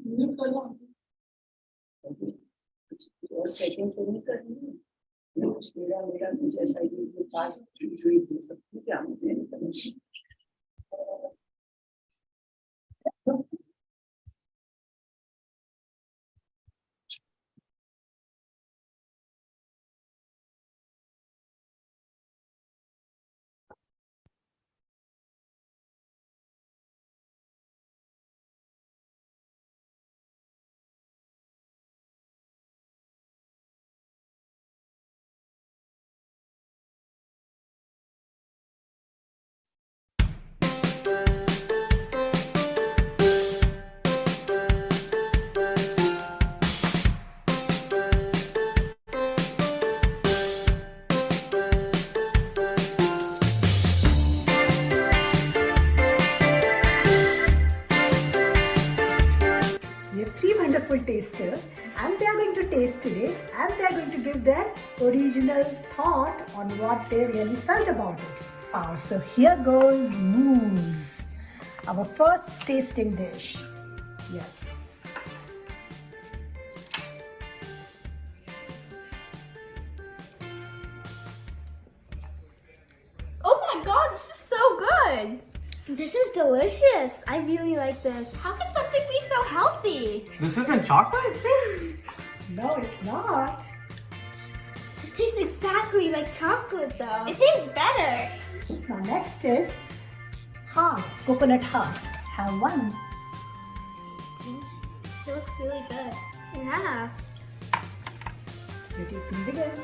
और सेकंड तो नहीं करनी है। कुछ मेरा कुछ ऐसा ही पास जुड़ी सब क्या नहीं करनी। We have three wonderful tasters and they are going to taste today and they are going to give their original thought on what they really felt about it. So here goes mousse, our first tasting dish. Yes. Oh my god, this is so good! This is delicious. I really like this. How can something be so healthy? This isn't chocolate? No, it's not. This tastes exactly like chocolate though. It tastes better. Now next is hearts, coconut hearts. Have one. It looks really good. Yeah. Your tasting begins.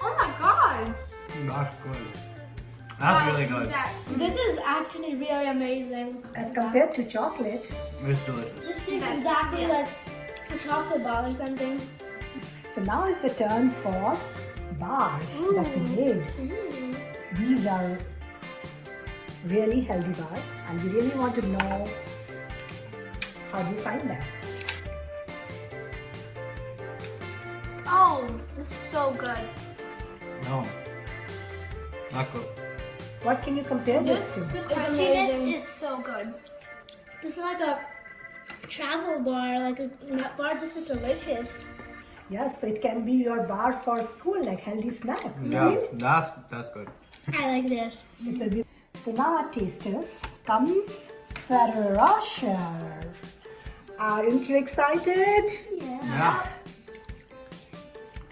Oh my god. That's good. That's really good. This is actually really amazing. As compared to chocolate, It's delicious. This tastes That's- exactly yeah. like a chocolate bar or something. so now is the turn for bars that we made. These are really healthy bars and we really want to know how do you find them. Oh, this is so good. No. Not good. What can you compare this to? The It's crunchiness amazing. is so good. This is like a travel bar, like a nut bar. This is delicious. Yes, so it can be your bar for school, like healthy snack. Yeah, Right? that's good. I like this. It will be. So now our tasters comes Ferrosher. Aren't you excited? Yeah.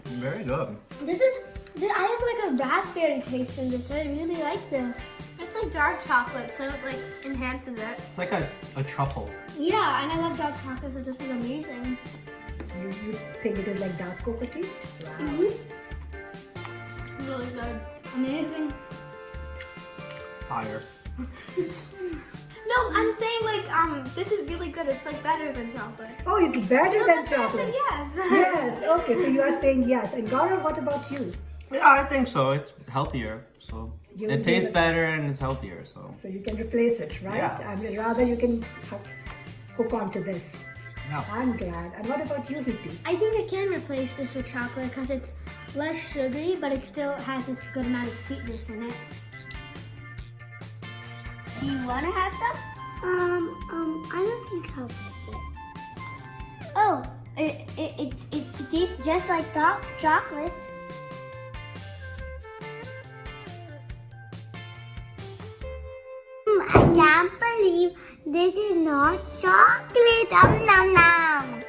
Very good. I have like a raspberry taste in this. I really like this. It's like dark chocolate, so it like enhances it. It's like a truffle. Yeah, and I love dark chocolate, so this is amazing. So you think it is like dark cocoa taste? Wow. Really good. Amazing. Higher. No, I'm saying like this is really good. It's like better than chocolate. Oh, it's better than That's why I chocolate. said yes. Yes, okay, so you are saying yes. And Gaurav, what about you? Yeah, I think so. It's healthier. So You- it tastes you- better and it's healthier. So So you can replace it, right? Yeah. I mean, rather you can hook on to this. yeah. I'm glad. And what about you, Hiti? I think I can replace this with chocolate because it's less sugary, but it still has this good amount of sweetness in it. Do you want to have some? I don't think I'll like it. Oh, it tastes just like dark chocolate. I can't believe this is not chocolate. Nom nom.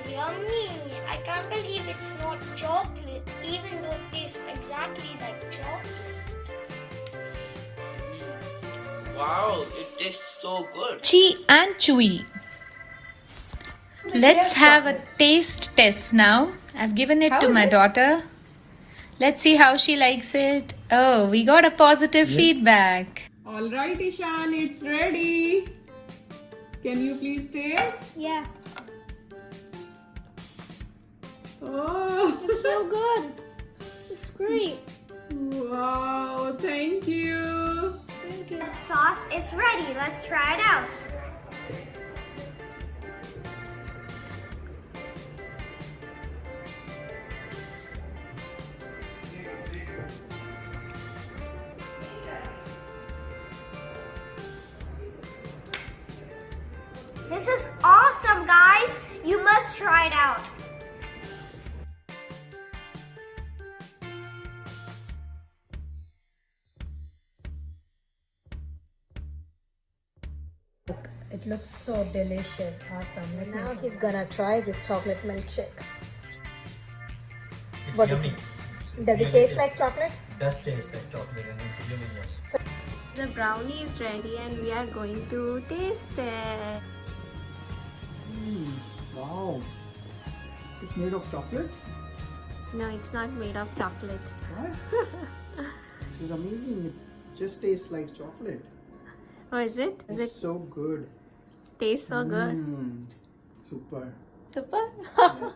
Yummy. I can't believe it's not chocolate, even though it tastes exactly like chocolate. Wow, it tastes so good. Chi and chewy. Let's have a taste test now. I've given it to my daughter. Let's see how she likes it. Oh, we got a positive feedback. All right, Ishan, it's ready. Can you please taste? Yeah, Oh, it's so good. It's great. wow, thank you. The sauce is ready. Let's try it out. This is awesome, guys. You must try it out. It looks so delicious. Awesome. And now he's gonna try this chocolate milkshake. It's What yummy. Does it taste like chocolate? It does taste like chocolate and it's yummy. The brownie is ready and we are going to taste it. Wow. It's made of chocolate? No, it's not made of chocolate. What? This is amazing. It just tastes like chocolate. Or is it? Is It's it so good. taste so good? Super. Super.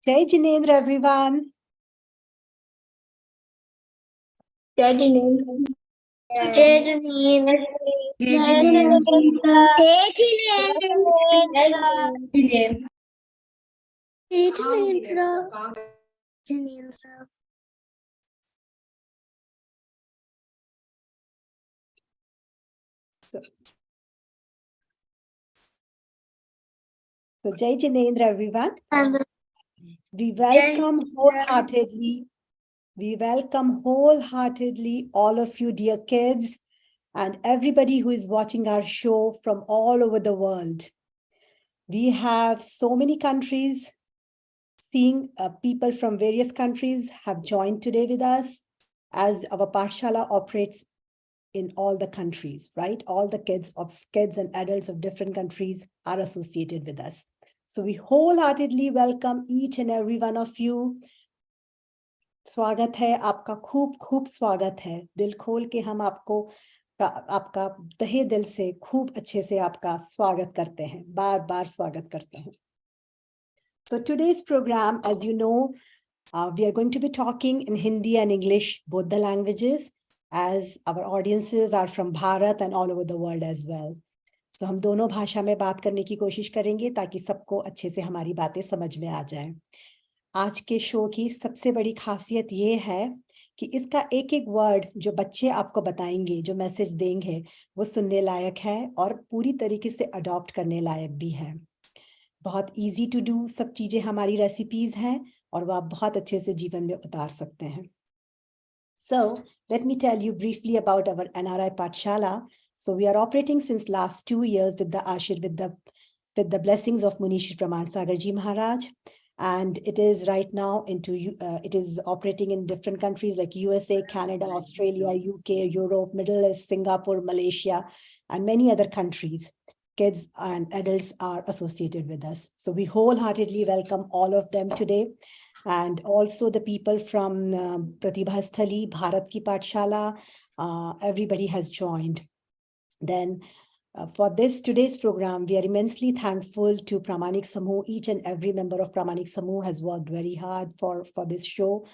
Jai Jinendra, everyone. Jai Jinendra. Jai Jinendra. Jai Jinendra. So Jai Jinendra, everyone. And We welcome wholeheartedly. We welcome wholeheartedly all of you, dear kids, and everybody who is watching our show from all over the world. We have so many countries. Seeing people from various countries have joined today with us, as our Pashala operates in all the countries, right? All the kids and adults of different countries are associated with us. So we wholeheartedly welcome each and every one of you. स्वागत है आपका, खूब खूब स्वागत है. दिल खोल के हम आपका तहे दिल से खूब अच्छे से आपका स्वागत करते हैं, बार बार स्वागत करते हैं. So today's program, as you know, we are going to be talking in Hindi and English, both the languages, as our audiences are from Bharat and all over the world as well. So हम दोनों भाषा में बात करने की कोशिश करेंगे ताकि सबको अच्छे से हमारी बातें समझ में आ जाए. आज के शो की सबसे बड़ी खासियत ये है कि इसका एक एक वर्ड जो बच्चे आपको बताएंगे, जो मैसेज देंगे, वो सुनने लायक है और पूरी तरीके से अडॉप्ट करने लायक भी है. बहुत इजी टू डू सब चीजें हमारी रेसिपीज हैं और वो आप बहुत अच्छे से जीवन में उतार सकते हैं. So let me tell you briefly about our NRI Pathshala. So we are operating since last 2 years with the blessings of Munishi Praman Sagar Ji Maharaj. And it is right now it is operating in different countries like USA, Canada, Australia, UK, Europe, Middle East, Singapore, Malaysia, and many other countries. Kids and adults are associated with us. So we wholeheartedly welcome all of them today. And also the people from Pratibha Sthali, Bharat Ki Pathshala, everybody has joined. Then for today's program, we are immensely thankful to Pramanik Samuh. Each and every member of Pramanik Samuh has worked very hard for this show.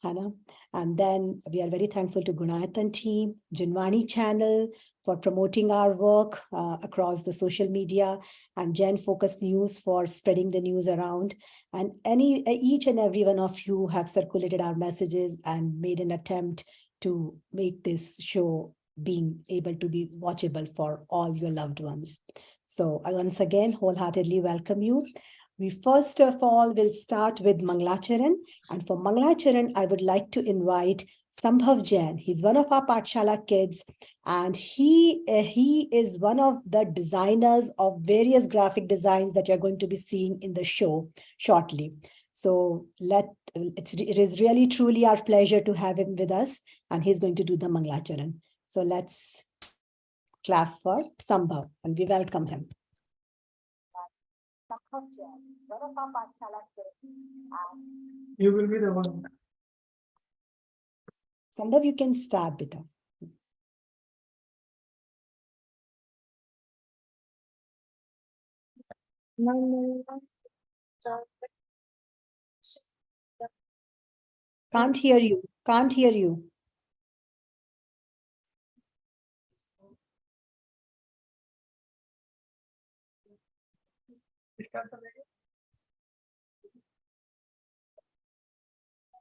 Hannah. And then we are very thankful to Gunayatan team, Jinwani channel for promoting our work across the social media, and Gen Focus News for spreading the news around. And each and every one of you have circulated our messages and made an attempt to make this show being able to be watchable for all your loved ones. So I once again wholeheartedly welcome you. We first of all will start with Manglacharan. And for Manglacharan, I would like to invite Sambhav Jain. He's one of our Pathshala kids, and he is one of the designers of various graphic designs that you're going to be seeing in the show shortly. So it is really truly our pleasure to have him with us, and he's going to do the Manglacharan. So let's clap for Sambhav, and we welcome him. You will be the one. Sambhav, you can start, beta. Can't hear you. Can't hear you.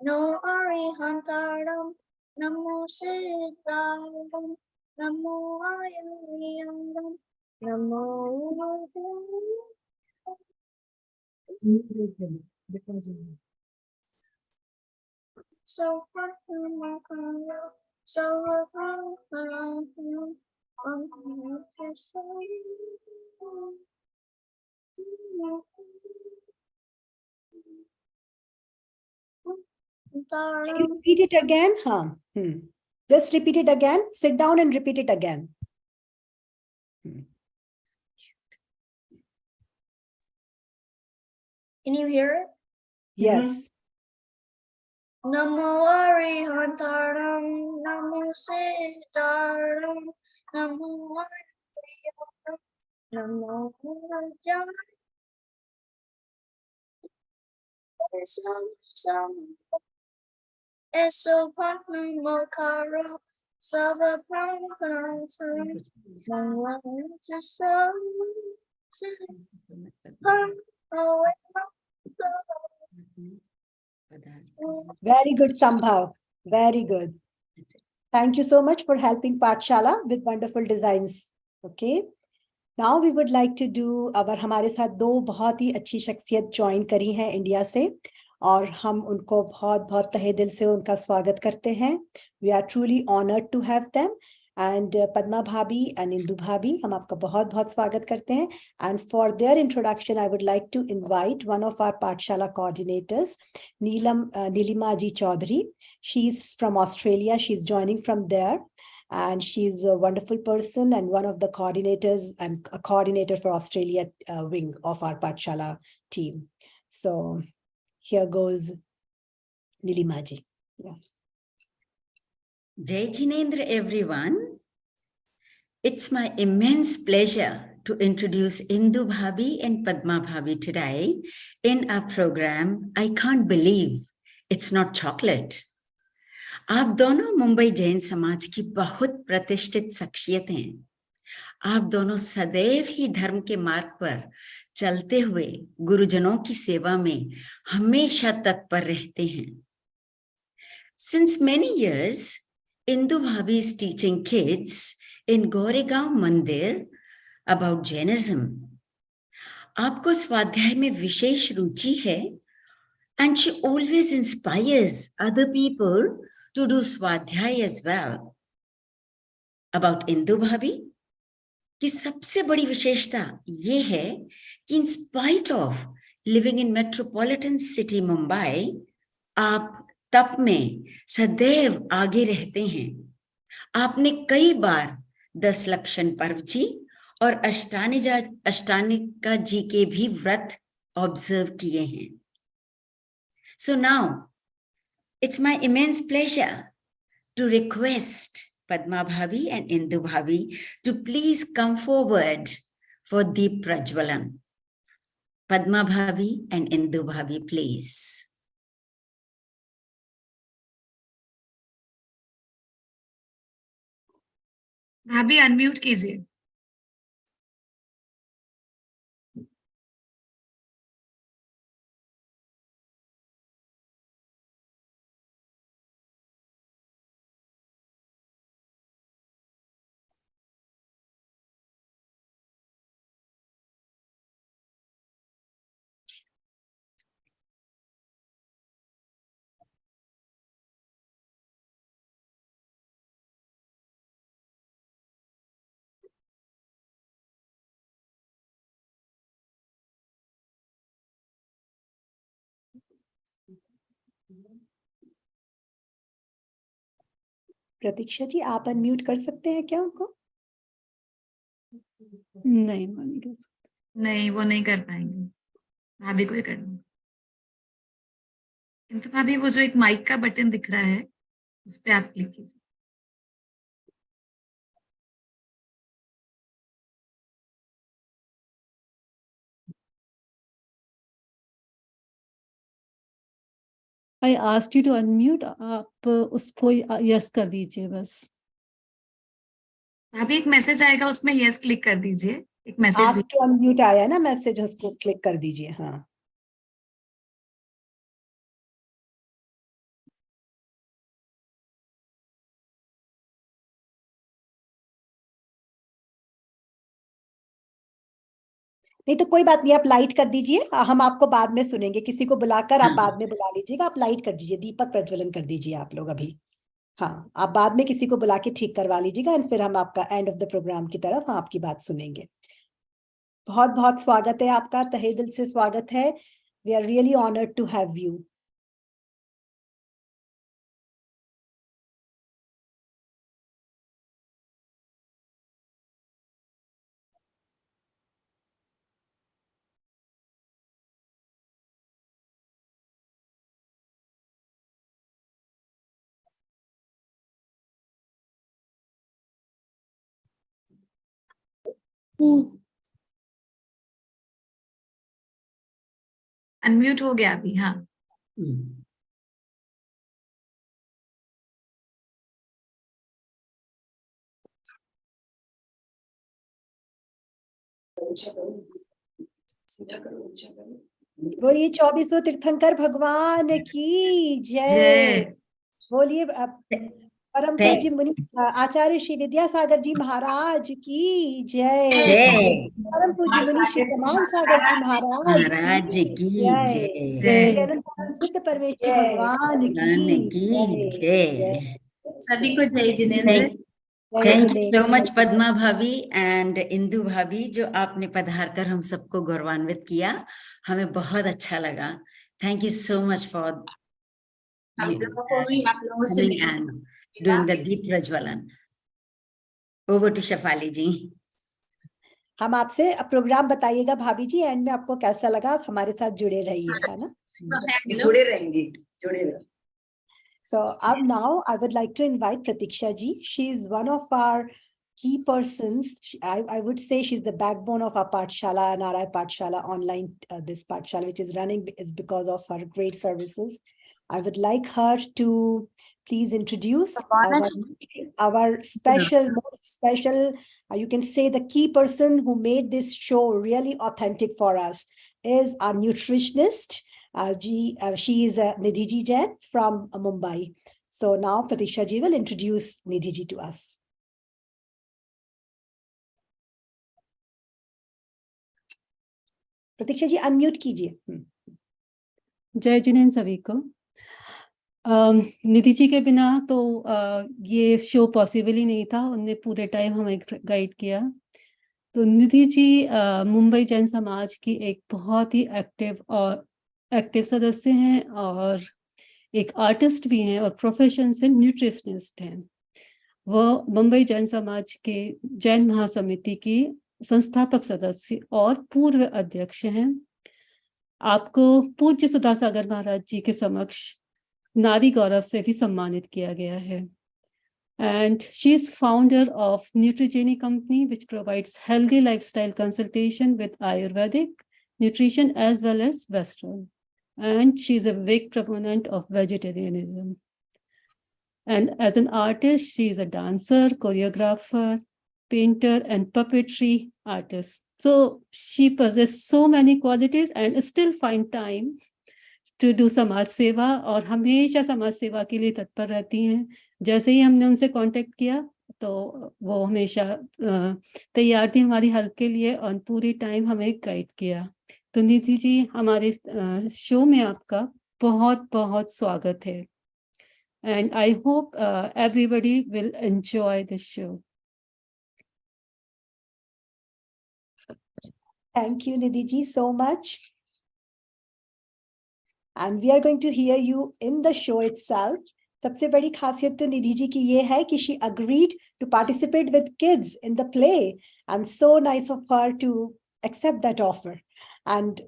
No Arihantaram, Namo Siddharam, Namo Ayuriyam, Namo So Can you repeat it again? Huh. Just repeat it again. Sit down and repeat it again. Can you hear it? Yes. Namo Arihantaram, Namo Siddharam, Namo Ayuriyam, Namo Rajam, Eso Mokaro, Sava Pranam, Very good, Sambhav. Very good. Thank you so much for helping Pathshala with wonderful designs. Okay. Now we would like to do अगर हमारे साथ दो बहुत ही अच्छी शख्सियत join करी हैं India से और हम उनको बहुत बहुत तहे दिल से उनका स्वागत करते हैं. We are truly honored to have them. And Padma Bhabi and Indu Bhabi, हम आपका बहुत बहुत स्वागत करते हैं. And for their introduction, I would like to invite one of our Pathshala coordinators, Nilima Ji Chaudhary. She's from Australia. She's joining from there. And she's a wonderful person and one of the coordinators and a coordinator for Australia wing of our Pathshala team. So here goes Nilima Ji. Yeah. Jai Jinendra, everyone. It's my immense pleasure to introduce Indu Bhabi and Padma Bhabi today in our program, I Can't Believe It's Not Chocolate. आप दोनों मुंबई जैन समाज की बहुत प्रतिष्ठित शख्सियत हैं. आप दोनों सदैव ही धर्म के मार्ग पर चलते हुए गुरुजनों की सेवा में हमेशा तत्पर रहते हैं. Since many years, Indu Bhabi is teaching kids in Goregaon Mandir about Jainism. आपको स्वाध्याय में विशेष रुचि है and she always inspires other people to do swadhyay as well. About Indu Bhabi, की सबसे बड़ी विशेषता ये है कि in spite of living in metropolitan city Mumbai, आप तप में सदैव आगे रहते हैं. आपने कई बार 10 लक्षण पर्व जी और अष्टानिका जी के भी व्रत ऑब्जर्व किए हैं. So now, it's my immense pleasure to request Padma Bhabi and Indu Bhabi to please come forward for Deep Prajwalan. Padma Bhabi and Indu Bhabi, please. भाभी अनम्यूट कीजिए. प्रतीक्षा जी आप अनम्यूट कर सकते हैं क्या उनको? नहीं वो नहीं कर सकते. नहीं वो नहीं कर पाएंगे. भाभी को ही करना. किंतु भाभी वो जो एक माइक का बटन दिख रहा है उस पे आप क्लिक कीजिए. I asked you to unmute. आप उसको yes कर दीजिए बस. अभी एक मैसेज आएगा उसमें यस क्लिक कर दीजिए. एक मैसेज Ask to unmute आया ना मैसेज, उसको क्लिक कर दीजिए. हाँ. नहीं तो कोई बात नहीं, आप लाइट कर दीजिए, हम आपको बाद में सुनेंगे. किसी को बुलाकर आप बाद में बुला लीजिएगा. आप लाइट कर दीजिए, दीपक प्रज्वलन कर दीजिए आप लोग अभी. हाँ, आप बाद में किसी को बुला के ठीक करवा लीजिएगा और फिर हम आपका एंड ऑफ द प्रोग्राम की तरफ हम आपकी बात सुनेंगे. बहुत बहुत स्वागत है आपका, तहे दिल से स्वागत है. We are really honoured to have you. Unmute हो गया अभी. हाँ. बोलिए 2400 तीर्थंकर भगवान की जय. बोलिए परम पूज्य मुनि आचार्य श्री विद्यासागर जी महाराज की जय. परम पूज्य मुनि श्री कमान सागर जी महाराज की जय. अनंत सिद्ध परमेश्वर भगवान की जय. सभी को जय Jinendra. Thank you so much Padma भाभी एंड इंदु भाभी, जो आपने पधार कर हम सबको गौरवान्वित किया. हमें बहुत अच्छा लगा. Thank you so much for coming and doing the deep प्रज्वलन. Over to शेफाली जी. हम आपसे प्रोग्राम बताइएगा भाभी जी, एंड में आपको कैसा लगा. आप हमारे साथ जुड़े रहिए, है ना. जुड़े रहेंगे, जुड़े रहेंगे. So now I would like to invite Pratiksha ji. She is one of our key persons. I would say she's the backbone of our Pathshala, Narai Pathshala online. This Pathshala, which is running, is because of her great services. I would like her to please introduce our special, most special, you can say the key person who made this show really authentic for us is our nutritionist. She is Nidhi ji Jain from Mumbai. So now Pratiksha ji will introduce Nidhi ji to us. Pratiksha ji unmute कीजिए. जय जिनेंद्र सभी को. निधि जी के बिना तो ये show possible ही नहीं था. उनने पूरे टाइम हमें गाइड किया. तो निधि जी मुंबई जैन समाज की एक बहुत ही एक्टिव सदस्य हैं और एक आर्टिस्ट भी हैं और प्रोफेशन से न्यूट्रिशनिस्ट हैं. वो मुंबई जैन समाज के जैन महासमिति की संस्थापक सदस्य और पूर्व अध्यक्ष हैं. आपको पूज्य सुधा सागर महाराज जी के समक्ष नारी गौरव से भी सम्मानित किया गया है. And she is founder of Nutrigeni company, which provides healthy lifestyle consultation with Ayurvedic nutrition as well as Western. And she is a big proponent of vegetarianism. And as an artist, she is a dancer, choreographer, painter, and puppetry artist. So she possesses so many qualities and still find time to do समाज सेवा, और हमेशा समाज सेवा के लिए तत्पर रहती हैं. जैसे ही हमने उनसे कांटेक्ट किया तो वो हमेशा तैयार थी हमारी हेल्प के लिए और पूरी टाइम हमें गाइड किया. तो निधि जी, हमारे शो में आपका बहुत बहुत स्वागत है. And I hope everybody will enjoy this show. Thank you, Nidhi ji, so much. And we are going to hear you in the show itself. सबसे बड़ी खासियत तो निधि जी की ये है कि she agreed to participate with kids in the play, and so nice of her to accept that offer. And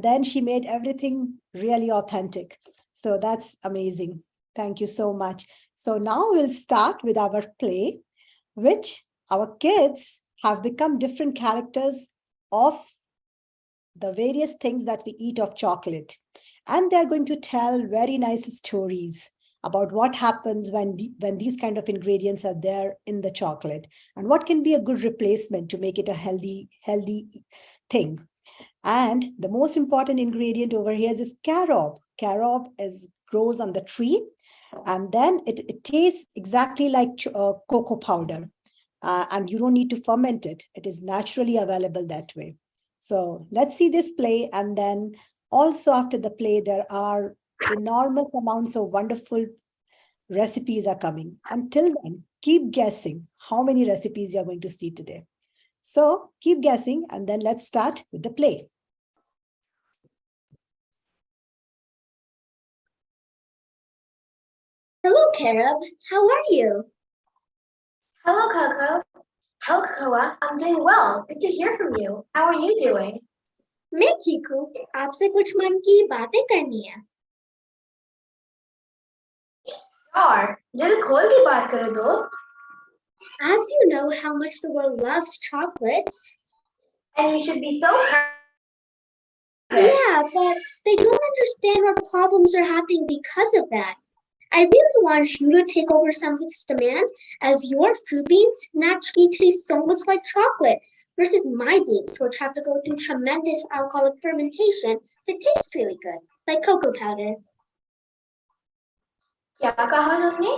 then she made everything really authentic. So that's amazing. Thank you so much. So now we'll start with our play, which our kids have become different characters of the various things that we eat of chocolate. And they're going to tell very nice stories about what happens when these kind of ingredients are there in the chocolate, and what can be a good replacement to make it a healthy thing. And the most important ingredient over here is carob. Carob grows on the tree, and then it tastes exactly like cocoa powder. And you don't need to ferment it. It is naturally available that way. So let's see this play. And then also after the play, there are enormous amounts of wonderful recipes are coming. Until then, keep guessing how many recipes you're going to see today. So keep guessing, and then let's start with the play. Hello, Caleb. How are you? Hello, Coco. Hello, Cocoa. I'm doing well. Good to hear from you. How are you doing? मैं ठीक हूँ आपसे कुछ मन की बातें करनी है Sure. दिल खोल के बात करो दोस्त. As you know how much the world loves chocolates. And you should be so proud. Yeah, but they don't understand what problems are happening because of that. I really want you to take over some of this demand, as your fruit beans naturally taste so much like chocolate, versus my beans, which have to go through tremendous alcoholic fermentation to taste really good, like cocoa powder. क्या कहा तुमने?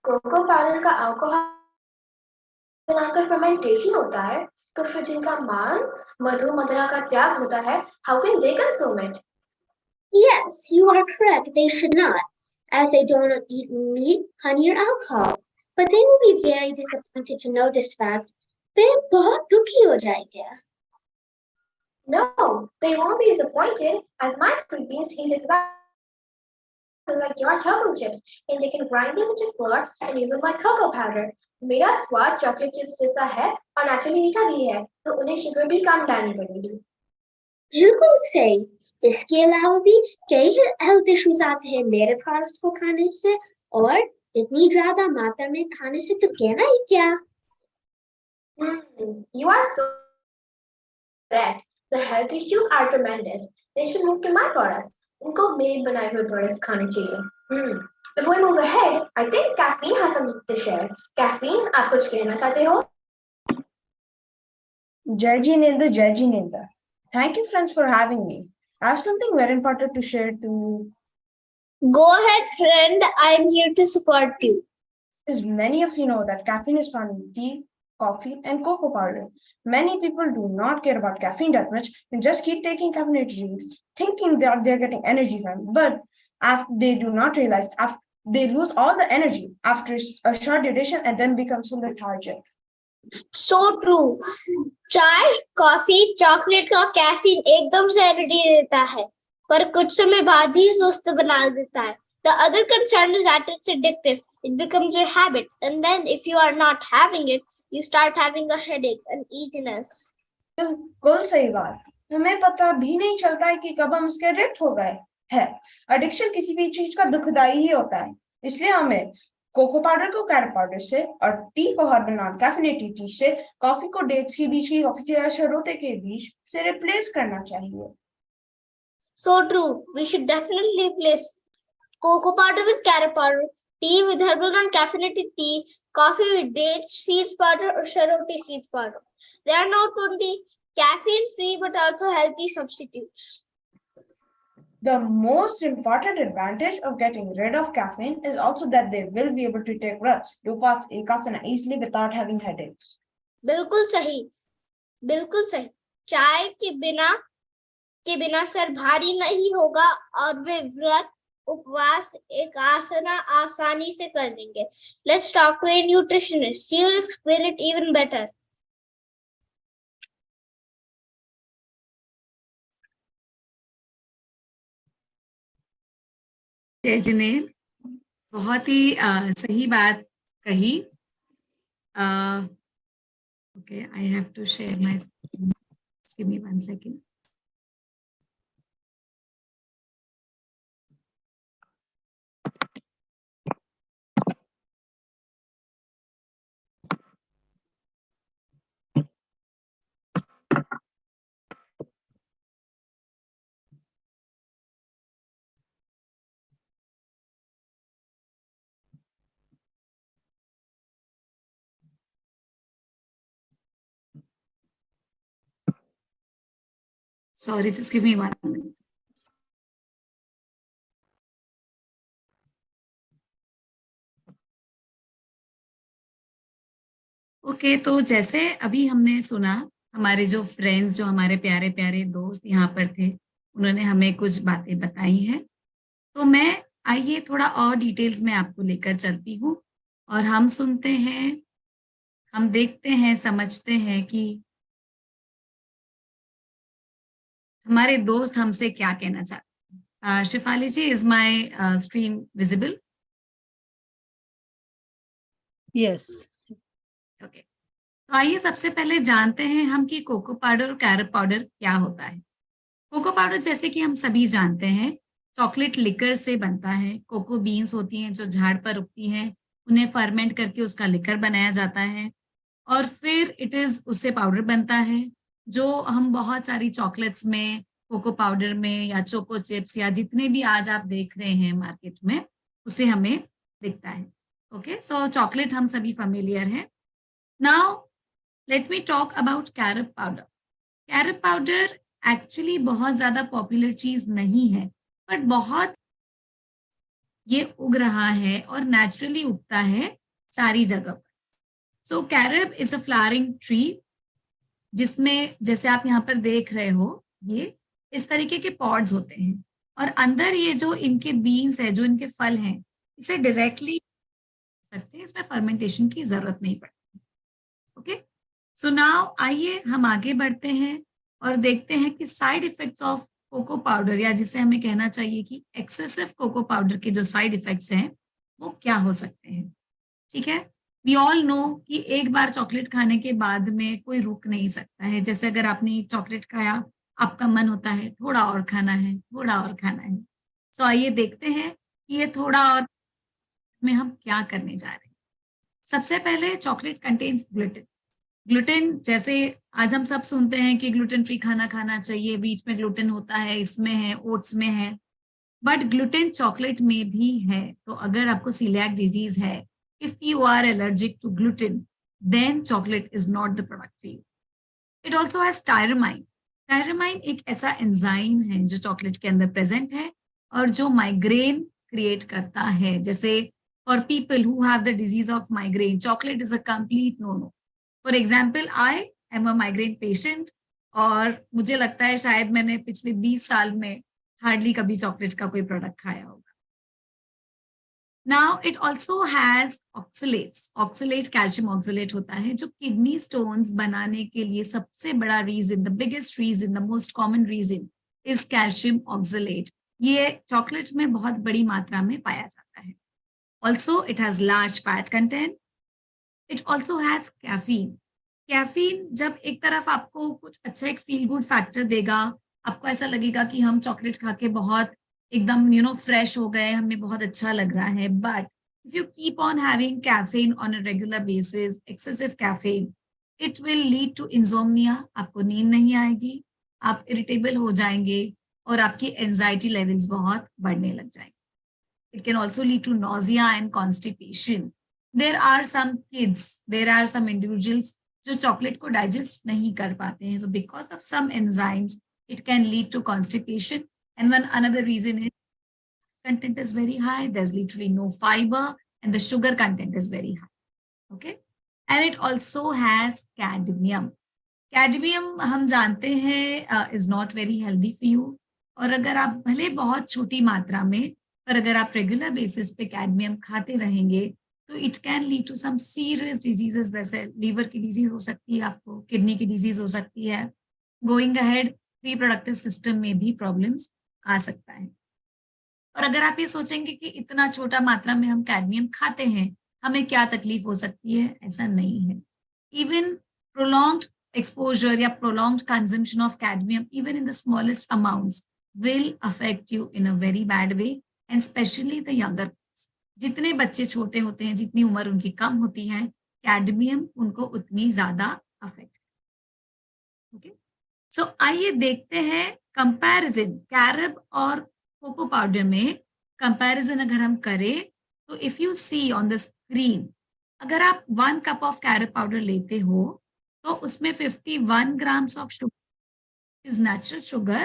Cocoa powder का alcohol बनाकर fermentation होता है, तो फिर जिनका मांस, मधु, मदिरा का त्याग होता है, how can they consume it? Yes, you are correct. They should not, as they don't eat meat, honey, or alcohol. But they will be very disappointed to know this fact. वे बहुत दुखी हो जाएंगे. No, they won't be disappointed, as my fruit beans taste exactly like your chocolate chips, and they can grind them into flour and use them like cocoa powder. मेरा स्वाद chocolate chips जैसा है और naturally मीठा भी है, तो उन्हें sugar भी कम डालनी पड़ेगी. बिल्कुल सही. इसके अलावा भी कई हेल्थ इश्यूज आते हैं मेरे प्रोडक्ट्स को खाने से, और इतनी ज्यादा मात्रा में खाने से तो कहना ही क्या. You are so correct. The health issues are tremendous. They should move to my products. उनको मेरे बनाए हुए products खाने चाहिए. Before we move ahead, I think Caffeine has something to share. Caffeine, आप कुछ कहना चाहते हो? Jai Jinendra. Thank you, friends, for having me. I have something very important to share to you. Go ahead, friend. I am here to support you. As many of you know that caffeine is found in tea, coffee, and cocoa powder. Many people do not care about caffeine that much and just keep taking caffeinated drinks, thinking that they're getting energy from it. But they do not realize they lose all the energy after a short duration and then become so lethargic. So true. चाय, coffee, chocolate का caffeine एकदम से energy देता है, पर कुछ समय बाद ही सुस्त बना देता है. The other concern is that it's addictive. It becomes your habit, and then if you are not having it, you start having a headache and easiness. बिल्कुल सही बात. हमें पता भी नहीं चलता है कि कब हम उसके एडिक्ट हो गए हैं. एडिक्शन किसी भी चीज का दुखदाई ही होता है, इसलिए हमें कोको पाउडर को कैरब पाउडर से और टी को हर्बल नॉन कैफिनेटेड टी से, कॉफी को डेट्स के बीच की कॉफी या शरोते के बीच से रिप्लेस करना चाहिए. So true. We should definitely replace cocoa powder with carob powder, tea with herbal non-caffeinated tea, coffee with dates seeds powder or charote seeds powder. They are not only caffeine-free but also healthy substitutes. The most important advantage of getting rid of caffeine is also that they will be able to take breaths, do fast ekasana easily without having headaches. बिल्कुल सही, बिल्कुल सही. चाय के बिना sir भारी नहीं होगा और वे व्रत उपवास एक आसना आसानी से कर लेंगे. Let's talk to a nutritionist. She will explain it even better. जय ने बहुत ही सही बात कही. Okay, I have to share my screen. Just give me 1 second. Sorry, just give me 1 minute. Okay, तो जैसे अभी हमने सुना, हमारे जो फ्रेंड्स, जो हमारे प्यारे प्यारे दोस्त यहाँ पर थे, उन्होंने हमें कुछ बातें बताई हैं। तो मैं आइए थोड़ा और डिटेल्स में आपको लेकर चलती हूँ और हम सुनते हैं, हम देखते हैं, समझते हैं कि हमारे दोस्त हमसे क्या कहना चाहते हैं। Shifali ji, is my screen visible? Yes. Okay, तो आइए सबसे पहले जानते हैं हम कि कोको पाउडर और कैरब पाउडर क्या होता है। कोको पाउडर जैसे कि हम सभी जानते हैं, चॉकलेट लिकर से बनता है। कोको बीन्स होती हैं जो झाड़ पर उगती हैं, उन्हें फर्मेंट करके उसका लिकर बनाया जाता है और फिर उससे पाउडर बनता है, जो हम बहुत सारी चॉकलेट्स में, कोको पाउडर में या चोको चिप्स या जितने भी आज आप देख रहे हैं मार्केट में, उसे हमें दिखता है। ओके, सो चॉकलेट हम सभी फेमिलियर हैं। Now let me talk about carob powder. Carob powder actually बहुत ज्यादा पॉपुलर चीज नहीं है, बट बहुत ये उग रहा है और नेचुरली उगता है सारी जगह पर। So carob is a flowering tree, जिसमें जैसे आप यहाँ पर देख रहे हो, ये इस तरीके के पॉड्स होते हैं और अंदर ये जो इनके बीन्स है, जो इनके फल हैं, इसे डायरेक्टली सकते हैं, इसमें फर्मेंटेशन की जरूरत नहीं पड़ती। ओके, सो नाउ आइए हम आगे बढ़ते हैं और देखते हैं कि side effects of cocoa powder, या जिसे हमें कहना चाहिए कि एक्सेसिव कोको पाउडर के जो साइड इफेक्ट्स हैं वो क्या हो सकते हैं। ठीक है, वी ऑल नो कि एक बार चॉकलेट खाने के बाद में कोई रुक नहीं सकता है। जैसे अगर आपने एक चॉकलेट खाया, आपका मन होता है थोड़ा और खाना है, थोड़ा और खाना है। सो आइए देखते हैं कि ये थोड़ा और में हम क्या करने जा रहे हैं। सबसे पहले, चॉकलेट कंटेन्स ग्लूटेन। ग्लूटेन, जैसे आज हम सब सुनते हैं कि ग्लूटेन फ्री खाना खाना चाहिए, बीच में ग्लूटेन होता है, इसमें है, ओट्स में है, बट ग्लूटेन चॉकलेट में भी है। तो अगर आपको सीलियाक डिजीज है, if you are allergic to gluten, then chocolate is not the product for you. It also has tyramine. Tyramine एक ऐसा एंजाइम है जो चॉकलेट के अंदर प्रेजेंट है और जो माइग्रेन क्रिएट करता है। जैसे for people who have the disease of migraine, chocolate is a complete no no. For example, I am a migraine patient और मुझे लगता है शायद मैंने पिछले 20 साल में हार्डली कभी चॉकलेट का कोई प्रोडक्ट खाया होगा। Now it also has oxalates. Oxalate calcium oxalate होता है, जो किडनी स्टोन्स बनाने के लिए सबसे बड़ा reason, the biggest reason, the most common reason is calcium oxalate. ये चॉकलेट में बहुत बड़ी मात्रा में पाया जाता है। Also it has large fat content. It also has caffeine. Caffeine जब एक तरफ आपको कुछ अच्छा, एक फील गुड फैक्टर देगा, आपको ऐसा लगेगा कि हम चॉकलेट खा के बहुत एकदम फ्रेश हो गए, हमें बहुत अच्छा लग रहा है, but if you keep on having caffeine on a regular basis, excessive caffeine, it will lead to insomnia. आपको नींद नहीं आएगी, आप इरिटेबल हो जाएंगे और आपकी एंजाइटी लेवल्स बहुत बढ़ने लग जाएंगे। It can also lead to nausea and constipation. There are some kids, there are some individuals जो चॉकलेट को डाइजेस्ट नहीं कर पाते हैं. So because of some enzymes, it can lead to constipation. And one another reason is content is very high. There's literally no fiber and the sugar content is very high. Okay. And it also has cadmium. Cadmium हम जानते हैं is not very healthy for you. और अगर आप भले बहुत छोटी मात्रा में, पर अगर आप रेगुलर बेसिस पे कैडमियम खाते रहेंगे तो it can lead to some serious diseases, जैसे लीवर की डिजीज हो सकती है, आपको किडनी की डिजीज हो सकती है, गोइंग अहेड रिप्रोडक्टिव सिस्टम में भी प्रॉब्लम्स आ सकता है। और अगर आप ये सोचेंगे कि इतना छोटा मात्रा में हम कैडमियम खाते हैं, हमें क्या तकलीफ हो सकती है, ऐसा नहीं है। इवन प्रोलॉन्ग्ड exposure या prolonged consumption of cadmium, even in the smallest amounts, will affect you in a very bad way, and especially the younger ones. जितने बच्चे छोटे होते हैं, जितनी उम्र उनकी कम होती है, कैडमियम उनको उतनी ज्यादा अफेक्ट। ओके, सो आइए देखते हैं कंपैरिजन कैरब और कोको पाउडर में। कंपैरिजन अगर हम करें तो if you see on the screen, अगर आप 1 कप ऑफ कैरब पाउडर लेते हो तो उसमें 51 grams of sugar, is natural sugar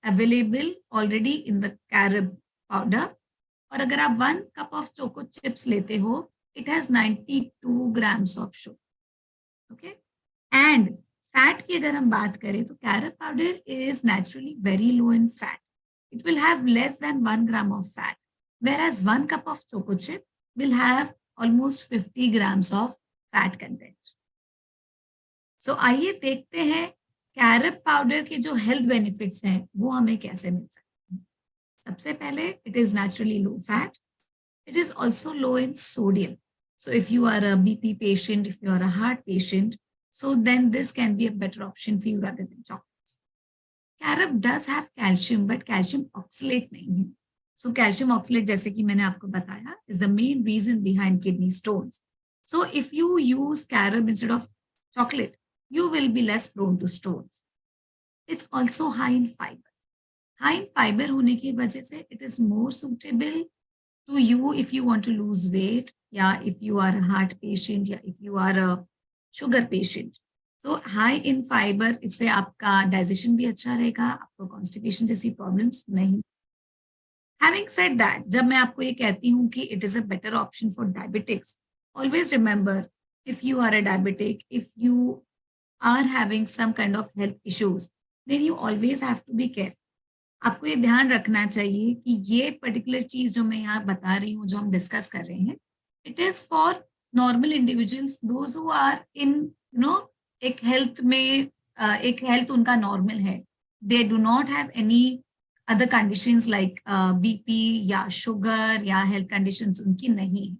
available already in the carob powder. और अगर आप 1 cup of choco chips लेते हो, it has 92 grams of sugar. Okay? And fat की अगर हम बात करें तो carob powder is naturally very low in fat. It will have less than 1 gram of fat, whereas 1 cup of choco chip will have almost 50 grams of fat content. So आइए देखते हैं carob powder के जो health benefits हैं वो हमें कैसे मिल सकते हैं. सबसे पहले it is naturally low fat. It is also low in sodium. So if you are a BP patient, if you are a heart patient, so then this can be a better option for you rather than chocolates. Carob does have calcium, but calcium oxalate नहीं है. So calcium oxalate, जैसे कि मैंने आपको बताया, is the main reason behind kidney stones. So if you use carob instead of chocolate, you will be less prone to stones. It's also high in fiber. High in fiber होने की वजह से it is more suitable to you if you want to lose weight, या if you are a heart patient, या if you are a sugar patient. So high in fiber, इससे आपका digestion भी अच्छा रहेगा, आपको constipation जैसी problems नहीं. Having said that, जब मैं आपको ये कहती हूँ कि it is a better option for diabetics, always remember, if you are a diabetic, if you are having some kind of health issues, then you always have to be careful. आपको ये ध्यान रखना चाहिए कि ये पर्टिकुलर चीज जो मैं यहाँ बता रही हूँ, जो हम डिस्कस कर रहे हैं, it is for normal individuals, those who are in एक हेल्थ में एक हेल्थ उनका नॉर्मल है, they do not have any other conditions like BP या शुगर या हेल्थ कंडीशंस उनकी नहीं है.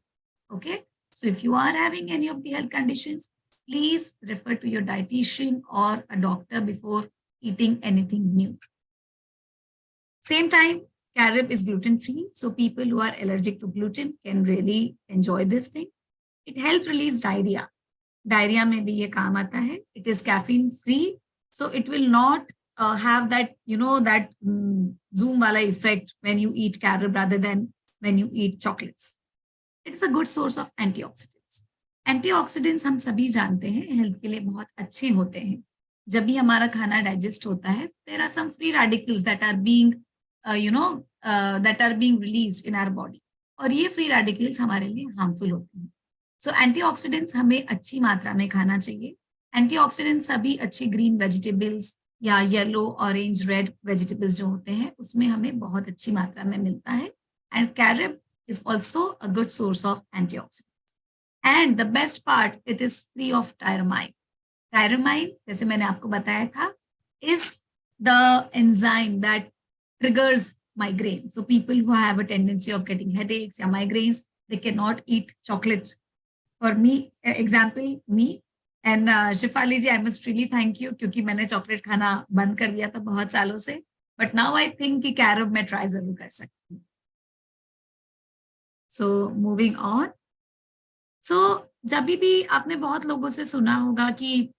Okay, so if you are having any of the health conditions, please refer to your dietitian or a doctor before eating anything new. Same time, carob is gluten-free, so people who are allergic to gluten can really enjoy this thing. It helps relieve diarrhea. Diarrhea में भी ये काम आता है. It is caffeine-free, so it will not have that, that Zoom वाला effect when you eat carob rather than when you eat chocolates. It is a good source of antioxidants. Antioxidants हम सभी जानते हैं हेल्थ के लिए बहुत अच्छे होते हैं. जब भी हमारा खाना डाइजेस्ट होता है, there are some free radicals that are being released in our body, और ये फ्री रेडिकल्स हमारे लिए हार्मफुल होते हैं. सो एंटीऑक्सीडेंट्स हमें अच्छी मात्रा में खाना चाहिए. एंटीऑक्सीडेंट्स सभी अच्छी ग्रीन वेजिटेबल्स या येलो, ऑरेंज, रेड वेजिटेबल्स जो होते हैं उसमें हमें बहुत अच्छी मात्रा में मिलता है. And carob is also a good source of antioxidants. And the best part, it is free of tyramine. Tyramine, जैसे मैंने आपको बताया था, is the enzyme that triggers migraine. So people who have a tendency of getting headaches or migraines, they cannot eat chocolate. For me, example, me and Shifali ji, I must really thank you क्योंकि मैंने chocolate खाना बंद कर दिया था बहुत सालों से. But now I think कि कैरब में ट्राई जरूर कर सकती हूँ. So moving on. सो जब भी आपने बहुत लोगों से सुना होगा कि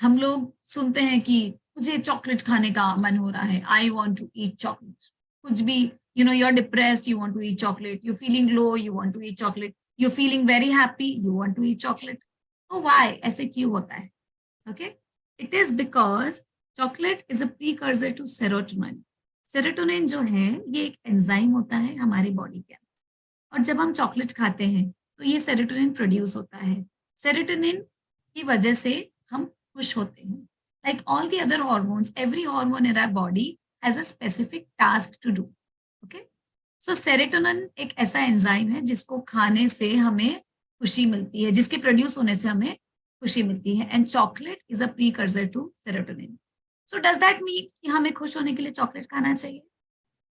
हम लोग सुनते हैं कि मुझे चॉकलेट खाने का मन हो रहा है, I want to eat chocolate. कुछ भी, you are depressed, you want to eat chocolate. You feeling low, you want to eat chocolate. You feeling very happy, you want to eat chocolate. तो why, ऐसे क्यों होता है? Okay, it is because chocolate is a precursor to serotonin. Serotonin जो है ये एक enzyme होता है हमारी बॉडी के अंदर, और जब हम चॉकलेट खाते हैं तो ये सेरोटोनिन प्रोड्यूस होता है. सेरोटोनिन की वजह से हम खुश होते हैं. Like all the other hormones, every hormone in our body has a specific task to do. Okay, so serotonin एक ऐसा एंजाइम है जिसको खाने से हमें खुशी मिलती है, जिसके प्रोड्यूस होने से हमें खुशी मिलती है. And chocolate is a precursor to serotonin. So does that mean कि हमें खुश होने के लिए चॉकलेट खाना चाहिए?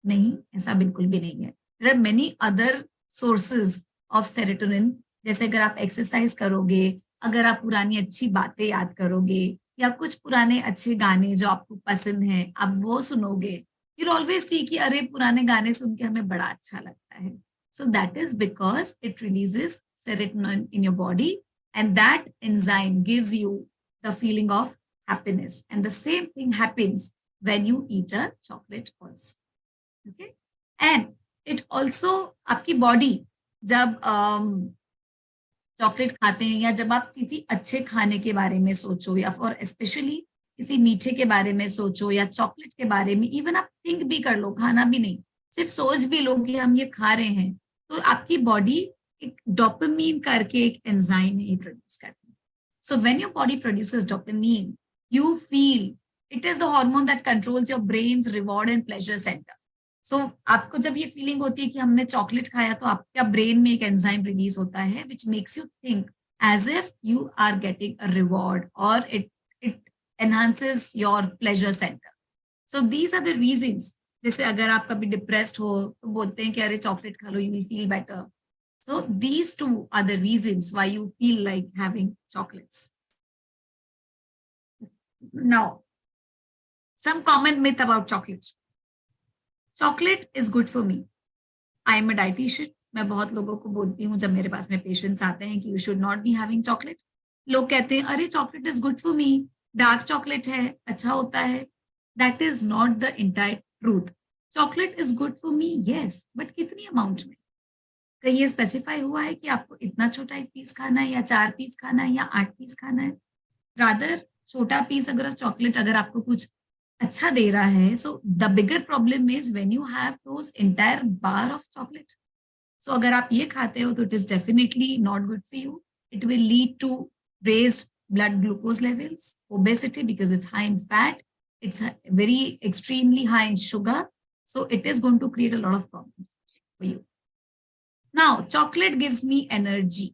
नहीं, ऐसा बिल्कुल भी नहीं है. There are many other sources of serotonin. जैसे अगर आप एक्सरसाइज करोगे, अगर आप पुरानी अच्छी बातें याद करोगे, या कुछ पुराने अच्छे गाने जो आपको पसंद हैं आप वो सुनोगे, यू ऑलवेज सी कि अरे पुराने गाने सुन के हमें बड़ा अच्छा लगता है. So that is because it releases serotonin in your body, and that enzyme gives you the feeling of happiness. And the same thing happens when you eat a chocolate also. Okay, and it also आपकी body जब chocolate खाते हैं, या जब आप किसी अच्छे खाने के बारे में सोचो, या और स्पेशली किसी मीठे के बारे में सोचो, या चॉकलेट के बारे में, इवन आप थिंक भी कर लो, खाना भी नहीं, सिर्फ सोच भी लो कि हम ये खा रहे हैं, तो आपकी बॉडी एक डोपामीन करके एक एंजाइम है, ये प्रोड्यूस करती है. So when your body produces dopamine, you feel it is the hormone that controls your brain's reward and pleasure centre. So आपको जब ये फीलिंग होती है कि हमने चॉकलेट खाया, तो आपका ब्रेन में एक एंजाइम रिलीज होता है which makes you think as if you are getting a reward, और it enhances your pleasure centre. So these are the reasons. जैसे अगर आप कभी डिप्रेस्ड हो तो बोलते हैं कि अरे चॉकलेट खा लो, you will feel better. So these two are the reasons why you feel like having chocolates. Now some common myth about chocolate. Chocolate is good for me. I am a dietitian. मैं बहुत लोगों को बोलती हूँ जब मेरे पास में patients आते हैं कि you should not be having chocolate. लोग कहते हैं अरे chocolate is good for me, dark chocolate है, अच्छा होता है. That is not the entire truth. Chocolate is good for me, yes, but कितनी अमाउंट में? कहीं ये स्पेसिफाई हुआ है कि आपको इतना छोटा एक पीस खाना है, या 4 पीस खाना है, या 8 पीस खाना है? रादर छोटा पीस अगर चॉकलेट अगर आपको कुछ अच्छा दे रहा है, so the bigger problem is when you have those entire bar of chocolate. So अगर आप ये खाते हो तो it is definitely not good for you. It will lead to raised blood glucose levels, obesity because it's high in fat, it's very extremely high in sugar, so it is going to create a lot of problems for you. Now chocolate gives me energy.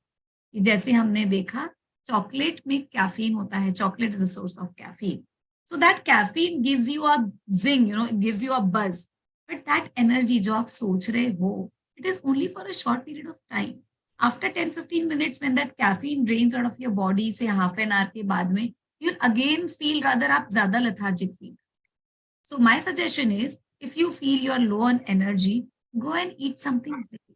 जैसे हमने देखा chocolate में caffeine होता है, chocolate is the source of caffeine. So that caffeine gives you a zing, it gives you a buzz. But that energy जो आप सोच रहे हो, it is only for a short period of time. After 10-15 minutes, when that caffeine drains out of your body, say half an hour के बाद में, you'll again feel rather आप ज़्यादा lethargic feel. So my suggestion is, if you feel you're low on energy, go and eat something healthy.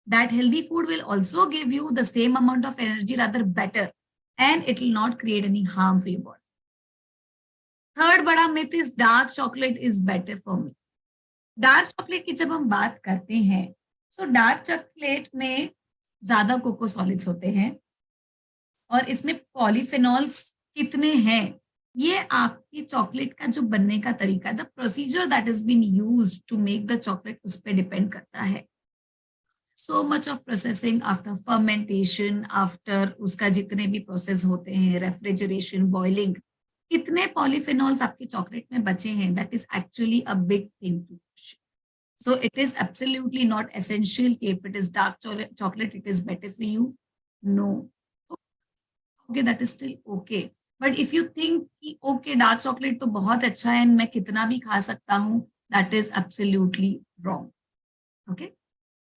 That healthy food will also give you the same amount of energy, rather better, and it will not create any harm for your body. Third बड़ा myth is dark chocolate is better for me. Dark chocolate की जब हम बात करते हैं, so dark chocolate में ज्यादा cocoa solids होते हैं, और इसमें पॉलीफेनॉल्स कितने हैं, ये आपकी चॉकलेट का जो बनने का तरीका, the procedure that is been used to make the chocolate, उस पर डिपेंड करता है. So much of processing after fermentation, after उसका जितने भी प्रोसेस होते हैं, रेफ्रिजरेशन, बॉइलिंग, कितने पॉलीफेनॉल्स आपके चॉकलेट में बचे हैं, that is actually a big thing to question. So it is absolutely not essential कि if it is dark chocolate it is better for you. No. Okay, that is still okay. But if you think कि okay dark chocolate तो बहुत अच्छा है and मैं कितना भी खा सकता हूँ, that is absolutely wrong. Okay.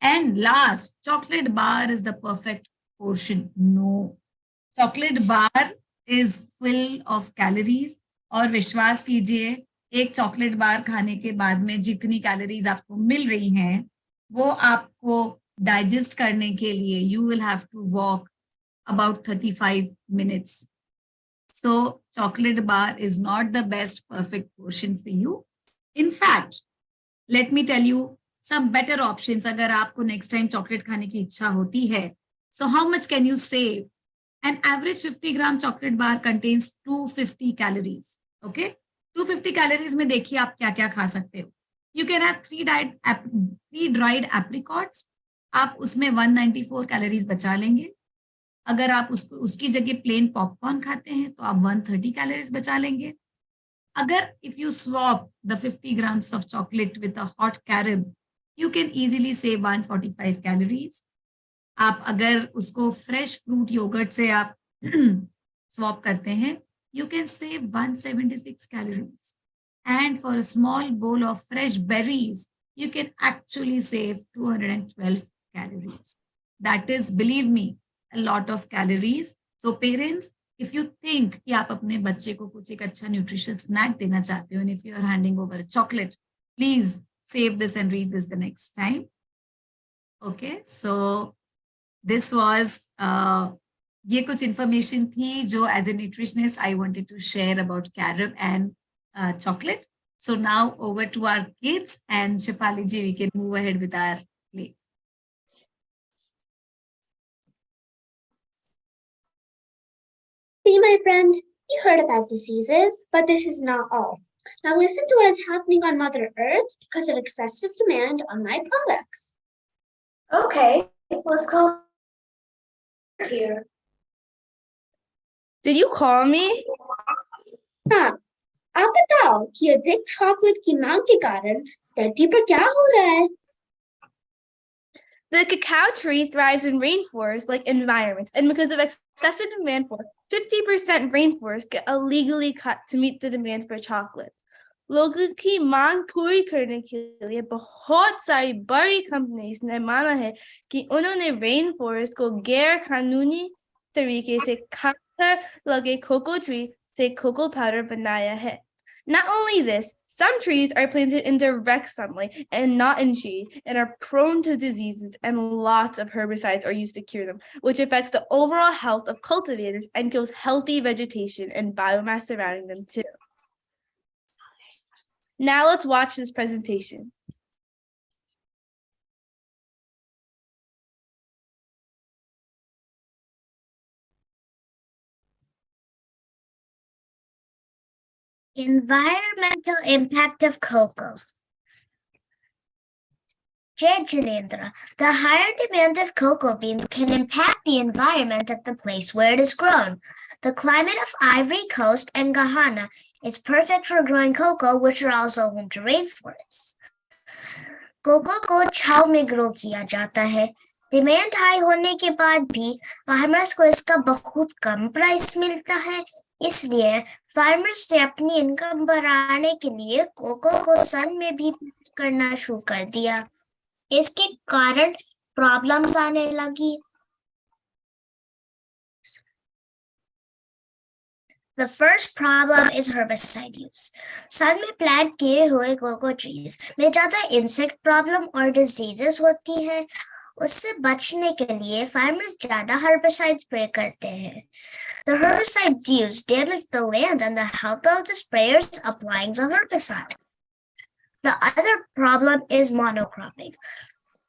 And last, chocolate bar is the perfect portion. No, chocolate bar is full of calories. और विश्वास कीजिए, एक चॉकलेट बार खाने के बाद में जितनी कैलोरीज आपको मिल रही हैं, वो आपको डाइजेस्ट करने के लिए you will have to walk about 35 minutes. So chocolate bar is not the best perfect portion for you. In fact, let me tell you some better options अगर आपको next time chocolate खाने की इच्छा होती है. So how much can you save? An average 50-gram chocolate bar contains 250 calories. Okay, 250 calories में देखिए आप क्या क्या खा सकते हो. You can have 3 dried apricots. आप उसमें 194 calories बचा लेंगे. अगर आप उसकी जगह प्लेन पॉपकॉर्न खाते हैं तो आप 130 calories बचा लेंगे. अगर if you swap the 50 grams of chocolate with a hot carob, you can easily save 145 calories. आप अगर उसको फ्रेश फ्रूट योगर्ट से आप स्वैप करते हैं, you can save 176 calories. And for a small bowl of fresh berries, you can actually save 212 calories. That is, believe me, a lot of calories. So parents, if you think कि आप अपने बच्चे को कुछ एक अच्छा न्यूट्रिशियस स्नैक देना चाहते हो, and if you are handing over a chocolate, please save this and read this the next time. Okay, so this was ये कुछ information थी जो as a nutritionist I wanted to share about carob and chocolate. So now over to our kids, and Shefali ji, we can move ahead with our play. See, my friend, you heard about diseases, but this is not all. Now listen to what is happening on Mother Earth because of excessive demand on my products. Okay, let's call here. Did you call me? हाँ, आप बताओ कि अधिक chocolate की मांग के कारण धरती पर क्या हो रहा है? The cacao tree thrives in rainforests like environments, and because of excessive demand for 50% rainforests get illegally cut to meet the demand for chocolate. लोगों की मांग पूरी करने के लिए बहुत सारी बड़ी कंपनीज ने माना है कि उन्होंने रेन फॉरेस्ट को गैर कानूनी तरीके से काटकर लगे कोको ट्री से कोको पाउडर बनाया है. Not only this, some trees are planted in direct sunlight and not in shade and are prone to diseases, and lots of herbicides are used to cure them, which affects the overall health of cultivators and kills healthy vegetation and biomass surrounding them too. Now let's watch this presentation. Environmental impact of cocoa. Jay Janendra, the higher demand of cocoa beans can impact the environment of the place where it is grown. The climate of Ivory Coast and Ghana is perfect for growing cocoa, which are also home to rainforests. Cocoa को छाव में grow किया जाता है. Demand high होने के बाद भी फार्मर्स को इसका बहुत कम प्राइस मिलता है. इसलिए फार्मर्स ने अपनी इनकम बढ़ाने के लिए कोको को सन में भी करना शुरू कर दिया. इसके कारण प्रॉब्लम्स आने लगी. The first problem is herbicide use. सन में प्लांट किए हुए कोको ट्रीज में ज्यादा इंसेक्ट प्रॉब्लम और डिजीजेस होती हैं. उससे बचने के लिए फार्मर्स ज्यादा herbicides स्प्रे करते हैं. The herbicides used damage the land and the health of the sprayers applying the herbicide. The other problem is monocropping.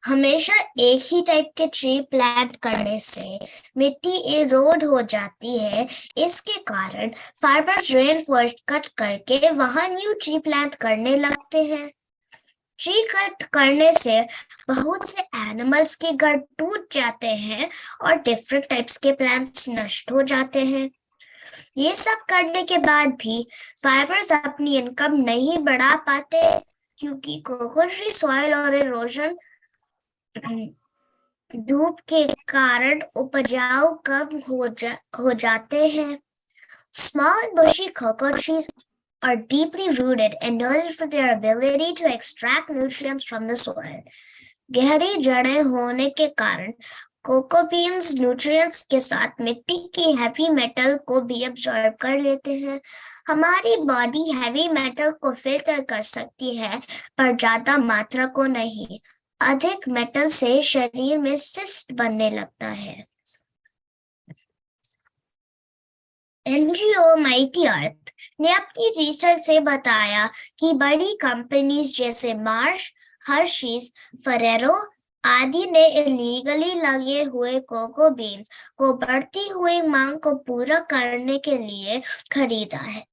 हमेशा एक ही टाइप के ट्री प्लांट करने से मिट्टी एरोड हो जाती है. इसके कारण फार्मर्स रेन फॉरेस्ट कट करके वहां न्यू ट्री प्लांट करने लगते हैं. ट्री कट करने से बहुत से एनिमल्स के घर टूट जाते हैं और डिफरेंट टाइप्स के प्लांट्स नष्ट हो जाते हैं. ये सब करने के बाद भी फार्मर्स अपनी इनकम नहीं बढ़ा पाते क्योंकि कोको ट्री सॉइल और इरोजन धूप के कारण उपजाऊ कम हो जाते हैं. Small and bushy cocoa trees are deeply rooted and noted for their ability to extract nutrients from the soil. गहरी जड़ें होने के कारण कोको बीन्स न्यूट्रिएंट्स के साथ मिट्टी की हैवी मेटल को भी अब्सॉर्ब कर लेते हैं. हमारी बॉडी हैवी मेटल को फिल्टर कर सकती है पर ज्यादा मात्रा को नहीं. अधिक मेटल से शरीर में सिस्ट बनने लगता है. एनजीओ माइटी अर्थ ने अपनी रिसर्च से बताया कि बड़ी कंपनीज जैसे मार्श, हर्शीज, फरेरो आदि ने इलीगली लगे हुए कोको बीन्स को बढ़ती हुई मांग को पूरा करने के लिए खरीदा है.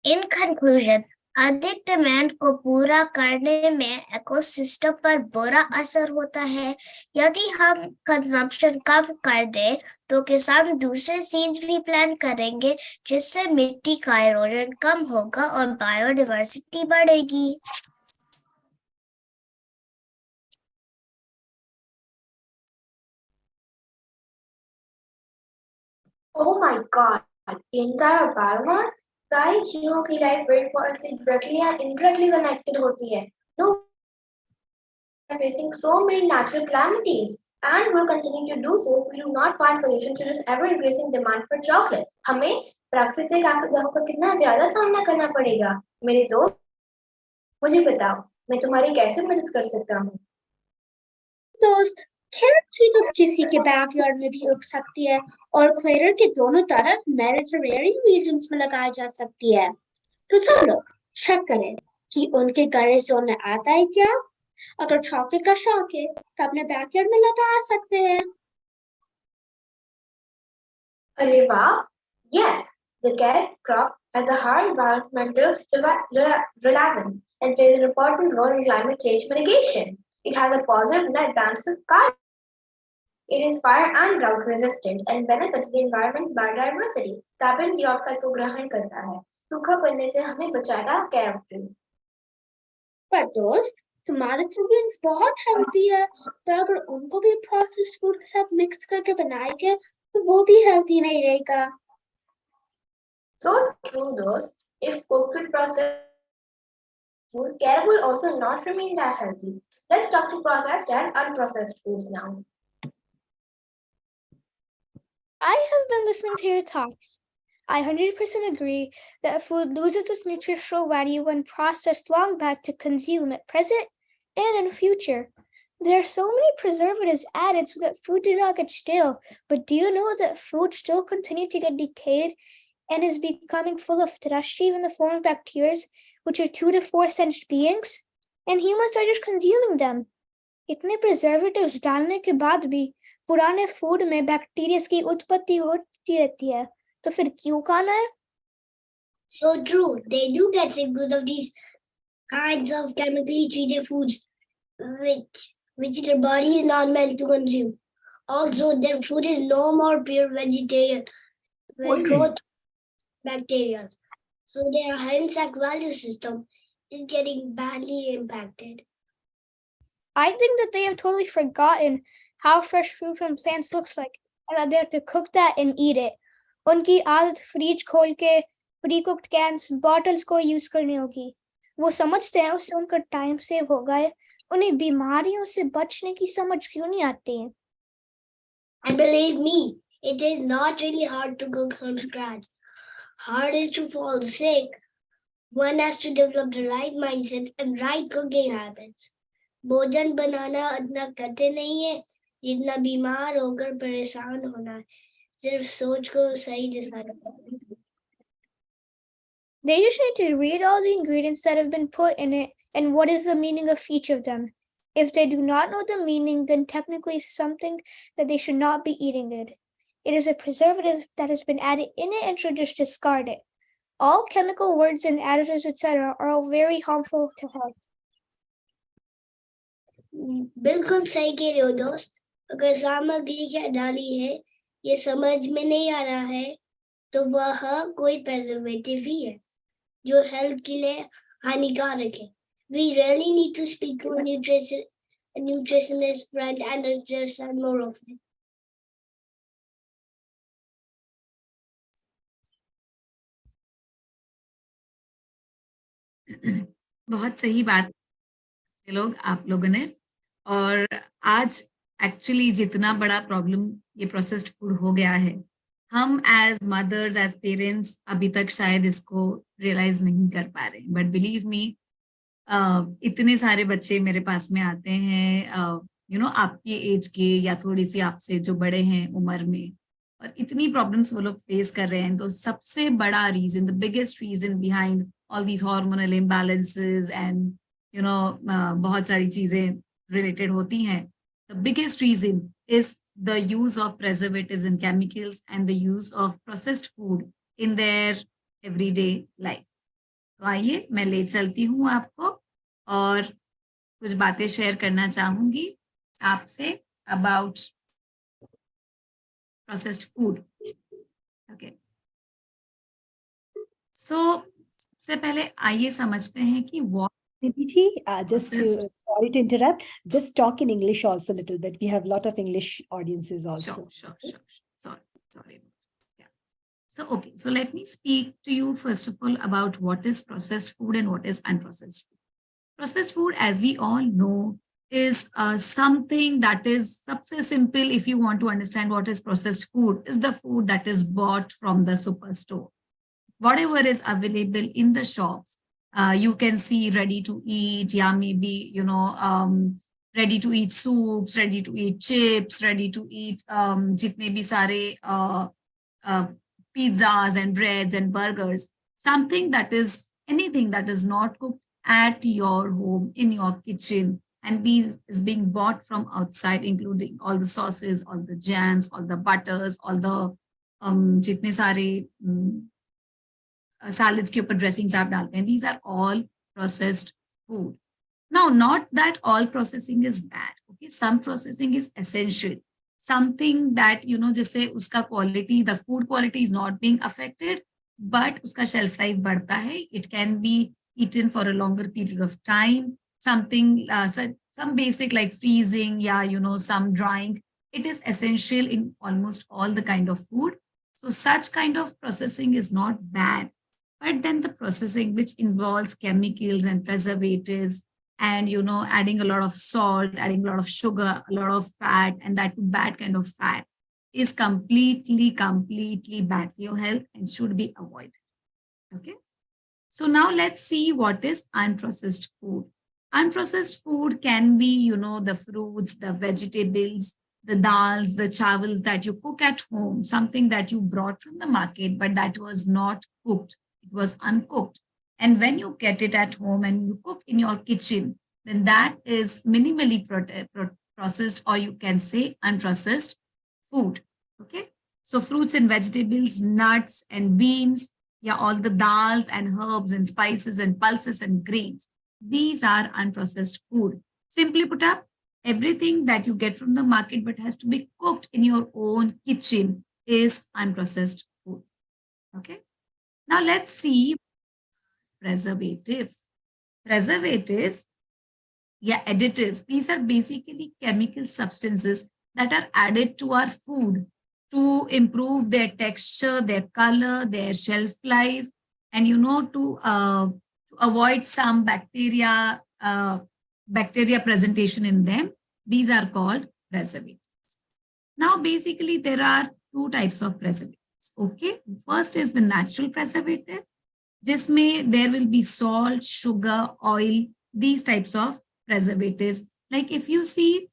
In conclusion, अधिक डिमांड को पूरा करने में इकोसिस्टम पर बुरा असर होता है. यदि हम कंजम्पशन कम कर दें तो किसान दूसरे सीड्स भी प्लांट करेंगे जिससे मिट्टी का इरोजन कम होगा और बायोडाइवर्सिटी बढ़ेगी. Oh my God, the entire biomass, सारी चीजों की लाइफ रेनफॉरेस्ट से directly या indirectly connected होती है. No, we are facing so many natural calamities and will continue to do so if we do not find solutions to this ever-increasing demand for chocolates. हमें प्राकृतिक आपदाओं का कितना ज्यादा सामना करना पड़ेगा. मेरे दोस्त, मुझे बताओ, मैं तुम्हारी कैसे मदद कर सकता हूँ? दोस्त, कैरट ट्री तो किसी के बैकयार्ड में भी उग सकती है और इक्वेटर के दोनों तरफ मेडिटेरेनियन रीजन्स में लगाई जा सकती है. तो सब लोग चेक करें कि उनके घर जोन में आता है क्या. अगर चॉकलेट का शौक है तो अपने बैकयार्ड में लगा सकते हैं. Areva, yes, the carrot crop has a high environmental relevance and plays an important role in climate change mitigation. It has a positive net balance of carbon. It is fire and drought resistant and benefits the environment's biodiversity. Carbon dioxide को ग्रहण करता है. सूखा पड़ने से हमें बचाएगा carrot tree. पर दोस्त, तुम्हारे फूड बीन्स बहुत हेल्दी है, पर अगर उनको भी प्रोसेस्ड फूड के साथ मिक्स करके बनाएंगे तो वो भी हेल्दी नहीं रहेगा. So true, those. If cooked with processed food, carrot will also not remain that healthy. Let's talk to processed and unprocessed foods now. I have been listening to your talks. I 100% agree that food loses its nutritional value when processed long back to consume at present and in future. There are so many preservatives added so that food do not get stale, but do you know that food still continue to get decayed and is becoming full of terrestrial in the form of bacteria, which are 2 to 4 sentient beings? And humans are just consuming them. इतने preservatives डालने के बाद भी पुराने food में bacteria की उत्पत्ति होती रहती है, तो फिर क्यों खाना है? So true. They do get sick because of these kinds of chemically treated foods, which their body is not meant to consume. Also, their food is no more pure vegetarian with growth bacteria. So their Ahinsak value system is getting badly impacted. I think that they have totally forgotten how fresh fruit from plants looks like, and that they have to cook that and eat it. उनकी आदत fridge खोल के pre-cooked cans bottles को use करनी होगी. वो समझते हैं उससे उनका टाइम सेव होगा है. उन्हें बीमारियों से बचने की समझ क्यों नहीं आती है? And believe me, it is not really hard to cook from scratch. Hard is to fall sick. One has to develop the right mindset and right cooking habits. भोजन बनाना इतना कठिन नहीं है जितना बीमार होकर परेशान होना है. सिर्फ सोच को सही दिशा में. They just need to read all the ingredients that have been put in it and what is the meaning of each of them. If they do not know the meaning, then technically it's something that they should not be eating it. It is a preservative that has been added in it and should just discard it. All chemical words and additives, etc., are all very harmful to health. बिल्कुल सही कह रहे हो दोस्त. अगर सामग्री क्या डाली है ये समझ में नहीं आ रहा है तो वह कोई प्रिजर्वेटिव ही है जो हेल्थ के लिए हानिकारक है. We really need to speak to a nutritionist friend and understand more of it. बहुत सही बात आप लोगों ने. और आज एक्चुअली जितना बड़ा प्रॉब्लम ये प्रोसेस्ड फूड हो गया है, हम एज मदर्स एज पेरेंट्स अभी तक शायद इसको रियलाइज नहीं कर पा रहे. बट बिलीव मी, इतने सारे बच्चे मेरे पास में आते हैं आपकी एज के या थोड़ी सी आपसे जो बड़े हैं उम्र में, और इतनी प्रॉब्लम्स वो लोग फेस कर रहे हैं. तो सबसे बड़ा reason, the biggest reason behind all these hormonal imbalances and बहुत सारी चीजें रिलेटेड होती हैं, the biggest reason is the use of preservatives and chemicals and the use of processed food in their everyday life. तो आइए मैं ले चलती हूँ आपको और कुछ बातें शेयर करना चाहूंगी आपसे about processed food. Okay. So सबसे पहले आइए समझते हैं कि what Deepiji, just sorry to interrupt, just talk in English also a little bit. We have a lot of English audiences also. Sure. Sorry. Yeah. So, okay. So let me speak to you first of all about what is processed food and what is unprocessed food. Processed food, as we all know, is something that is सबसे simple. If you want to understand what is processed food, is the food that is bought from the superstore. Whatever is available in the shops, you can see ready to eat, yeah, maybe, ready to eat soups, ready to eat chips, ready to eat jitne bhi sare pizzas and breads and burgers, something that is anything that is not cooked at your home, in your kitchen, and is being bought from outside, including all the sauces, all the jams, all the butters, all the जितने सारे salads के ऊपर dressings आप डालते हैं, these are all processed food. Now, not that all processing is bad. Okay, some processing is essential. Something that, you know, जैसे उसका quality, the food quality is not being affected, but उसका shelf life बढ़ता है. It can be eaten for a longer period of time. Something, some basic like freezing, yeah, you know, some drying. It is essential in almost all the kind of food. So such kind of processing is not bad. But then the processing which involves chemicals and preservatives, and you know, adding a lot of salt, adding a lot of sugar, a lot of fat, and that bad kind of fat is completely bad for your health and should be avoided. Okay. So now let's see what is unprocessed food. Unprocessed food can be, you know, the fruits, the vegetables, the dals, the chawals that you cook at home, something that you brought from the market, but that was not cooked. It was uncooked. And when you get it at home and you cook in your kitchen, then that is minimally processed, or you can say unprocessed food. Okay. So fruits and vegetables, nuts and beans, yeah, all the dals and herbs and spices and pulses and grains. These are unprocessed food. Simply put up, everything that you get from the market but has to be cooked in your own kitchen is unprocessed food. Okay. Now let's see preservatives. Preservatives, yeah, additives. These are basically chemical substances that are added to our food to improve their texture, their color, their shelf life, and you know, to avoid some bacteria presentation in them. These are called preservatives. Now, basically, there are two types of preservatives. Okay, first is the natural preservative. जिसमें there will be salt, sugar, oil, these types of preservatives. Like if you see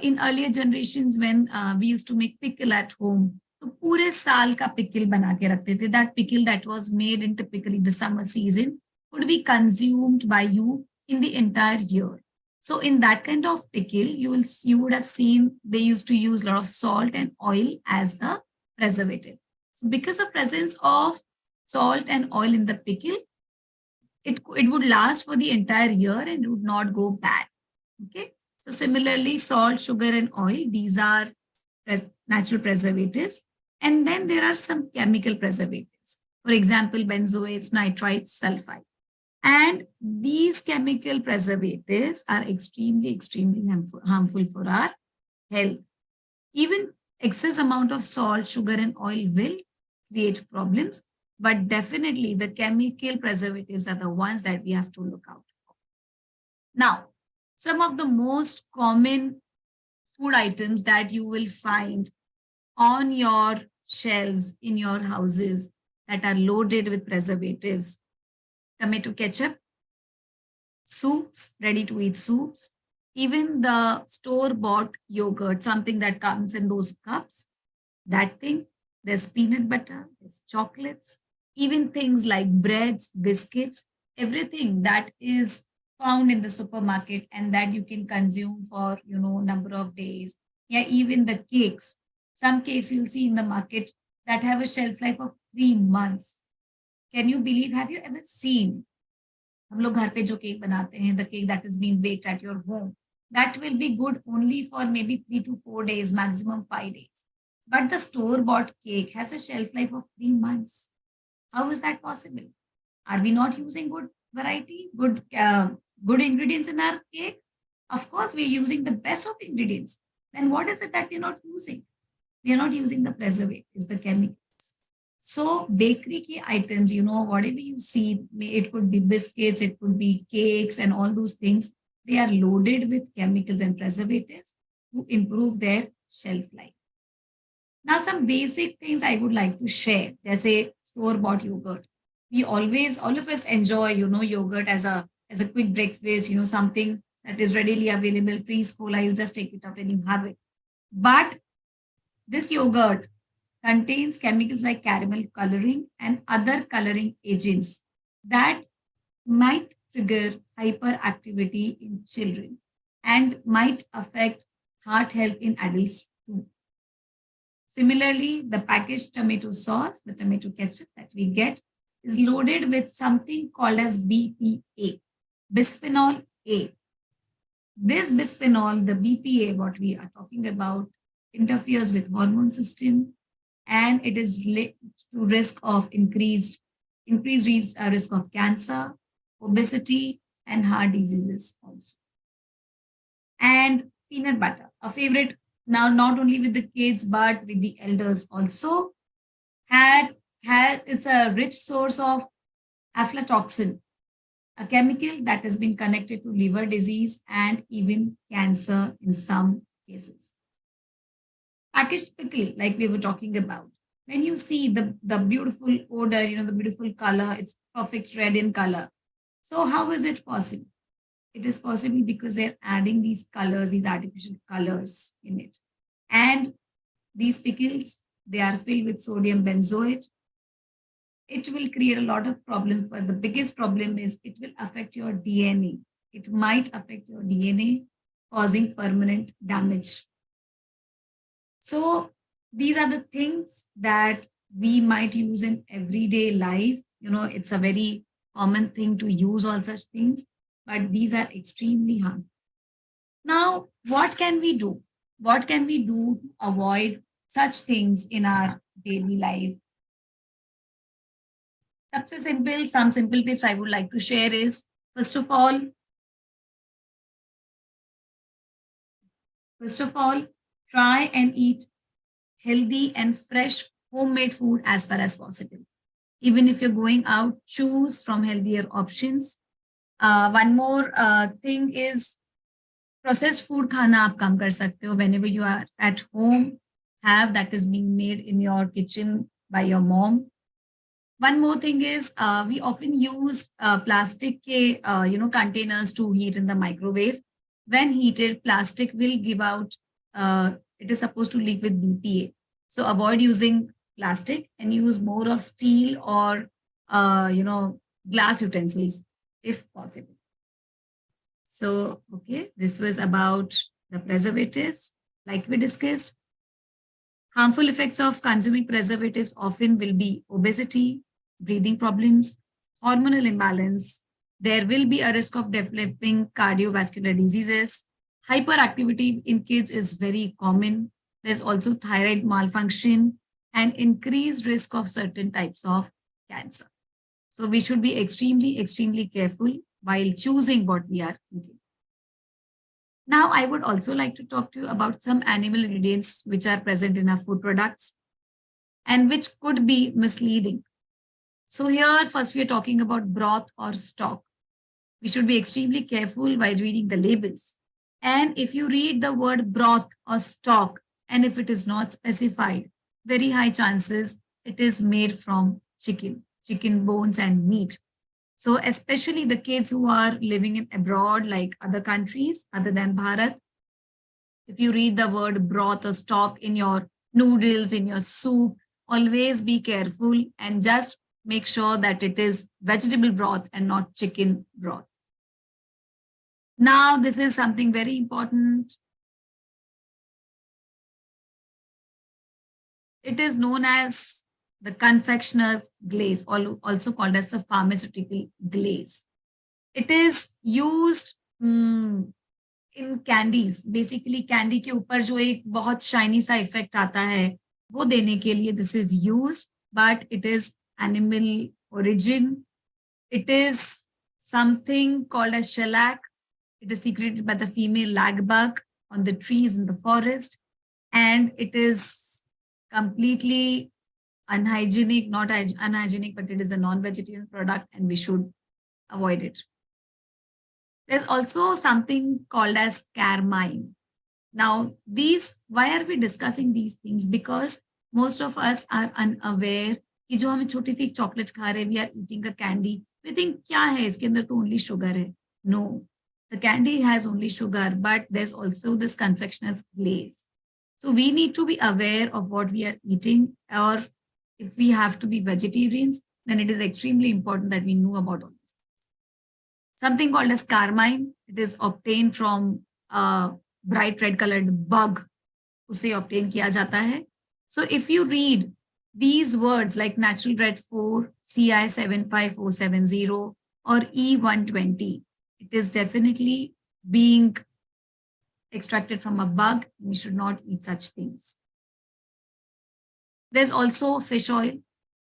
in earlier generations when we used to make pickle at home, तो पूरे साल का pickle बना के रखते थे. That pickle that was made in typically the summer season would be consumed by you in the entire year. So in that kind of pickle, you would have seen they used to use a lot of salt and oil as the preservative. So because of presence of salt and oil in the pickle, it would last for the entire year and it would not go bad. Okay. So similarly, salt, sugar, and oil, these are natural preservatives. And then there are some chemical preservatives. For example, benzoates, nitrites, sulfide. And these chemical preservatives are extremely harmful for our health. Even excess amount of salt, sugar, and oil will create problems. But definitely the chemical preservatives are the ones that we have to look out for. Now, some of the most common food items that you will find on your shelves in your houses that are loaded with preservatives: tomato ketchup, soups, ready-to-eat soups, even the store-bought yogurt, something that comes in those cups, that thing. There's peanut butter, there's chocolates, even things like breads, biscuits, everything that is found in the supermarket and that you can consume for, you know, number of days. Yeah, even the cakes. Some cakes you'll see in the market that have a shelf life of 3 months. Can you believe? Have you ever seen? हम लोग घर पे जो cake बनाते हैं, the cake that is being baked at your home, that will be good only for maybe 3 to 4 days, maximum 5 days. But the store-bought cake has a shelf life of 3 months. How is that possible? Are we not using good variety, good ingredients in our cake? Of course, we're using the best of ingredients. Then what is it that we're not using? We are not using the preservatives, the chemicals. So bakery key items, you know, whatever you see, it could be biscuits, it could be cakes and all those things. They are loaded with chemicals and preservatives to improve their shelf life. Now, some basic things I would like to share, जैसे store-bought yogurt. We always, all of us enjoy, you know, yogurt as a quick breakfast, you know, something that is readily available, preschool, you just take it out and you have it. But this yogurt contains chemicals like caramel coloring and other coloring agents that might trigger hyperactivity in children and might affect heart health in adults too. Similarly, the packaged tomato sauce, the tomato ketchup that we get, is loaded with something called as BPA, bisphenol A. This bisphenol, the BPA, what we are talking about, interferes with hormone system, and it is linked to risk of increased risk of cancer, obesity, and heart diseases also. And peanut butter, a favorite now not only with the kids but with the elders also, it's a rich source of aflatoxin, a chemical that has been connected to liver disease and even cancer in some cases. Packaged pickle, like we were talking about, when you see the beautiful odor, the beautiful color, it's perfect red in color. So how is it possible? It is possible because they're adding these colors, these artificial colors in it. And these pickles, they are filled with sodium benzoate. It will create a lot of problems, but the biggest problem is it will affect your DNA. It might affect your DNA, causing permanent damage. So these are the things that we might use in everyday life. It's a very common thing to use all such things, but these are extremely harmful. Now, what can we do? What can we do to avoid such things in our daily life? Some simple tips I would like to share is, first of all, try and eat healthy and fresh homemade food as far as possible. Even if you're going out, choose from healthier options. One more thing is, processed food खाना आप कम कर सकते हो. Whenever you are at home, have that is being made in your kitchen by your mom. One more thing is, we often use plastic containers to heat in the microwave. When heated, plastic will give out, it is supposed to leak with BPA. So avoid using plastic and use more of steel or, glass utensils if possible. So, okay, this was about the preservatives. Like we discussed, harmful effects of consuming preservatives often will be obesity, breathing problems, hormonal imbalance. There will be a risk of developing cardiovascular diseases. Hyperactivity in kids is very common. There's also thyroid malfunction and increased risk of certain types of cancer. So we should be extremely, extremely careful while choosing what we are eating. Now, I would also like to talk to you about some animal ingredients which are present in our food products and which could be misleading. So here, first we are talking about broth or stock. We should be extremely careful while reading the labels. And if you read the word broth or stock, and if it is not specified, very high chances it is made from chicken bones and meat. So especially the kids who are living in abroad, like other countries other than Bharat, if you read the word broth or stock in your noodles, in your soup, always be careful and just make sure that it is vegetable broth and not chicken broth. Now, this is something very important. It is known as the confectioner's glaze, also called as the pharmaceutical glaze. It is used in candies. Basically, candy के ऊपर जो एक बहुत shiny सा effect आता है, वो देने के लिए this is used, but it is animal origin. It is something called as shellac. It is secreted by the female lagbug on the trees in the forest, and it is completely unhygienic, not unhygienic, but it is a non-vegetarian product and we should avoid it. There's also something called as carmine. Now, why are we discussing these things? Because most of us are unaware कि जो हम छोटी सी chocolate खा रहे हैं, we are eating a candy. We think क्या है इसके अंदर तो only sugar है. No, the candy has only sugar, but there's also this confectioner's glaze. So we need to be aware of what we are eating, or if we have to be vegetarians, then it is extremely important that we know about all this. Something called as carmine, it is obtained from a bright red colored bug. उसे obtain किया जाता है. So if you read these words like natural red 4, CI 75470 or E120, it is definitely being extracted from a bug. We should not eat such things. There's also fish oil.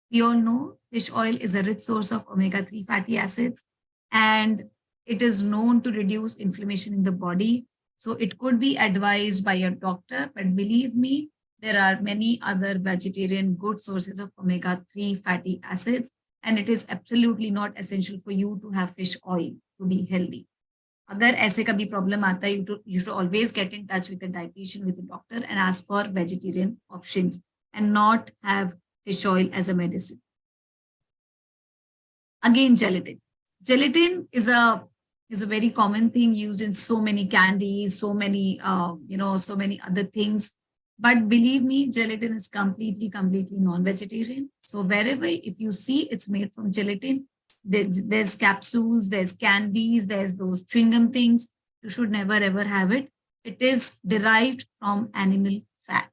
We all know fish oil is a rich source of omega-3 fatty acids, and it is known to reduce inflammation in the body. So it could be advised by a doctor, but believe me, there are many other vegetarian good sources of omega-3 fatty acids, and it is absolutely not essential for you to have fish oil to be healthy. अगर ऐसे कभी problem आता है, you should always get in touch with a dietitian, with a doctor, and ask for vegetarian options and not have fish oil as a medicine. Again, gelatin. Gelatin is a very common thing used in so many candies, so many so many other things. But believe me, gelatin is completely non-vegetarian. So wherever, if you see it's made from gelatin, there's capsules, there's candies, there's those chewing gum things. You should never ever have it. It is derived from animal fat.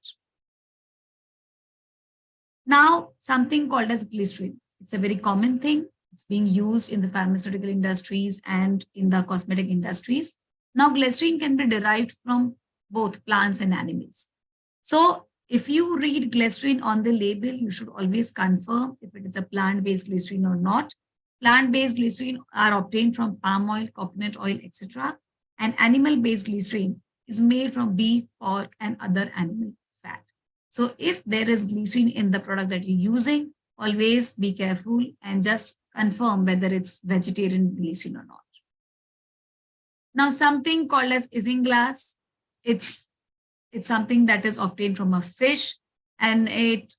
Now, something called as glycerin. It's a very common thing. It's being used in the pharmaceutical industries and in the cosmetic industries. Now, glycerin can be derived from both plants and animals. So if you read glycerin on the label, you should always confirm if it is a plant-based glycerin or not. Plant-based glycerin are obtained from palm oil, coconut oil, etc. And animal-based glycerin is made from beef, pork, and other animal fat. So if there is glycerin in the product that you're using, always be careful and just confirm whether it's vegetarian glycerin or not. Now, something called as isinglass, it's something that is obtained from a fish, and it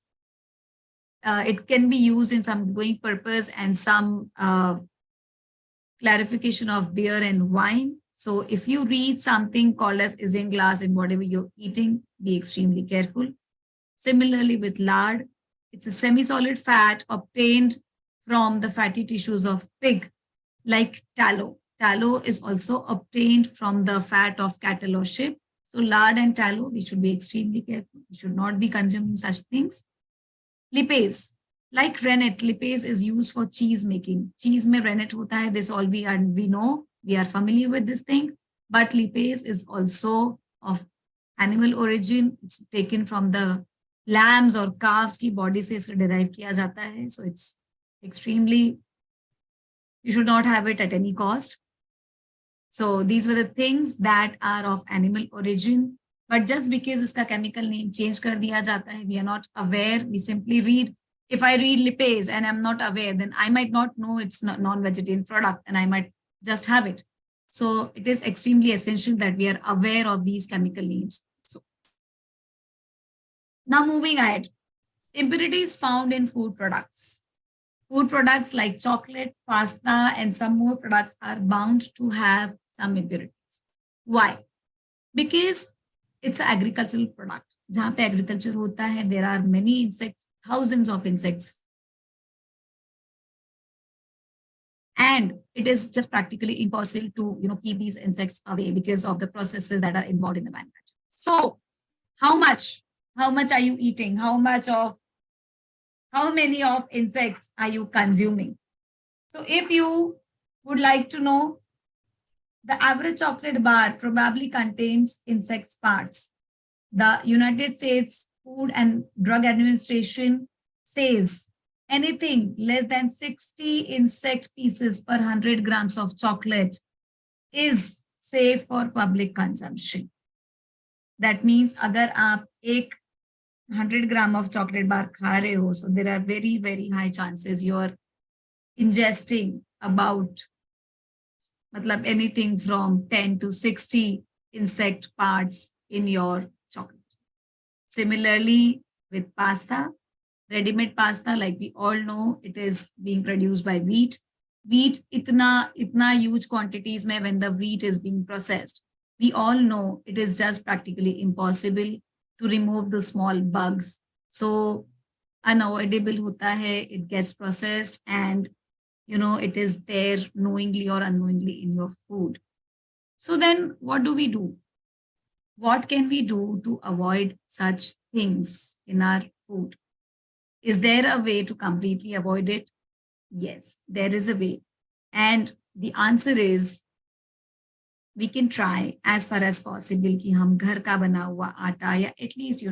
can be used in some growing purpose and some clarification of beer and wine. So if you read something called as isinglass in whatever you're eating, be extremely careful. Similarly with lard, it's a semi-solid fat obtained from the fatty tissues of pig, like tallow. Tallow is also obtained from the fat of cattle or sheep. So lard and tallow, we should be extremely careful. We should not be consuming such things. Lipase, like rennet, lipase is used for cheese making. Cheese mein rennet hota hai, this all we know, we are familiar with this thing. But lipase is also of animal origin. It's taken from the lambs or calves ki body se isko derive kiya jata hai. So it's extremely, you should not have it at any cost. So these were the things that are of animal origin. But just because iska chemical name change kar diya jata hai, we are not aware. We simply read. If I read lipase and I'm not aware, then I might not know it's not non-vegetarian product and I might just have it. So it is extremely essential that we are aware of these chemical names. So now moving ahead, impurities found in food products. Food products like chocolate, pasta, and some more products are bound to have some impurities. Why? Because it's an agricultural product. जहाँ पे agriculture होता है, there are many insects, thousands of insects. And it is just practically impossible to keep these insects away because of the processes that are involved in the manufacture. So how much are you eating? How many of insects are you consuming? So if you would like to know, the average chocolate bar probably contains insect parts. The United States Food and Drug Administration says anything less than 60 insect pieces per 100 grams of chocolate is safe for public consumption. That means agar aap 100 gram of chocolate bar kha rahe ho, so there are very, very high chances you're ingesting about anything from 10 to 60 insect parts in your chocolate. Similarly, with pasta, ready-made pasta, like we all know, it is being produced by wheat. Wheat, itna huge quantities mein when the wheat is being processed. We all know it is just practically impossible to remove the small bugs. So unavoidable hota hai, it gets processed and it is there knowingly or unknowingly in your food. So then what do we do? What can we do to avoid such things in our food? Is there a way to completely avoid it? Yes, there is a way. And the answer is we can try as far as possible कि हम घर का बना हुआ आटा या at least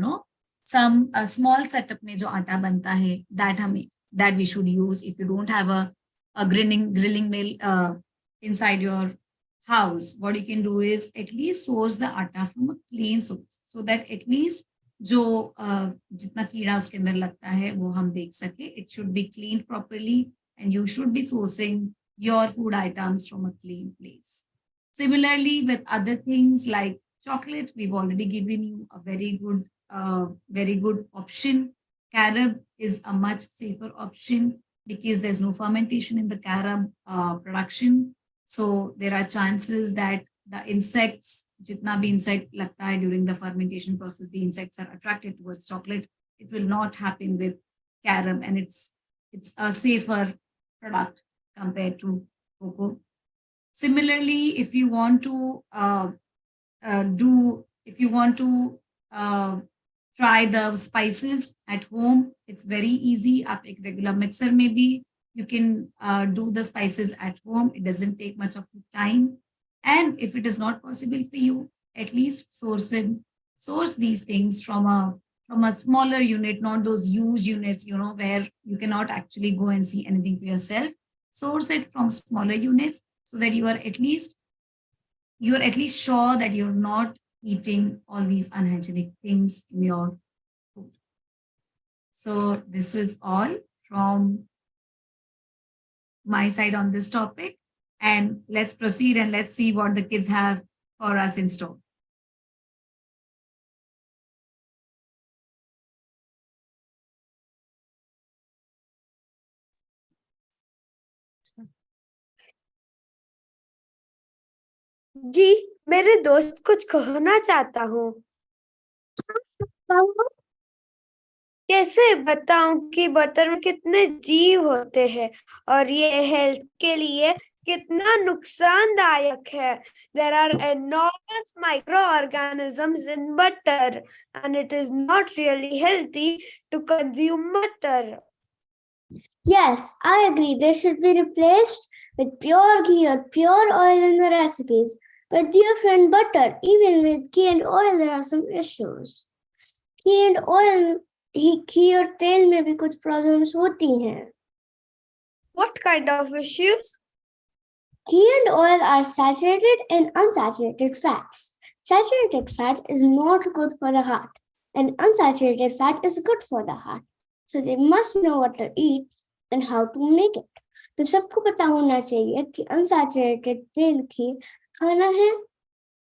some small setup में जो आटा बनता है that we should use. If you don't have a grilling mill inside your house, what you can do is at least source the atta from a clean source so that at least जो जितना कीड़ा उसके अंदर लगता है वो हम देख सके. It should be cleaned properly and you should be sourcing your food items from a clean place. Similarly, with other things like chocolate, we've already given you a very good option. Carob is a much safer option because there's no fermentation in the carob production. So there are chances that the insects, jitna bhi insect lagta hai during the fermentation process, the insects are attracted towards chocolate. It will not happen with carob, and it's a safer product compared to cocoa. Similarly, if you want to try the spices at home, it's very easy. Up a regular mixer maybe you can do the spices at home. It doesn't take much of time. And if it is not possible for you, at least source these things from a smaller unit, not those huge units, where you cannot actually go and see anything for yourself. Source it from smaller units so that you're at least sure that you're not eating all these unhygienic things in your food. So this was all from my side on this topic, and let's proceed and let's see what the kids have for us in store. जी, मेरे दोस्त कुछ कहना चाहता हूँ। कैसे बताऊं कि butter में कितने जीव होते हैं और ये हेल्थ के लिए कितना नुकसानदायक है. There are enormous microorganisms in butter and it is not really healthy to consume butter. Yes, I agree. They should be replaced with pure ghee or pure oil in the recipes. But dear friend, butter, even with ghee and oil, there are some issues. Ghee और तेल में भी कुछ problems होती हैं. What kind of issues? Ghee and oil are saturated and unsaturated fats. Saturated fat is not good for the heart, and unsaturated fat is good for the heart. So they must know what to eat and how to make it. तो सबको पता होना चाहिए कि unsaturated तेल घी खाना है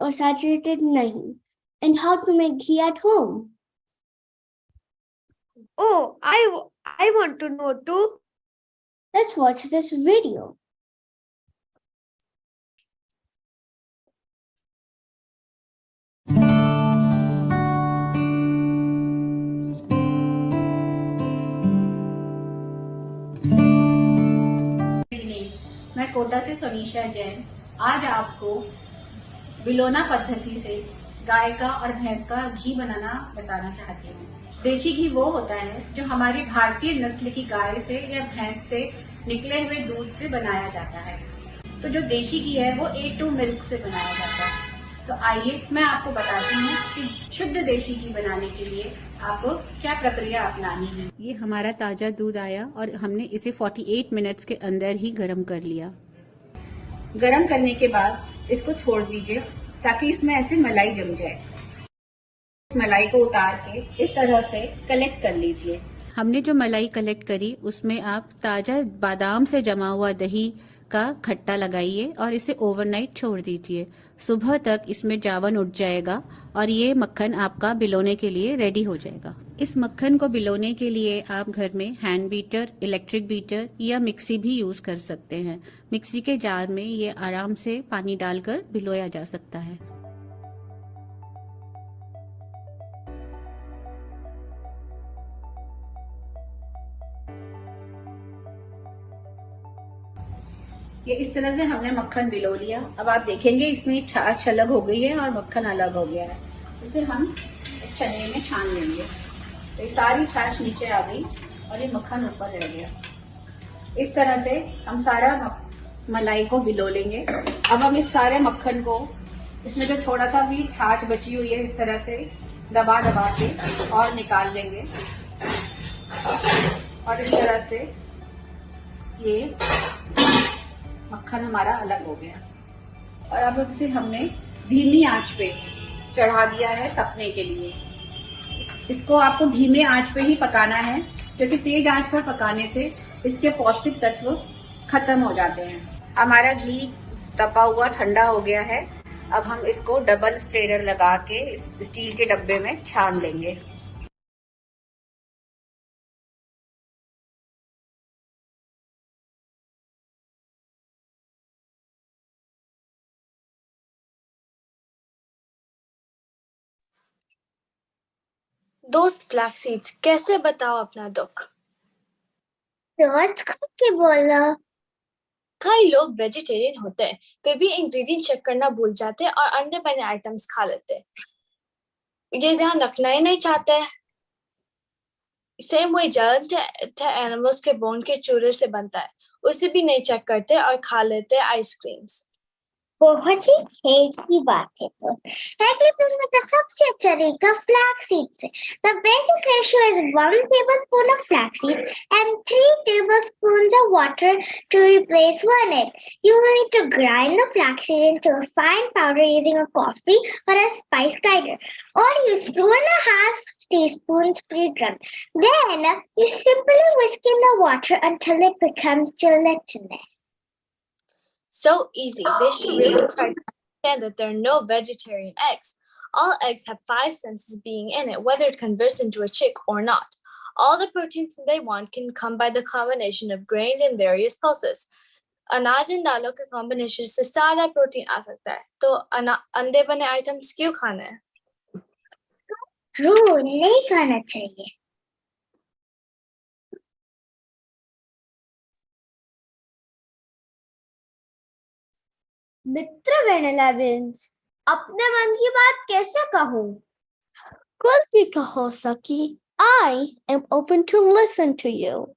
और saturated नहीं. And how to make ghee at home. Oh, I want to know too. Let's watch this video. मैं कोटा से सोनीशा जैन आज आपको बिलोना पद्धति से गाय का और भैंस का घी बनाना बताना चाहती हूँ. देशी घी वो होता है जो हमारी भारतीय नस्ल की गाय से या भैंस से निकले हुए दूध से बनाया जाता है. तो जो देशी घी है वो A2 मिल्क से बनाया जाता है. तो आइए मैं आपको बताती हूँ कि शुद्ध देशी घी बनाने के लिए आपको क्या प्रक्रिया अपनानी है. ये हमारा ताजा दूध आया और हमने इसे 48 मिनट्स के अंदर ही गर्म कर लिया. गर्म करने के बाद इसको छोड़ दीजिए ताकि इसमें ऐसे मलाई जम जाए. मलाई को उतार के इस तरह से कलेक्ट कर लीजिए. हमने जो मलाई कलेक्ट करी उसमें आप ताजा बादाम से जमा हुआ दही का खट्टा लगाइए और इसे ओवरनाइट छोड़ दीजिए. सुबह तक इसमें जावन उठ जाएगा और ये मक्खन आपका बिलोने के लिए रेडी हो जाएगा. इस मक्खन को बिलोने के लिए आप घर में हैंड बीटर, इलेक्ट्रिक बीटर या मिक्सी भी यूज कर सकते हैं. मिक्सी के जार में ये आराम से पानी डालकर बिलोया जा सकता है. ये इस तरह से हमने मक्खन बिलो लिया. अब आप देखेंगे इसमें छाछ अलग हो गई है और मक्खन अलग हो गया है. इसे हम एक छन्नी में छान लेंगे। तो ये सारी छाछ नीचे आ गई और ये मक्खन ऊपर रह गया। इस तरह से हम सारा मलाई को भिगो लेंगे। अब हम इस सारे मक्खन को, इसमें जो थोड़ा सा भी छाछ बची हुई है, इस तरह से दबा दबा के और निकाल लेंगे। और इस तरह से ये मक्खन हमारा अलग हो गया। और अब इसे हमने धीमी आंच पे चढ़ा दिया है तपने के लिए। इसको आपको धीमे आंच पे ही पकाना है, क्योंकि तेज आंच पर पकाने से इसके पौष्टिक तत्व खत्म हो जाते हैं। हमारा घी तपा हुआ ठंडा हो गया है। अब हम इसको डबल स्ट्रेनर लगा के इस स्टील के डब्बे में छान लेंगे। दोस्त फ्लैक्स सीड्स, कैसे बताओ अपना दुख? दोस्त खुद के बोलो। कई लोग वेजिटेरियन होते हैं, फिर भी इंग्रेडिएंट चेक करना भूल जाते हैं और अंडे बने आइटम्स खा लेते हैं। ये ध्यान रखना ही नहीं चाहते। सेम वे ज्यादातर एनिमल्स के बोन के चूरे से बनता है, उसे भी नहीं चेक करते और खा लेते आइसक्रीम्स। बहुत ही खेद की बात है। तो एग्रीबिजनेस का सबसे अच्छा तरीका फ्लैक्स सीड्स है। The basic ratio is 1 tablespoon of flax seeds and 3 tablespoons of water to replace 1 egg. You will need to grind the flax seed into a fine powder using a coffee or a spice grinder, or use 2.5 teaspoons pre-ground. Then you simply whisk in the water until it becomes gelatinous. So easy. They should really try to understand that there are no vegetarian eggs. All eggs have 5 senses being in it, whether it converts into a chick or not. All the proteins they want can come by the combination of grains and various pulses. अनाज और दालों के combination से सारा protein आ सकता है, तो अंडे बने आइटम्स क्यों खाना है? True, नहीं खाना चाहिए। मित्र वेनिला बीन्स, अपने मन की बात कैसे कहूँ? खुल के कहो सखी। I am open to listen to you.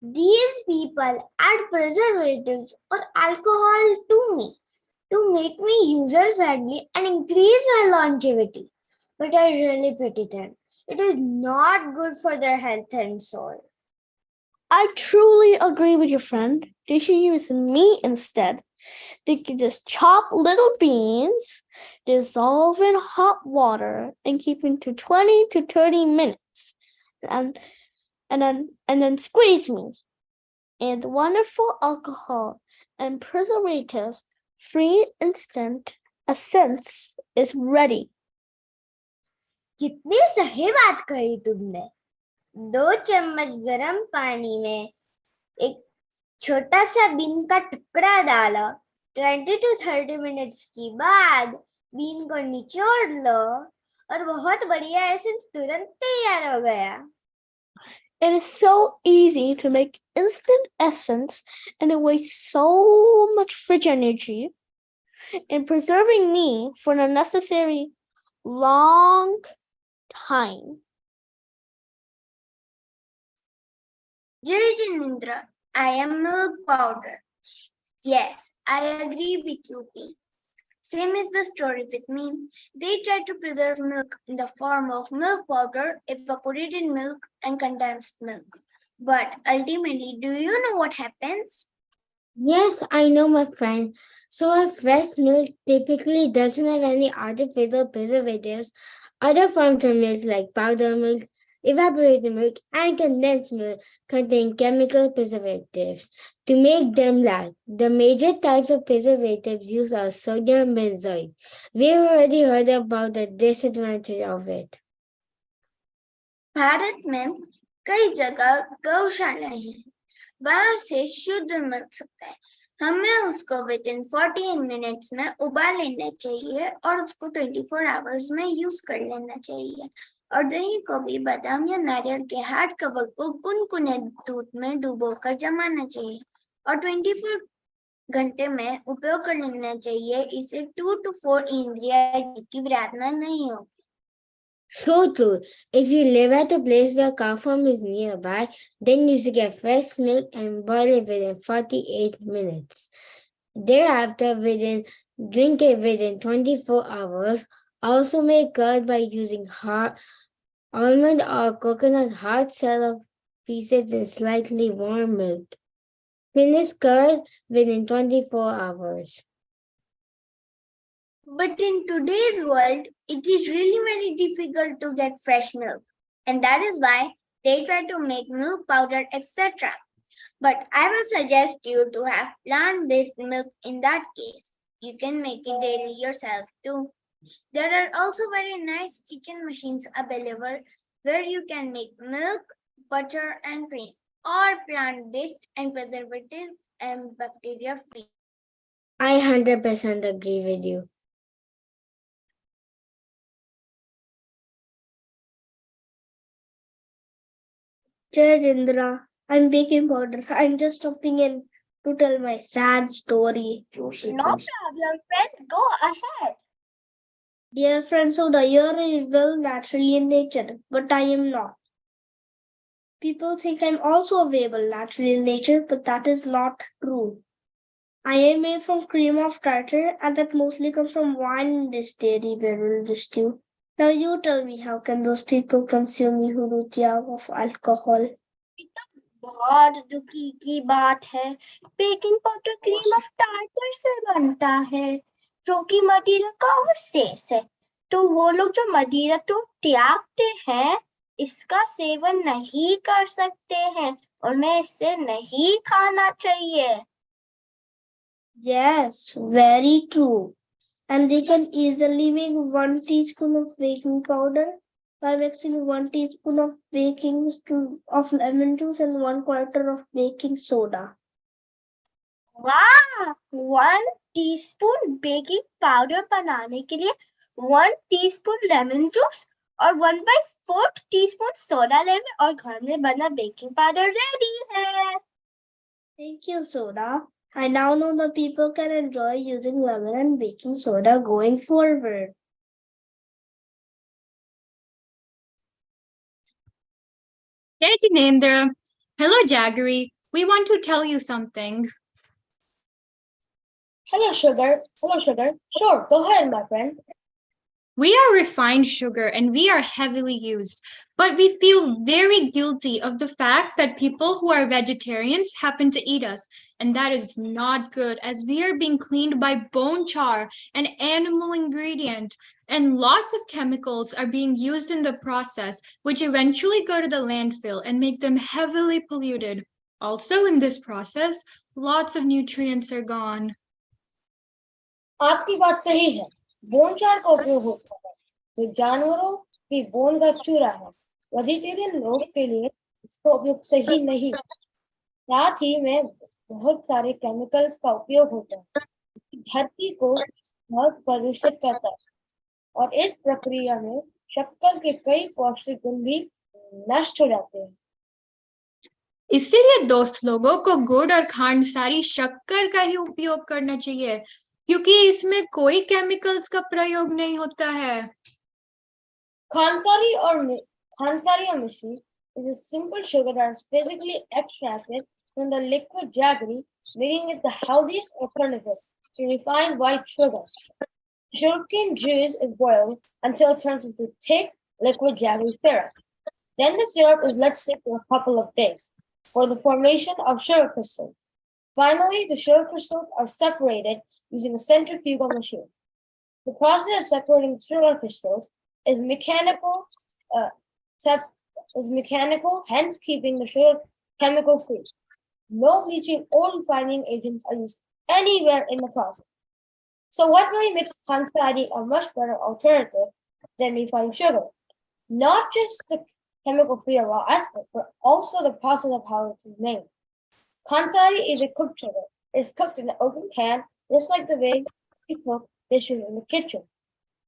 These people add preservatives or alcohol to me to make me user-friendly and increase my longevity. But I really pity them. It is not good for their health and soul. I truly agree with your friend. They should use meat instead. They can just chop little beans, dissolve in hot water, and keep into 20 to 30 minutes. And then squeeze me. And wonderful alcohol and preservative free instant essence is ready. कितनी सही बात कही तुमने। 2 चम्मच गरम पानी में एक छोटा सा बीन का टुकड़ा डालो। 20 to 30 मिनट्स के बाद बीन को निचोड़ लो और बहुत बढ़िया एसेंस तुरंत तैयार हो गया। It is so easy to make instant essence, and it wastes so much fridge energy in preserving me for an unnecessary long time. Jai Jinindra, I am milk powder. Yes, I agree with you, P. Same is the story with me. They try to preserve milk in the form of milk powder, evaporated milk, and condensed milk. But ultimately, do you know what happens? Yes, I know, my friend. So a fresh milk typically doesn't have any artificial preservatives. Other forms of milk like powdered milk, evaporated milk, and condensed milk contain chemical preservatives to make them last. The major types of preservatives used are sodium benzoate. We've already heard about the disadvantage of it. Bharat में कई जगह गौशाला हैं, वहां से शुद्ध मिल सकता है। हमें उसको within 48 मिनट्स में उबाल लेना चाहिए और उसको 24 आवर्स में यूज कर लेना चाहिए। और दही को भी बादाम या नारियल के हार्ड कवर को गुनगुने दूध में डुबोकर जमाना चाहिए और 24 घंटे में उपयोग कर लेना चाहिए, इससे 2 to 4 इंद्रिय की व्यातना नहीं होगी। So true. If you live at a place where cow farm is nearby, then you should get fresh milk and boil it within 48 minutes. Thereafter, drink it within 24 hours. Also make curd by using almond or coconut hard shell pieces in slightly warm milk. Finish curd within 24 hours. But in today's world, it is really very difficult to get fresh milk. And that is why they try to make milk powder, etc. But I will suggest you to have plant-based milk in that case. You can make it daily yourself too. There are also very nice kitchen machines available where you can make milk, butter, and cream, all plant-based and preservative and bacteria-free. I 100% agree with you. Jai Indra, I'm baking powder. I'm just stopping in to tell my sad story. No problem, friend. Go ahead. Dear friends, so the year is well naturally in nature, but I am not. People think I'm also available naturally in nature, but that is not true. I am made from cream of tartar, and that mostly comes from wine in this dairy barrel stew. Now you tell me, how can those people consume Hurutia of alcohol? बहुत दुखी की बात है। Baking powder cream of tartar से बनता है, जो कि मदिरा का अवशेष है। तो वो लोग जो मदिरा तो त्यागते हैं, इसका सेवन नहीं कर सकते हैं, उन्हें इसे नहीं खाना चाहिए। Yes, very true. And they can easily make 1 teaspoon of baking powder by mixing 1 teaspoon of of lemon juice and 1/4 of baking soda. वाह! 1 टीस्पून बेकिंग पाउडर बनाने के लिए 1 टीस्पून लेमन जूस और 1/4 टीस्पून सोडा लेंगे और घर में बना बेकिंग पाउडर रेडी है। Thank you, Soda. I now know that people can enjoy using lemon and baking soda going forward. Hey, Jinendra. Hello, Jaggery. We want to tell you something. Hello, Sugar. Sure, go ahead, my friend. We are refined sugar and we are heavily used, but we feel very guilty of the fact that people who are vegetarians happen to eat us. And that is not good, as we are being cleaned by bone char, an animal ingredient. And lots of chemicals are being used in the process, which eventually go to the landfill and make them heavily polluted. Also, in this process, lots of nutrients are gone. आपकी बात सही है। Bone चार का उपयोग होता है, जो जानवरों की बोन का चूरा है। वेजिटेरियन लोग के लिए इसका उपयोग सही नहीं। साथ ही में बहुत सारे केमिकल्स का उपयोग होता है, धरती को बहुत प्रदूषित करता है, और इस प्रक्रिया में शक्कर के कई पौष्टिक गुण भी नष्ट हो जाते हैं। इसीलिए दोस्त लोगों को गुड़ और खांड सारी शक्कर का ही उपयोग करना चाहिए, क्योंकि इसमें कोई केमिकल्स का प्रयोग नहीं होता है। खांसारी और मिश्री is a simple sugar that is physically extracted from the liquid jaggery, making it the healthiest alternative to refined white sugar. Sugarcane juice is boiled until it turns into thick liquid jaggery syrup. Then the syrup is let sit for a couple of days for the formation of sugar crystals. Finally, the sugar crystals are separated using a centrifugal machine. The process of separating sugar crystals is mechanical, hence keeping the sugar chemical free. No bleaching or refining agents are used anywhere in the process. So what really makes concentrate a much better alternative than refined sugar? Not just the chemical-free raw aspect, but also the process of how it is made. Concentrate is a cooked sugar. It is cooked in an open pan, just like the way you cook dishes in the kitchen.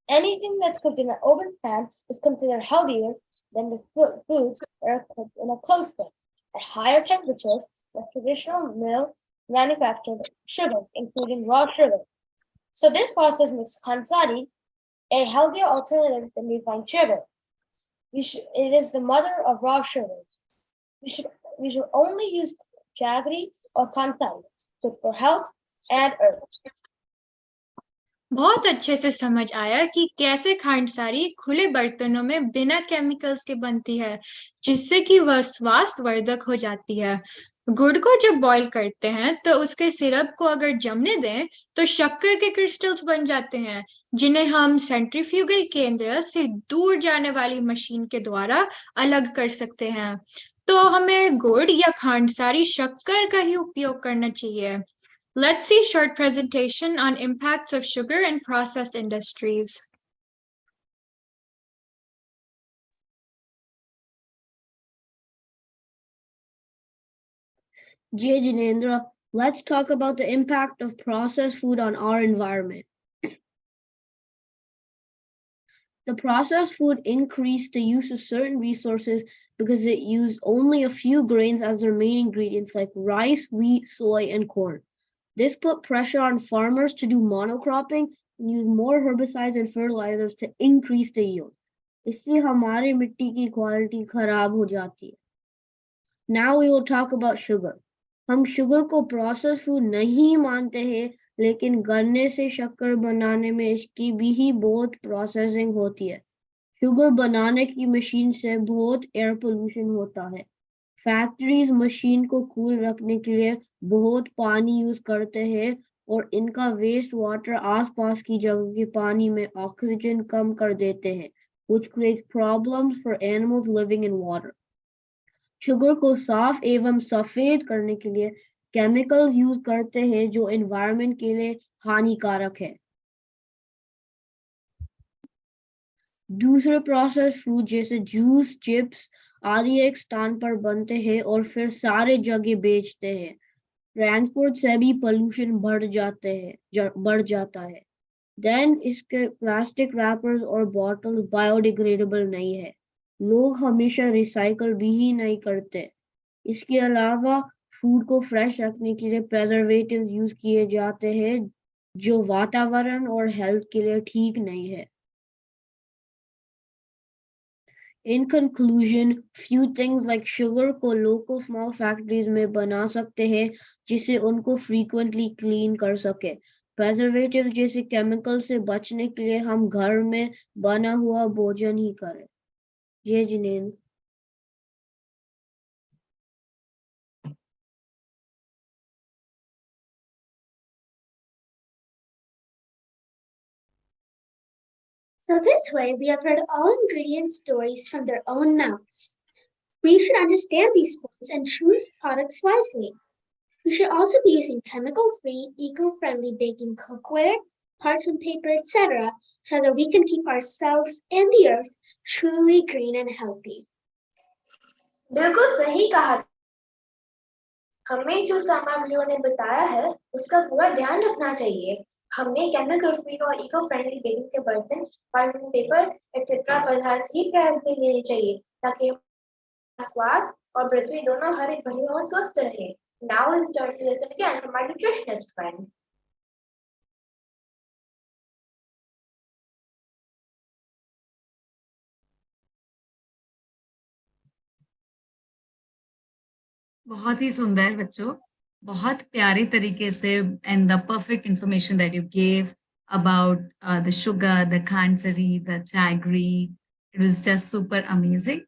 Anything that's cooked in an open pan is considered healthier than the foods that are cooked in a closed pan. At higher temperatures, the traditional manufactured sugar, including raw sugar. So this process makes khansari a healthier alternative than refined sugar. It is the mother of raw sugars. We should only use jaggery or khansari, good for health and herbs. बहुत अच्छे से समझ आया कि कैसे खांडसारी खुले बर्तनों में बिना केमिकल्स के बनती है, जिससे कि वह स्वास्थ्यवर्धक हो जाती है। गुड़ को जब बॉईल करते हैं तो उसके सिरप को अगर जमने दें तो शक्कर के क्रिस्टल्स बन जाते हैं, जिन्हें हम सेंट्रीफ्यूगल केंद्र से दूर जाने वाली मशीन के द्वारा अलग कर सकते हैं। तो हमें गुड़ या खांडसारी शक्कर का ही उपयोग करना चाहिए। Let's see short presentation on impacts of sugar in processed industries. Jay Janendra, let's talk about the impact of processed food on our environment. The processed food increased the use of certain resources because it used only a few grains as their main ingredients like rice, wheat, soy, and corn. This put pressure on farmers to do monocropping and use more herbicides and fertilizers to increase the yield. इससे हमारे मिट्टी की quality खराब हो जाती है. Now we will talk about sugar. हम sugar को प्रोसेस फूड नहीं मानते हैं, लेकिन गन्ने से शक्कर बनाने में इसकी भी ही बहुत प्रोसेसिंग होती है. शुगर बनाने की मशीन से बहुत एयर पोल्यूशन होता है. फैक्ट्रीज मशीन को कूल रखने के लिए बहुत पानी यूज करते हैं और इनका वेस्ट वाटर आसपास की जगह के पानी में ऑक्सीजन कम कर देते हैं, which creates problems for animals living in water. Sugar को साफ एवं सफेद करने के लिए केमिकल्स यूज करते हैं जो एनवायरनमेंट के लिए हानिकारक है. दूसरे प्रोसेस फूड जैसे जूस, चिप्स आदि एक स्थान पर बनते हैं और फिर सारे जगह बेचते हैं. ट्रांसपोर्ट से भी पोल्यूशन बढ़ जाता है. देन इसके प्लास्टिक रैपर्स और बॉटल्स बायोडिग्रेडेबल नहीं है. लोग हमेशा रिसाइकल भी नहीं करते. इसके अलावा फूड को फ्रेश रखने के लिए प्रिजर्वेटिव्स यूज किए जाते हैं जो वातावरण और हेल्थ के लिए ठीक नहीं है. In conclusion, few things like sugar को local small factories में बना सकते हैं जिसे उनको frequently clean कर सके. Preservative जैसे chemical से बचने के लिए हम घर में बना हुआ भोजन ही करें. जय Jinendra. So this way, we have heard all ingredient stories from their own mouths. We should understand these points and choose products wisely. We should also be using chemical-free, eco-friendly baking cookware, parchment paper, etc., so that we can keep ourselves and the earth truly green and healthy. बिल्कुल सही कहा. हमें जो सामग्रियों ने बताया है उसका पूरा ध्यान रखना चाहिए. हमें केमिकल फ्री और इको फ्रेंडली बेकिंग के बर्तन, पार्चमेंट पेपर एक्सेट्रा पदार्थ ही प्रयोग में लेने चाहिए ताकि स्वास्थ्य और पृथ्वी दोनों हरे भरे और स्वस्थ रहे. Now let's start to listen again from my nutritionist friend. बहुत ही सुंदर बच्चों, बहुत प्यारे तरीके से and the perfect information that you gave about the sugar, the khansari, the jaggery. It was just super amazing.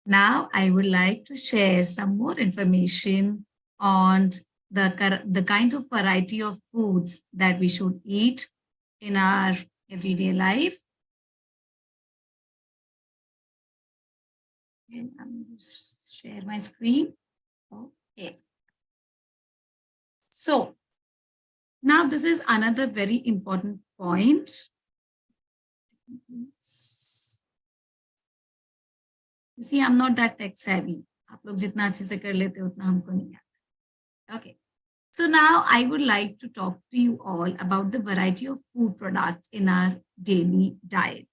Now I would like to share some more information on the kind of variety of foods that we should eat in our everyday life. And I'm going to share my screen. Okay. So now this is another very important point. You see, I'm not that tech savvy. आप लोग जितना अच्छे से कर लेते उतना हमको नहीं आता. Okay. So now I would like to talk to you all about the variety of food products in our daily diet.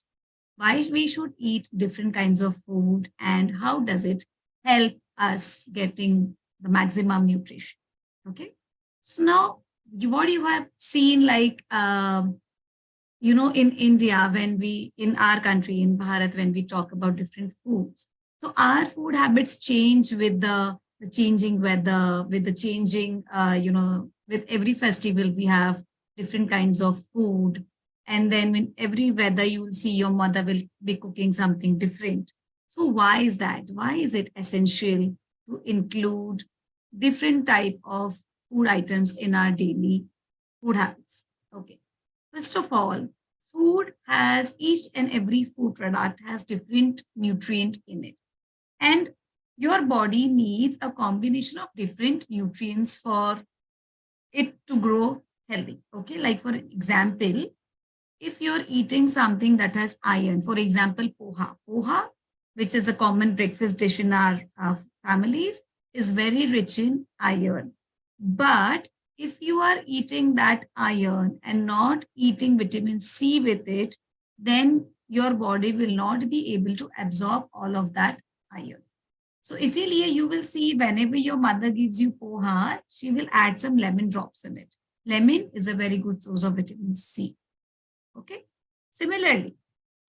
Why we should eat different kinds of food and how does it help us getting the maximum nutrition. Okay. So now, what you have seen, like, in India, in our country, in Bharat, when we talk about different foods, so our food habits change with the changing weather, with the changing, with every festival, we have different kinds of food. And then in every weather, you will see your mother will be cooking something different. So why is that? Why is it essential to include different type of food items in our daily food habits? Okay. First of all, each and every food product has different nutrient in it. And your body needs a combination of different nutrients for it to grow healthy. Okay, like for example, if you're eating something that has iron, for example, poha, which is a common breakfast dish in our families, is very rich in iron. But if you are eating that iron and not eating vitamin C with it, then your body will not be able to absorb all of that iron. So इसीलिए you will see whenever your mother gives you poha, she will add some lemon drops in it. Lemon is a very good source of vitamin C. Okay. Similarly,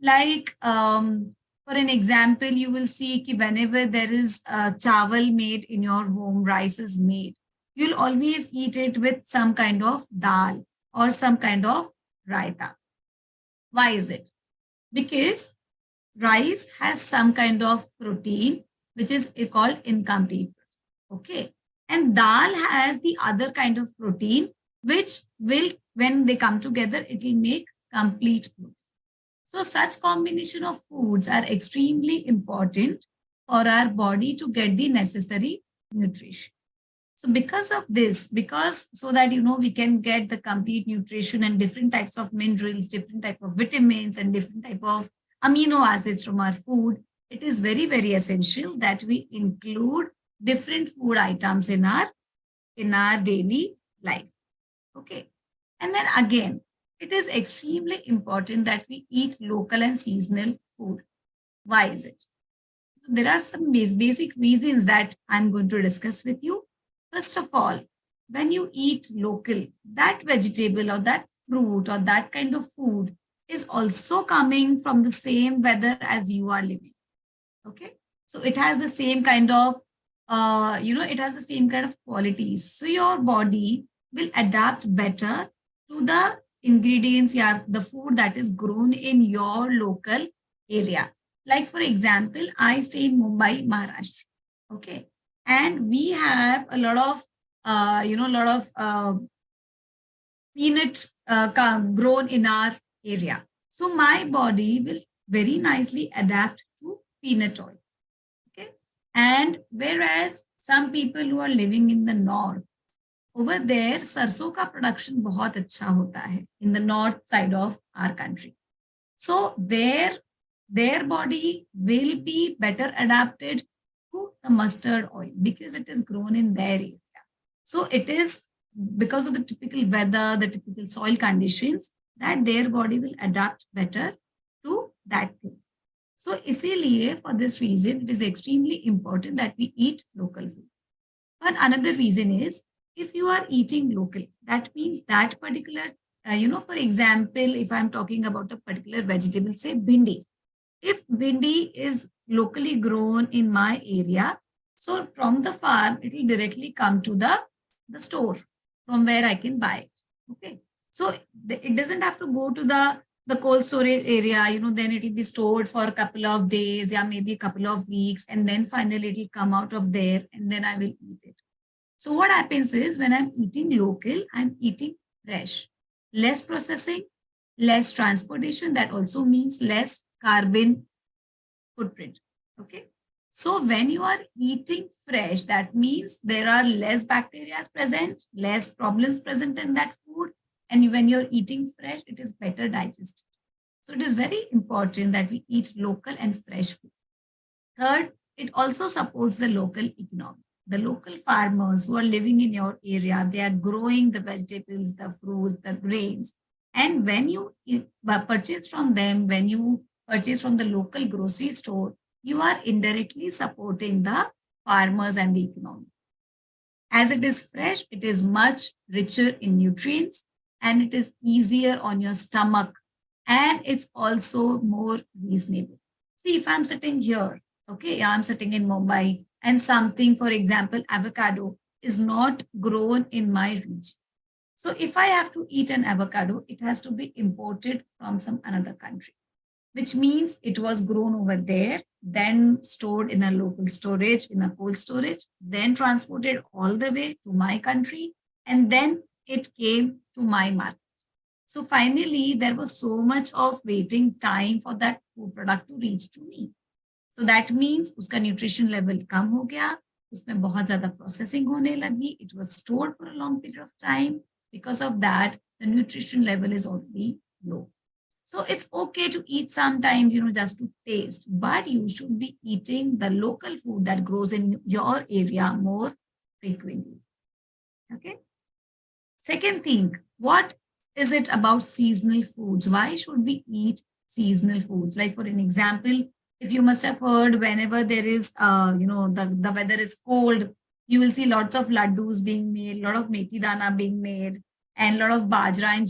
like for an example, you will see that whenever there is chawal made in your home, rice is made, you'll always eat it with some kind of dal or some kind of raita. Why is it? Because rice has some kind of protein, which is called incomplete. Okay. And dal has the other kind of protein, which will, when they come together, it will make complete food. So such combination of foods are extremely important for our body to get the necessary nutrition. So because of this, so that, we can get the complete nutrition and different types of minerals, different type of vitamins and different type of amino acids from our food, it is very, very essential that we include different food items in our daily life. Okay. And then again, it is extremely important that we eat local and seasonal food. Why is it? There are some basic reasons that I'm going to discuss with you. First of all, when you eat local, that vegetable or that fruit or that kind of food is also coming from the same weather as you are living. Okay. So it has the same kind of, it has the same kind of qualities. So your body will adapt better to the ingredients, the food that is grown in your local area. Like for example, I stay in Mumbai, Maharashtra. Okay. And we have a lot of, peanut grown in our area. So my body will very nicely adapt to peanut oil. Okay. And whereas some people who are living in the north, over there, sarson ka production बहुत अच्छा होता है in the north side of our country. So their body will be better adapted to the mustard oil because it is grown in their area. So it is because of the typical weather, the typical soil conditions, that their body will adapt better to that thing. So इसीलिए, for this reason, it is extremely important that we eat local food. But another reason is, if you are eating local, that means that particular, for example, if I'm talking about a particular vegetable, say bhindi. If bhindi is locally grown in my area, so from the farm, it will directly come to the store from where I can buy it. Okay. So it doesn't have to go to the cold storage area, then it will be stored for a couple of days, yeah, maybe a couple of weeks, and then finally it will come out of there and then I will eat it. So what happens is, when I'm eating local, I'm eating fresh. Less processing, less transportation. That also means less carbon footprint. Okay. So when you are eating fresh, that means there are less bacteria present, less problems present in that food. And when you're eating fresh, it is better digested. So it is very important that we eat local and fresh food. Third, it also supports the local economy. The local farmers who are living in your area, they are growing the vegetables, the fruits, the grains. And when you purchase from them, when you purchase from the local grocery store, you are indirectly supporting the farmers and the economy. As it is fresh, it is much richer in nutrients and it is easier on your stomach and it's also more reasonable. See, if I'm sitting here, okay, I'm sitting in Mumbai and something, for example, avocado is not grown in my region. So if I have to eat an avocado, it has to be imported from some another country, which means it was grown over there, then stored in a local storage, in a cold storage, then transported all the way to my country, and then it came to my market. So finally, there was so much of waiting time for that food product to reach to me. So that means uska nutrition level kam ho gaya, उसमें बहुत ज़्यादा processing होने लगी. It was stored for a long period of time. Because of that, the nutrition level is already low. So it's okay to eat sometimes, just to taste, but you should be eating the local food that grows in your area more frequently. Okay. Second thing, what is it about seasonal foods? Why should we eat seasonal foods? Like for an example, if you must have heard, whenever there is, the weather is cold, you will see lots of laddus being made, a lot of methi dana being made, and a lot of bajra and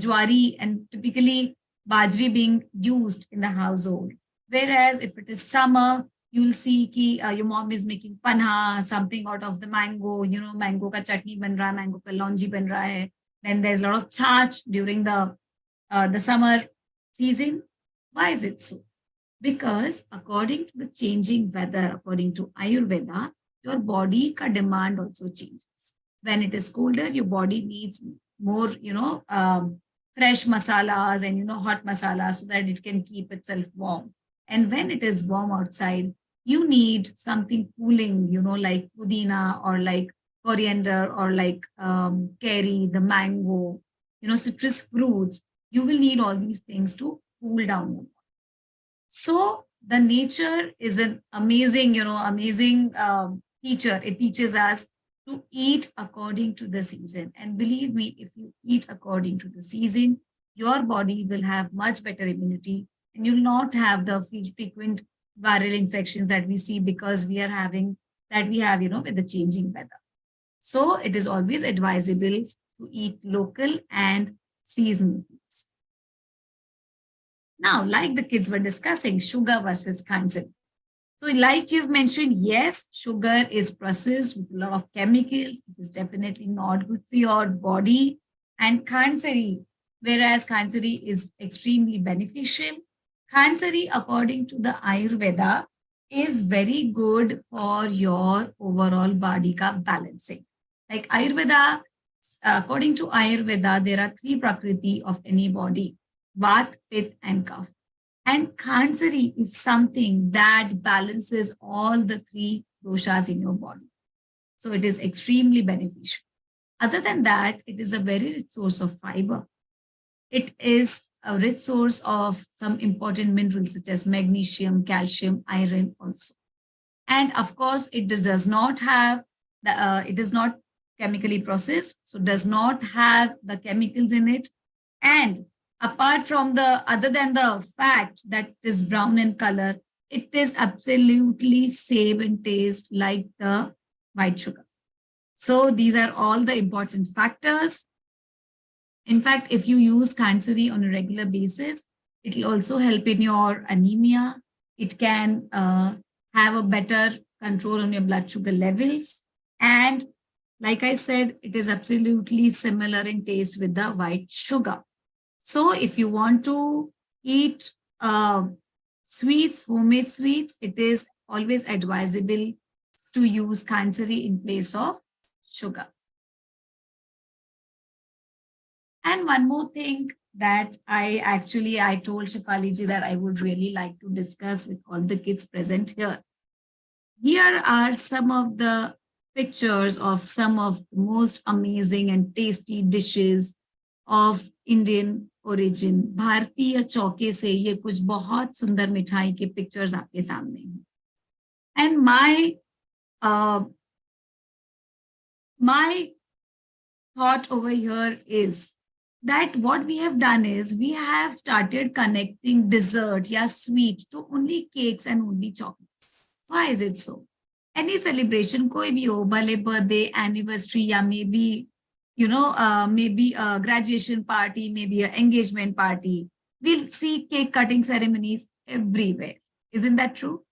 jwari, and typically bajri being used in the household. Whereas if it is summer, you will see ki your mom is making panha, something out of the mango, mango ka chutney ban raha hai, mango ka lonji ban raha hai. Then there's a lot of chaach during the summer season. Why is it so? Because according to the changing weather, according to Ayurveda, your body ka demand also changes. When it is colder, your body needs more, fresh masalas and, hot masalas so that it can keep itself warm. And when it is warm outside, you need something cooling, like pudina or like coriander or like curry, the mango, citrus fruits. You will need all these things to cool down your body. So the nature is an amazing, amazing teacher. It teaches us to eat according to the season. And believe me, if you eat according to the season, your body will have much better immunity and you'll not have the frequent viral infections that we see because we have, with the changing weather. So it is always advisable to eat local and seasonal foods. Now, like the kids were discussing, sugar versus khandsari. So like you've mentioned, yes, sugar is processed with a lot of chemicals. It is definitely not good for your body. And khandsari, whereas khandsari is extremely beneficial, khandsari, according to the Ayurveda, is very good for your overall body ka balancing. Like Ayurveda, according to Ayurveda, there are 3 prakriti of any body: Vat, Pitta, and Kapha. And khandsari is something that balances all the 3 doshas in your body. So it is extremely beneficial. Other than that, it is a very rich source of fiber. It is a rich source of some important minerals such as magnesium, calcium, iron also. And of course, it does not have, it is not chemically processed, so does not have the chemicals in it. And apart from other than the fact that it is brown in color, it is absolutely same in taste like the white sugar. So these are all the important factors. In fact, if you use khandsari on a regular basis, it will also help in your anemia. It can have a better control on your blood sugar levels. And like I said, it is absolutely similar in taste with the white sugar. So if you want to eat sweets, homemade sweets, it is always advisable to use khandsari in place of sugar. And one more thing that I told Shefali ji that I would really like to discuss with all the kids present here. Here are some of the pictures of some of the most amazing and tasty dishes of Indian origin. भारतीय चौके से ये कुछ बहुत सुंदर मिठाई के pictures आपके सामने हैं. And my thought over here is that what we have done is we have started connecting dessert, yeah, sweet to only cakes and only chocolates. Why is it so? Any celebration कोई भी हो, भले birthday, anniversary या may be maybe a graduation party, maybe an engagement party, we'll see cake cutting ceremonies everywhere. Isn't that true?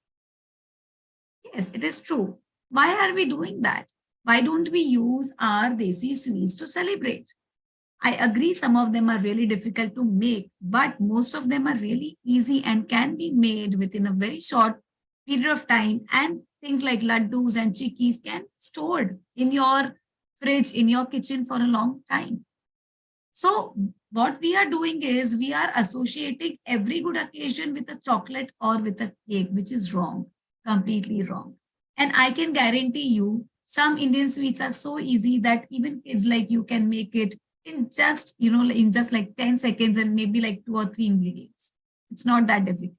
Yes, it is true. Why are we doing that? Why don't we use our desi sweets to celebrate? I agree some of them are really difficult to make, but most of them are really easy and can be made within a very short period of time. And things like laddus and chikkis can be stored in your fridge, in your kitchen for a long time. So what we are doing is we are associating every good occasion with a chocolate or with a cake, which is wrong, completely wrong. And I can guarantee you some Indian sweets are so easy that even kids like you can make it in just, in just like 10 seconds and maybe like 2 or 3 ingredients. It's not that difficult.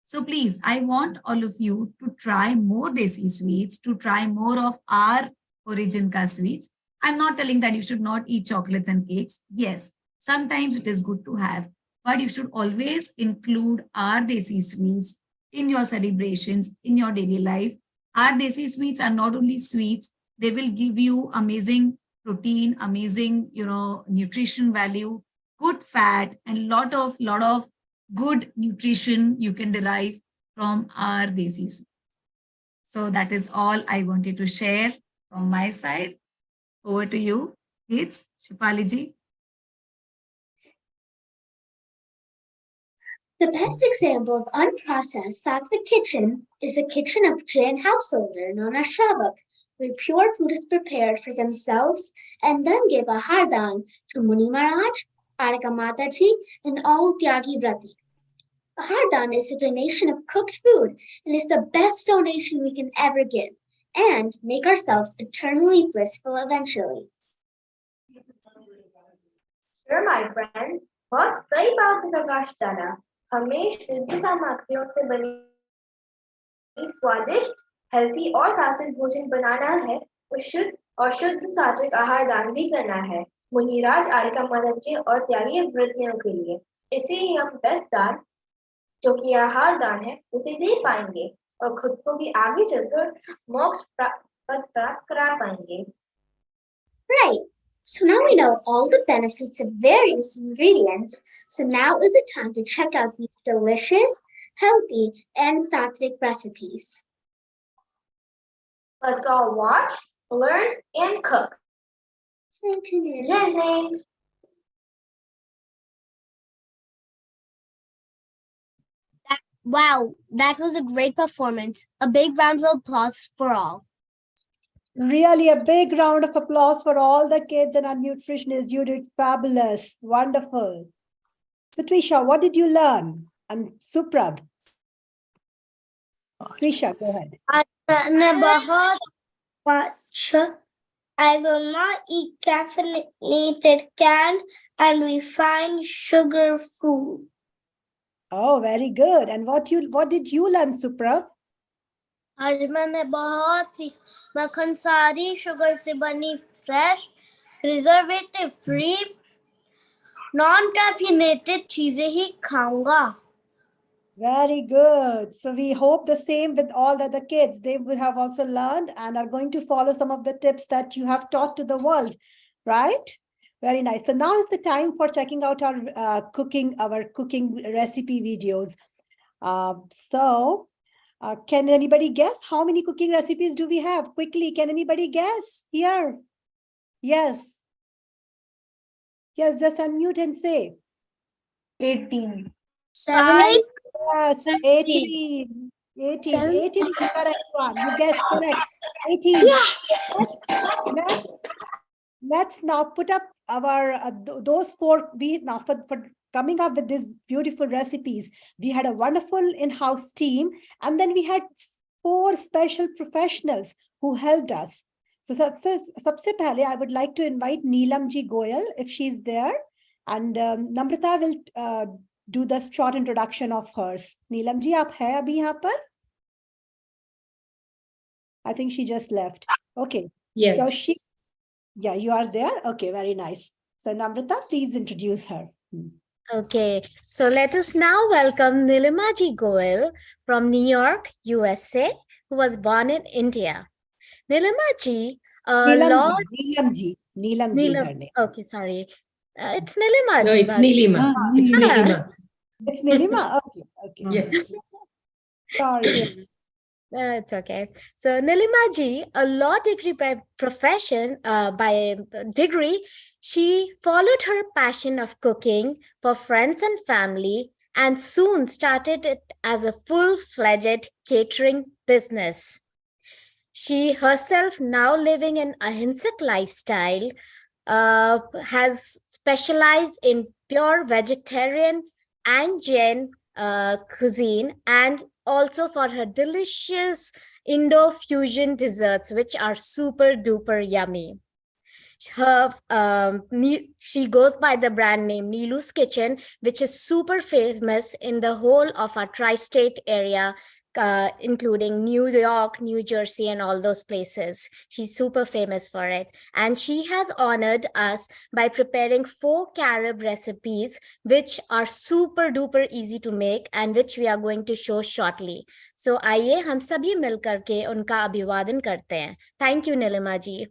So please, I want all of you to try more desi sweets, to try more of our origin ka sweets. I'm not telling that you should not eat chocolates and cakes. Yes, sometimes it is good to have, but you should always include our desi sweets in your celebrations, in your daily life. Our desi sweets are not only sweets, they will give you amazing protein, amazing, nutrition value, good fat, and lot of good nutrition you can derive from our desi sweets. So that is all I wanted to share from my side. Over to you, kids. Shipali ji. The best example of unprocessed sattvic kitchen is the kitchen of a Jain householder known as Shravak, where pure food is prepared for themselves and then give a hardan to Muni Maharaj, Arika Mataji, and all Tyagi Vrati. A hardan is a donation of cooked food and is the best donation we can ever give, and make ourselves eternally blissful eventually. Sure, my friend. बहुत सही बात है प्रकाश डाला। हमें शुद्ध सामग्रियों से बनी स्वादिष्ट, हेल्थी और सात्विक भोजन बनाना है और शुद्ध सात्विक आहार दान भी करना है मुनिराज, आरिका माता जी और त्यागी व्रतियों के लिए। इसे ही हम बेस्ट दान, जो कि आहार दान है, उसे दे पाएंगे और खुद को भी आगे चलकर मोक्ष प्राप्त करा पाएंगे। Right. So now we know all the benefits of various ingredients. So now is the time to check out these delicious, healthy, and sattvic recipes. Let's all watch, learn, and cook. Jai. Wow, that was a great performance. A big round of applause for all. Really, a big round of applause for all the kids and our nutritionists. You did fabulous. Wonderful. So, Trisha, what did you learn? And Suprab. Trisha, go ahead. I will not eat caffeinated canned and refined sugar food. Oh, very good. And what did you learn, Suprab? आज मैंने बहुत सी मक्खन सारी sugar से बनी fresh preservative free non caffeinated चीजें ही खाऊंगा. Very good. So we hope the same with all the other kids. They would have also learned and are going to follow some of the tips that you have taught to the world, right? Very nice. So now is the time for checking out our cooking recipe videos. Can anybody guess how many cooking recipes do we have? Quickly, can anybody guess here? Yes. Yes, just unmute and say. 18. 7. Yes, 18. 18 is the correct one. You guessed correct. 18. Yes. Let's now put up our those four. For coming up with these beautiful recipes, we had a wonderful in-house team, and then we had 4 special professionals who helped us. So, sabse pehle, I would like to invite Neelam ji Goyal if she's there, and Namrata will do the short introduction of hers. Neelam ji, aap hai abhi yahan par? I think she just left. Okay. Yes. So yeah, you are there. Okay, very nice. So Namrata, please introduce her. Okay, so let us now welcome Nilima Ji Goel from New York, USA, who was born in India. Nilima ji, Neelam ji is her name. Okay, sorry. It's Nilima No, ji. it's Nilima. It's Nilima. It's Nilima? Okay. Yes. Sorry. It's okay. So Nilima ji, a law degree by profession, by degree, she followed her passion of cooking for friends and family and soon started it as a full-fledged catering business. She herself, now living an Ahinsak lifestyle, has specialized in pure vegetarian and Jain cuisine, and also for her delicious Indo-fusion desserts, which are super duper yummy. She goes by the brand name Neelu's Kitchen, which is super famous in the whole of our tri-state area, including New York, New Jersey, and all those places. She's super famous for it. And she has honored us by preparing 4 carob recipes, which are super duper easy to make and which we are going to show shortly. So आइए हम सभी मिलकर के उनका अभिवादन करते हैं. Thank you, Nilima ji.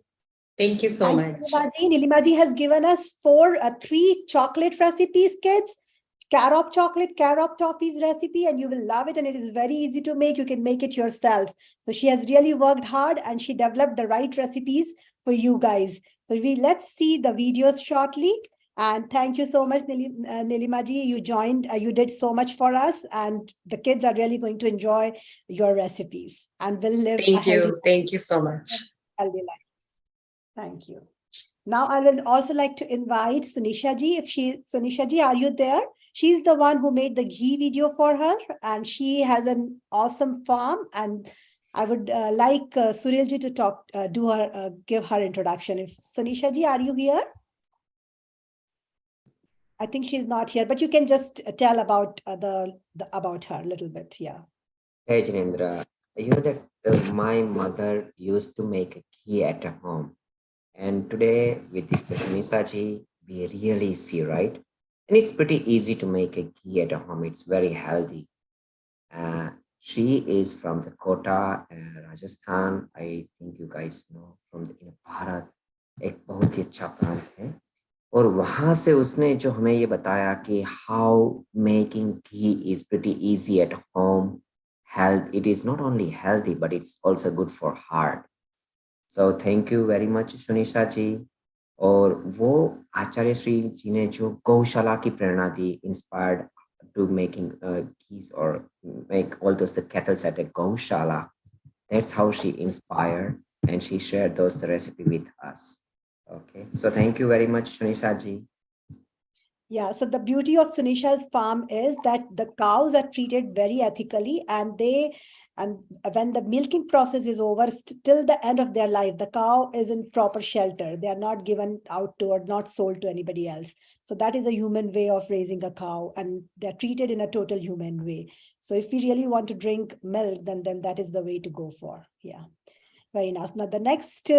Thank you so much. Nilima ji has given us 3 chocolate recipes, kids. Carob chocolate, carob toffees recipe, and you will love it, and it is very easy to make. You can make it yourself. So she has really worked hard and she developed the right recipes for you guys. So let's see the videos shortly. And thank you so much, Nilima ji. You joined, you did so much for us, and the kids are really going to enjoy your recipes and will live a healthy life. Thank you so much. Healthy life. Thank you. Now I will also like to invite Sunisha ji. Sunisha ji, are you there? She's the one who made the ghee video for her, and she has an awesome farm. And I would like Suril ji to give her introduction. If Sunisha ji, are you here? I think she's not here, but you can just tell about about her a little bit. Yeah. Hey Janendra, you know that my mother used to make a ghee at home, and today with this Sunisha ji, we really see, right? And it's pretty easy to make a ghee at home. It's very healthy. She is from the Kota, Rajasthan. I think you guys know from the Bharat. एक बहुत ही अच्छा प्रांत है, और वहाँ से उसने जो हमें ये बताया कि how making ghee is pretty easy at home. It is not only healthy, but it's also good for heart. So thank you very much, Sunisha ji. और वो आचार्य श्री जी ने जो गौशाला की प्रेरणा दी, inspired to making geese or make all those cattle at a gaushala. That's how she inspired, and she shared the recipe with us. Okay, so thank you very much, Sunisha ji. Yeah, so the beauty of Sunisha's farm is that the cows are treated very ethically, and when the milking process is over, till the end of their life, the cow is in proper shelter. They are not given out to or not sold to anybody else. So that is a human way of raising a cow, and they're treated in a total human way. So if we really want to drink milk, then that is the way to go for. Yeah. Very nice. Now, the next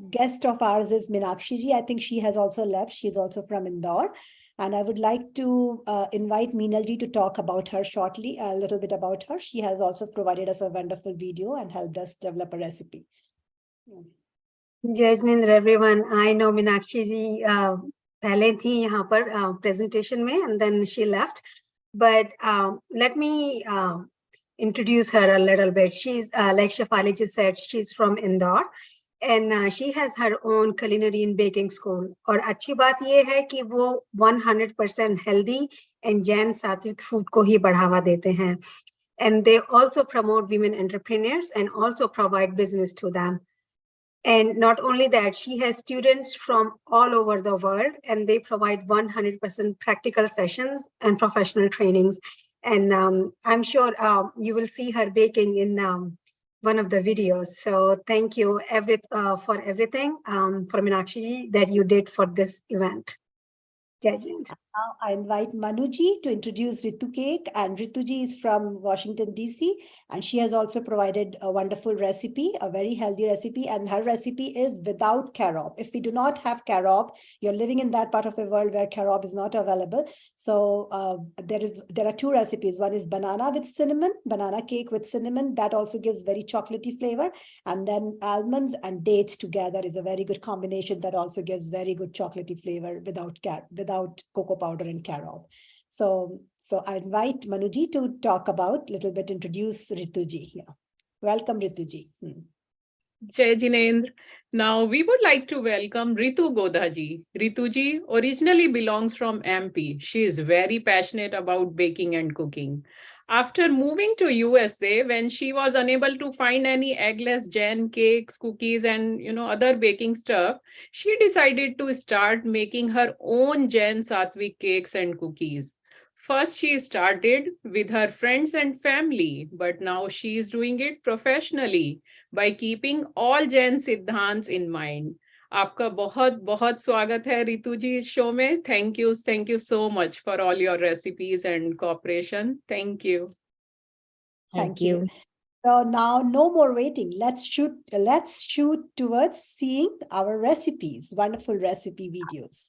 guest of ours is Meenakshi ji. I think she has also left. She's also from Indore. And I would like to invite Meenal ji to talk about her shortly, a little bit about her. She has also provided us a wonderful video and helped us develop a recipe. Jai Jinendra, everyone. I know Meenakshi ji पहले थी यहाँ पर presentation में, and then she left. But let me introduce her a little bit. She's like Shafali ji said, she's from Indore. And she has her own culinary and baking school. और अच्छी बात ये है कि वो 100% healthy and Jain sattvic food को ही बढ़ावा देते हैं. And they also promote women entrepreneurs and also provide business to them. And not only that, she has students from all over the world, and they provide 100% practical sessions and professional trainings. And I'm sure you will see her baking in one of the videos. So thank you for everything for Meenakshi ji that you did for this event. Jai Jinendra. Now I invite Manuji to introduce Ritu Cake, and Rituji is from Washington, DC, and she has also provided a wonderful recipe, a very healthy recipe, and her recipe is without carob. If we do not have carob, you're living in that part of the world where carob is not available. So there are two recipes. One is banana with cinnamon, banana cake with cinnamon. That also gives very chocolatey flavor. And then almonds and dates together is a very good combination that also gives very good chocolatey flavor without cocoa powder and carob. So I invite Manuji to talk about introduce Rituji here. Welcome, Rituji. Jai Jinendra. Now we would like to welcome Ritu Godhaji. Rituji originally belongs from MP. She is very passionate about baking and cooking. After moving to USA, when she was unable to find any eggless jam cakes, cookies, and other baking stuff, she decided to start making her own Jain Sattvic cakes and cookies. First, she started with her friends and family, but now she is doing it professionally by keeping all Jain Siddhants in mind. आपका बहुत बहुत स्वागत है रितु जी इस show में. Thank you so much for all your recipes and cooperation. Thank you. Thank you. So now no more waiting. Let's shoot towards seeing our recipes, wonderful recipe videos.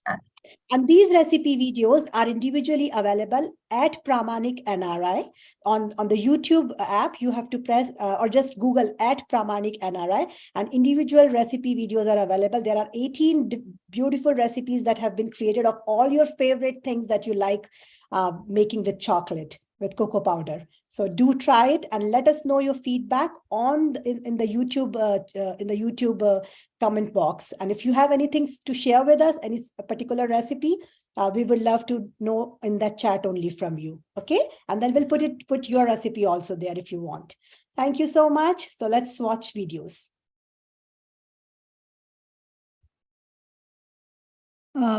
And these recipe videos are individually available at Pramanik NRI on the YouTube app. You have to press or just Google at Pramanik NRI, and individual recipe videos are available. There are 18 beautiful recipes that have been created of all your favorite things that you like making with chocolate, with cocoa powder. So do try it and let us know your feedback in the YouTube comment box. And if you have anything to share with us, any particular recipe, we would love to know in that chat only from you. Okay, and then we'll put your recipe also there if you want. Thank you so much. So let's watch videos.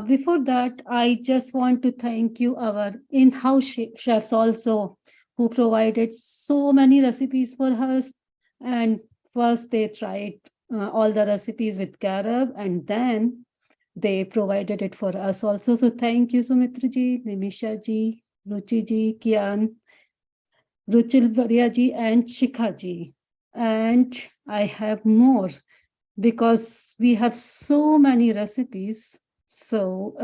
Before that, I just want to thank you, our in-house chefs also, who provided so many recipes for us. And first they tried all the recipes with carob, and then they provided it for us also. So thank you, Sumitra ji, Nimisha ji, Ruchi ji, Kian, Ruchil Bharia ji, and Shikha ji. And I have more because we have so many recipes. So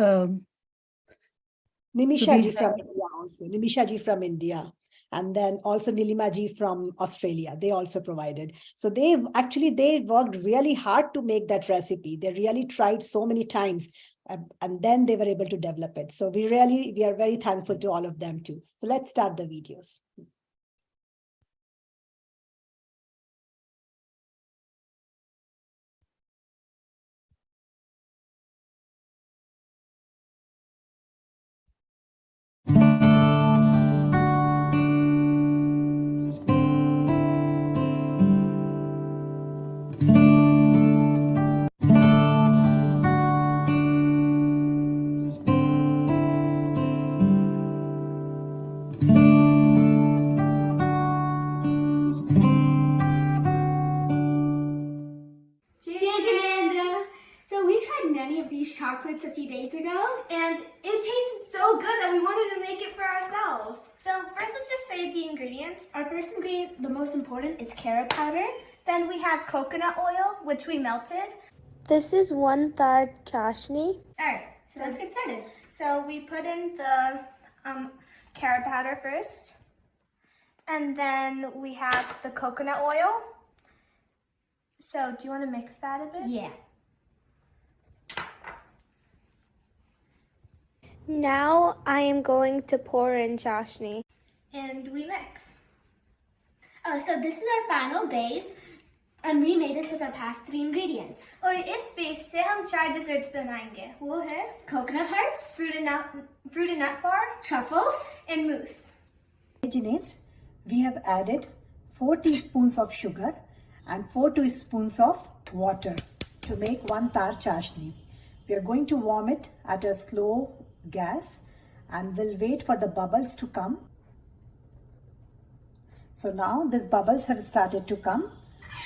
Nimisha ji from India also. Nimisha ji from India. And then also Nilima ji from Australia, they also provided. So they worked really hard to make that recipe. They really tried so many times, and then they were able to develop it. So we are very thankful to all of them too. So let's start the videos. Chocolates a few days ago, and it tasted so good that we wanted to make it for ourselves. So first, let's just say the ingredients. Our first ingredient, the most important, is carob powder. Then we have coconut oil, which we melted. This is 1/3 chashni. Alright, so let's get started. So we put in the carob powder first, and then we have the coconut oil. So do you want to mix that a bit? Yeah. Now I am going to pour in chashni. And we mix. Oh, so this is our final base, and we made this with our past 3 ingredients. और इस base से हम 4 desserts बनाएंगे. वो है coconut hearts, fruit and nut bar, truffles, and mousse. Jinendra, we have added 4 teaspoons of sugar and 4 teaspoons of water to make 1/3 chashni. We are going to warm it at a slow gas and we'll wait for the bubbles to come. So now these bubbles have started to come.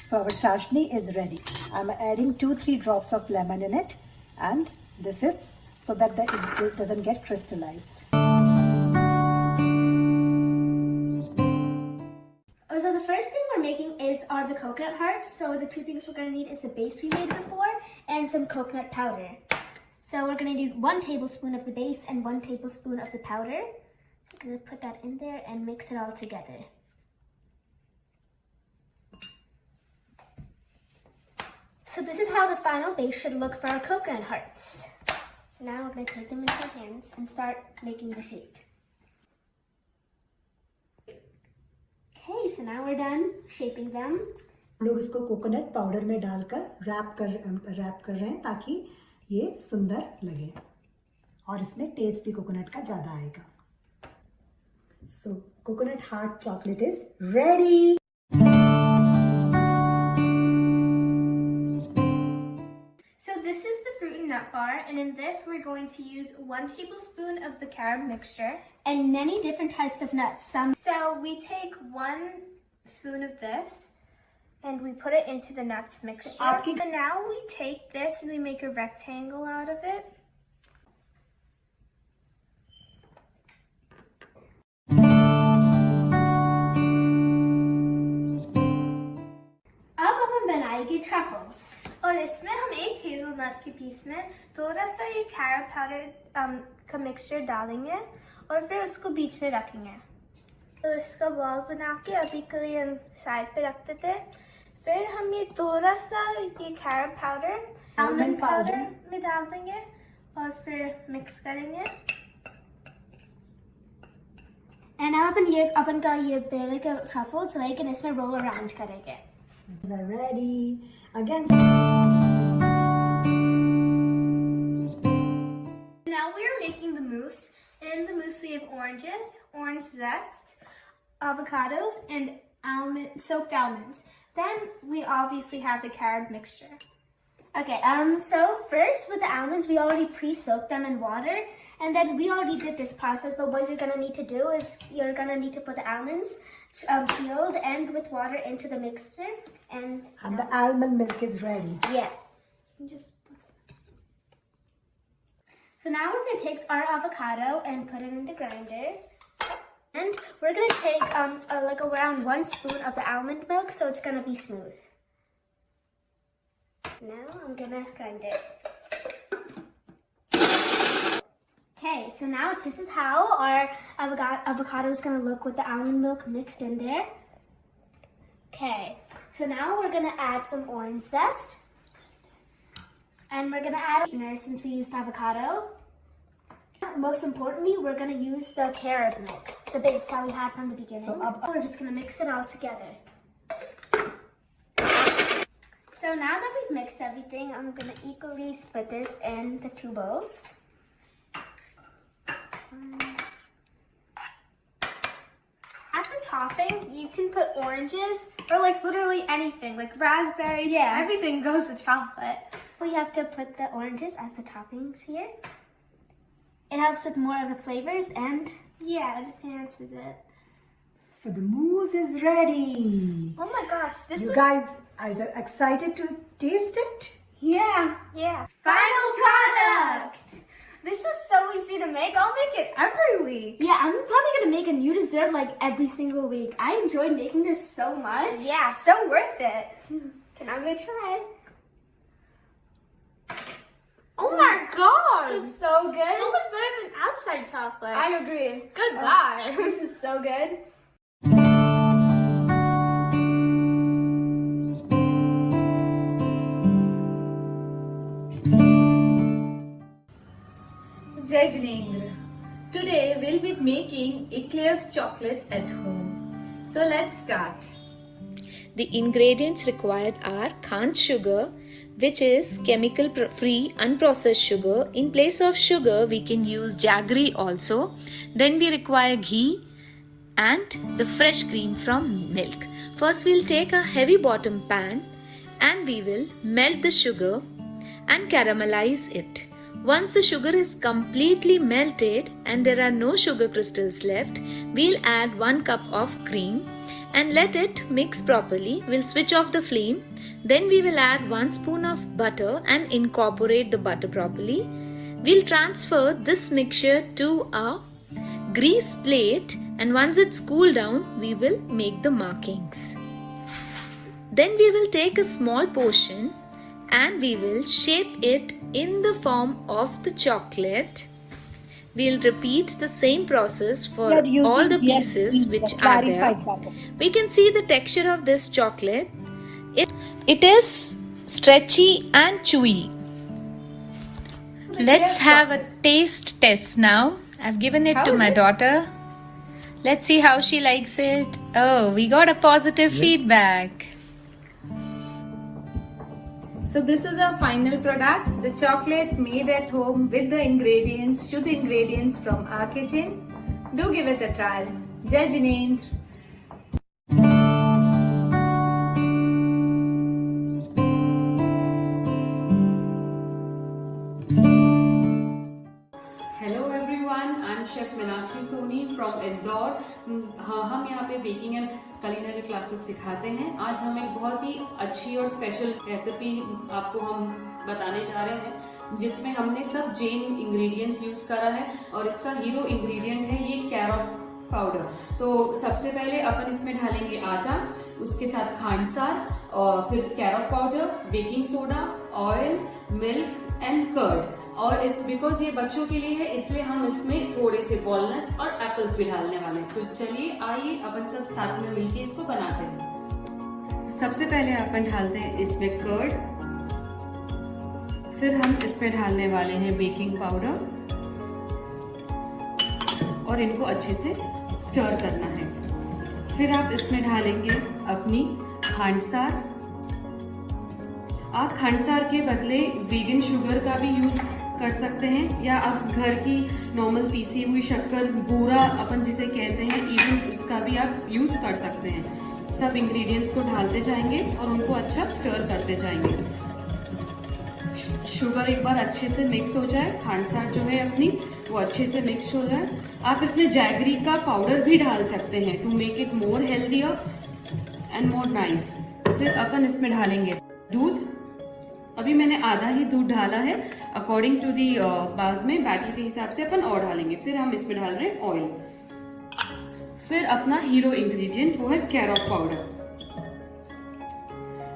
So our chashni is ready. I'm adding 2-3 drops of lemon in it, and this is so that it doesn't get crystallized. So the first thing we're making are the coconut hearts. So the two things we're going to need is the base we made before and some coconut powder. So we're going to need 1 tablespoon of the base and 1 tablespoon of the powder. So I'm going to put that in there and mix it all together. So this is how the final base should look for our coconut hearts. So now we're going to take them into our hands and start making the shape. Okay, so now we're done shaping them. लोग इसको coconut powder में डालकर rap कर रहे हैं ताकि ये सुंदर लगे और इसमें टेस्ट भी कोकोनट का ज्यादा आएगा. So coconut heart chocolate is ready. So this is the fruit and nut bar, and in this we're going to use 1 tablespoon of the carob mixture and many different types of nuts. So we take 1 spoon of this and we put it into the nuts mixture. And now we take this and we make a rectangle out of it. अब हम बनाएंगे truffles. और इसमें हम एक hazelnut के piece में थोड़ा सा ये कैरट पाउडर का मिक्सचर डालेंगे और फिर उसको बीच में रखेंगे. तो इसका बॉल बना के अभी के लिए हम साइड पे रख देते हैं. फिर हम ये थोड़ा सा ये कैरट पाउडर आलमंड पाउडर में डाल देंगे और फिर मिक्स करेंगे. एंड अब अपन का ये बेले के ट्रफल्स लेकिन इसमें रोल अराउंड करेंगे. They're ready. Again. Now we are making the mousse. In the mousse we have oranges, orange zest, avocados, and soaked almonds. Then we obviously have the carob mixture. Okay, so first with the almonds, we already pre-soaked them in water, and then we already did this process, but what you're gonna need to do is you're gonna need to put the almonds peeled and with water into the mixer, and the almond milk is ready. Yeah. So now we're gonna take our avocado and put it in the grinder. And we're gonna take like around 1 spoon of the almond milk, so it's gonna be smooth. Now I'm gonna grind it. Okay, so now this is how our avocado is gonna look with the almond milk mixed in there. Okay, so now we're gonna add some orange zest. And we're gonna add sweetener since we used avocado. Most importantly, we're gonna use the carob mix, the base that we had from the beginning. So we're just gonna mix it all together. So now that we've mixed everything, I'm gonna equally split this in the 2 bowls. As a topping, you can put oranges or like literally anything, like raspberries. Yeah, everything goes with chocolate. We have to put the oranges as the toppings here. It helps with more of the flavors and yeah, it enhances it. So the mousse is ready. Oh my gosh, You guys are excited to taste it? Yeah. Final product! This was so easy to make. I'll make it every week. Yeah, I'm probably gonna make a new dessert like every single week. I enjoyed making this so much. Yeah, so worth it. Okay, I'm gonna try. Oh my gosh! This is so good. So much better than outside chocolate. I agree. Goodbye. This is so good. Jai Jinendra. Today we'll be making eclairs chocolate at home. So let's start. The ingredients required are khand sugar, which is chemical-free unprocessed sugar. In place of sugar, we can use jaggery also. Then we require ghee and the fresh cream from milk. First, we'll take a heavy bottom pan and we will melt the sugar and caramelize it. Once the sugar is completely melted and there are no sugar crystals left, we'll add 1 cup of cream and let it mix properly. We'll switch off the flame. Then we will add 1 spoon of butter and incorporate the butter properly. We'll transfer this mixture to a grease plate, and once it's cooled down, we will make the markings. Then we will take a small portion and we will shape it in the form of the chocolate. We'll repeat the same process for all the pieces which are there. We can see the texture of this chocolate. It is stretchy and chewy. Let's have a taste test now. I've given it to my daughter. Let's see how she likes it. Oh, we got a positive feedback. So this is our final product, the chocolate made at home with the ingredients, should ingredients from our kitchen. Do give it a try. Jai Jinendra. Hello everyone, I am chef Meenakshi Soni from Indore. हम यहाँ पे baking and culinary classes सिखाते हैं। आज हम एक बहुत ही अच्छी और स्पेशल रेसिपी आपको हम बताने जा रहे हैं, जिसमें हमने सब जैन इंग्रेडिएंट्स यूज करा है और इसका हीरो इंग्रेडिएंट है ये कैरट पाउडर। तो सबसे पहले अपन इसमें ढालेंगे आटा, उसके साथ खांडसार और फिर carrot powder, baking soda, oil, milk and curd. और इस बिकॉज ये बच्चों के लिए है इसलिए हम इसमें थोड़े से वॉलनट्स और एप्पल्स भी डालने वाले हैं। तो चलिए आइए अपन सब साथ में मिलके इसको बनाते हैं। सबसे पहले अपन ढालते हैं इसमें कर्ड, फिर हम इसमें ढालने वाले हैं बेकिंग पाउडर और इनको अच्छे से स्टर करना है। फिर आप इसमें ढालेंगे अपनी खांडसार। आप खांडसार के बदले वीगन शुगर का भी यूज कर सकते हैं, या आप घर की नॉर्मल पीसी हुई शक्कर, बूरा अपन जिसे कहते हैं, इवन उसका भी आप यूज कर सकते हैं। सब इंग्रेडिएंट्स को ढालते जाएंगे और उनको अच्छा स्टर करते जाएंगे। शुगर एक बार अच्छे से मिक्स हो जाए, खांडसार जो है अपनी वो अच्छे से मिक्स हो जाए। आप इसमें जैगरी का पाउडर भी डाल सकते हैं to make it more healthier and more nice. फिर अपन इसमें ढालेंगे दूध। अभी मैंने आधा ही दूध ढाला है, अकॉर्डिंग टू दी बाद में बैटर के हिसाब से अपन और ढालेंगे। फिर हम इसमें डाल रहे हैं ऑयल। फिर अपना हीरो इंग्रेडिएंट वो है कैरट पाउडर।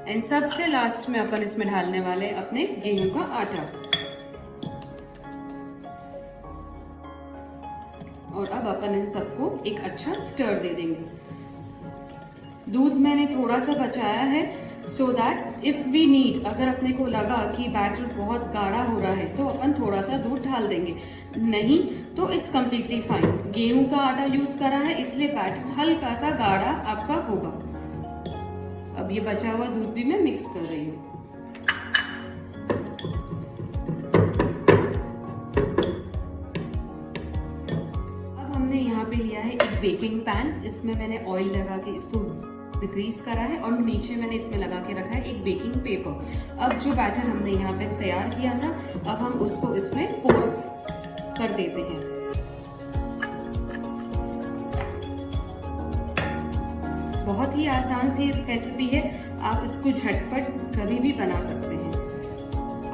एंड सबसे लास्ट में अपन इसमें ढालने वाले अपने गेहूं का आटा। और अब अपन इन सबको एक अच्छा स्टर दे देंगे। दूध मैंने थोड़ा सा बचाया है so that if we need, अगर अपने को लगा कि बैटर बहुत गाढ़ा हो रहा है तो अपन थोड़ा सा दूध ढाल देंगे, नहीं तो इट्स कम्प्लीटली फाइन। गेहूं का आटा यूज करा है इसलिए बैटर हल्का सा गाढ़ा आपका होगा। अब ये बचा हुआ दूध भी मैं मिक्स कर रही हूँ। अब हमने यहाँ पे लिया है एक बेकिंग पैन। इसमें मैंने ऑयल लगा के इसको ग्रीस करा है और नीचे मैंने इसमें लगा के रखा है एक बेकिंग पेपर। अब जो बैटर हमने यहाँ पे तैयार किया था, अब हम उसको इसमें पोर कर देते हैं। बहुत ही आसान सी रेसिपी है, आप इसको झटपट कभी भी बना सकते हैं।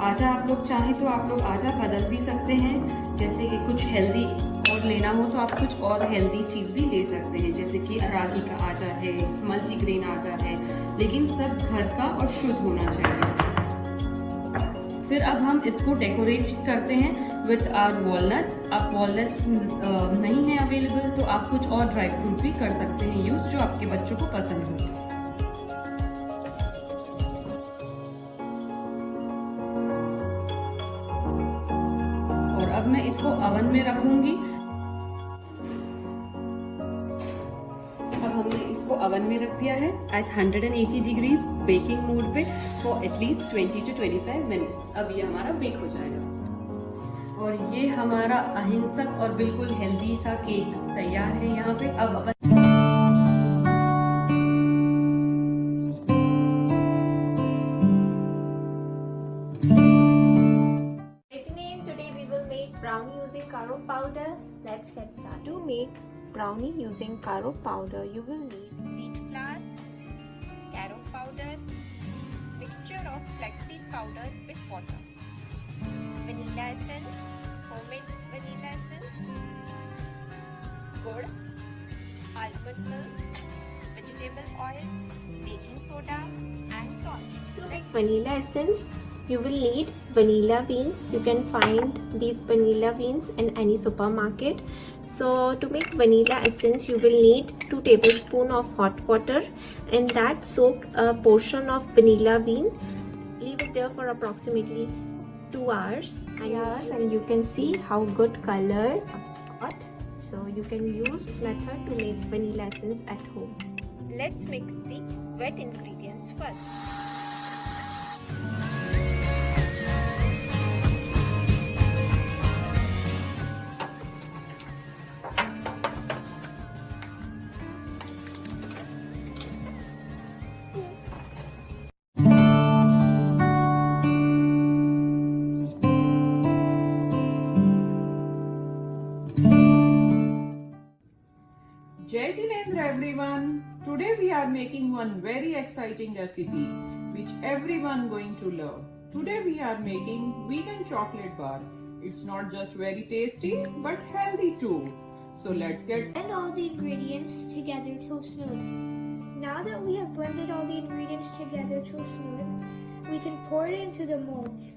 आटा आप लोग चाहे तो आप लोग आटा बदल भी सकते हैं, जैसे कि कुछ हेल्दी और लेना हो तो आप कुछ और हेल्दी चीज भी ले सकते हैं, जैसे कि रागी का आटा है, मल्टीग्रेन आटा है, लेकिन सब घर का और शुद्ध होना चाहिए। फिर अब हम इसको डेकोरेट करते हैं विथ आवर वॉलनट्स। आप वॉलनट्स नहीं है अवेलेबल तो आप कुछ और ड्राई फ्रूट भी कर सकते हैं यूज, जो आपके बच्चों को पसंद हो। और अब मैं इसको ओवन में रखूंगी। हमने इसको ओवन में रख दिया है एट 180 डिग्रीज बेकिंग मोड पे फॉर एटलीस्ट 20 to 25 मिनट्स। अब ये हमारा बेक हो जाएगा और ये हमारा अहिंसक और बिल्कुल हेल्दी सा केक तैयार है यहाँ पे। अब अपन today we will make brownie using caro powder. Let's get started. To make brownie using caro powder, you will need wheat flour, caro powder, mixture of flaxseed powder with water. vanilla essence, homemade vanilla essence, good, almond milk, vegetable oil, baking soda, and salt. To make vanilla essence, you will need vanilla beans. You can find these vanilla beans in any supermarket. So to make vanilla essence, you will need 2 tablespoons of hot water. In that, soak a portion of vanilla bean. Leave it there for approximately 2 hours. And you can see how good color got. So you can use this method to make vanilla essence at home. Let's mix the wet ingredients first. Jai Jinendra everyone! Today we are making one very exciting recipe which everyone going to love. Today we are making vegan chocolate bar. It's not just very tasty but healthy too. So let's get Blend all the ingredients together till smooth. Now that we have blended all the ingredients together till smooth, we can pour it into the molds.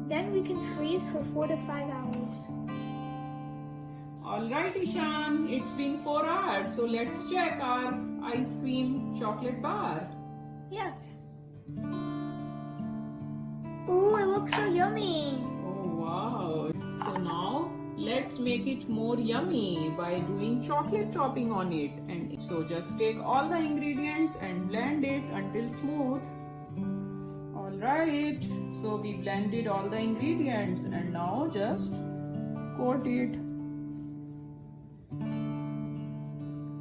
Then we can freeze for 4 to 5 hours. Alright Ishan, it's been 4 hours, so let's check our ice cream chocolate bar. Yes. Ooh, it looks so yummy. Oh wow! So now let's make it more yummy by doing chocolate topping on it. And so just take all the ingredients and blend it until smooth. Alright, so we blended all the ingredients and now just coat it.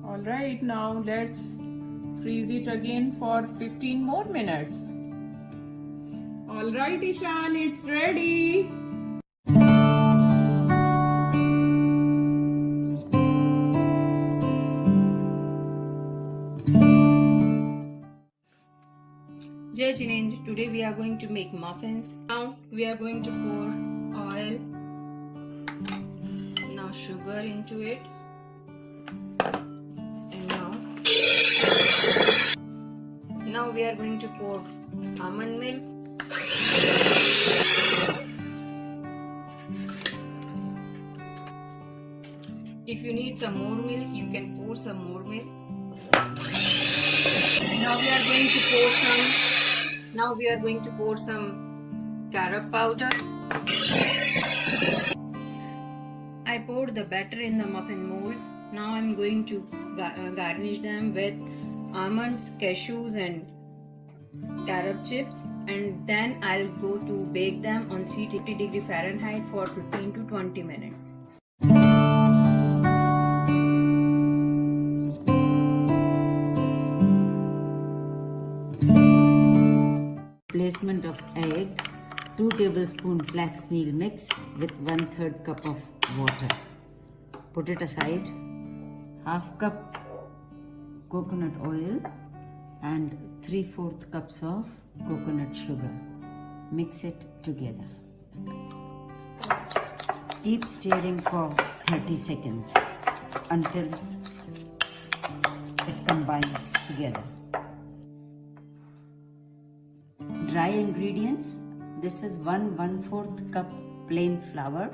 Alright, now let's freeze it again for 15 more minutes. Alright Ishan, it's ready. Jai Jinendra, today we are going to make muffins. Now we are going to pour oil, now sugar into it, and now we are going to pour almond milk. If you need some more milk, you can pour some more milk. Now we are going to pour some carob powder. I poured the batter in the muffin molds. Now I'm going to garnish them with almonds, cashews and carob chips, and then I'll go to bake them on 350 Fahrenheit for 15 to 20 minutes. Placement of egg, 2 tablespoons flax meal mix with 1/3 cup of water. Put it aside. 1/2 cup coconut oil and 3/4 cups of coconut sugar. Mix it together. Keep stirring for 30 seconds until it combines together. Dry ingredients. This is 1/4 cup plain flour.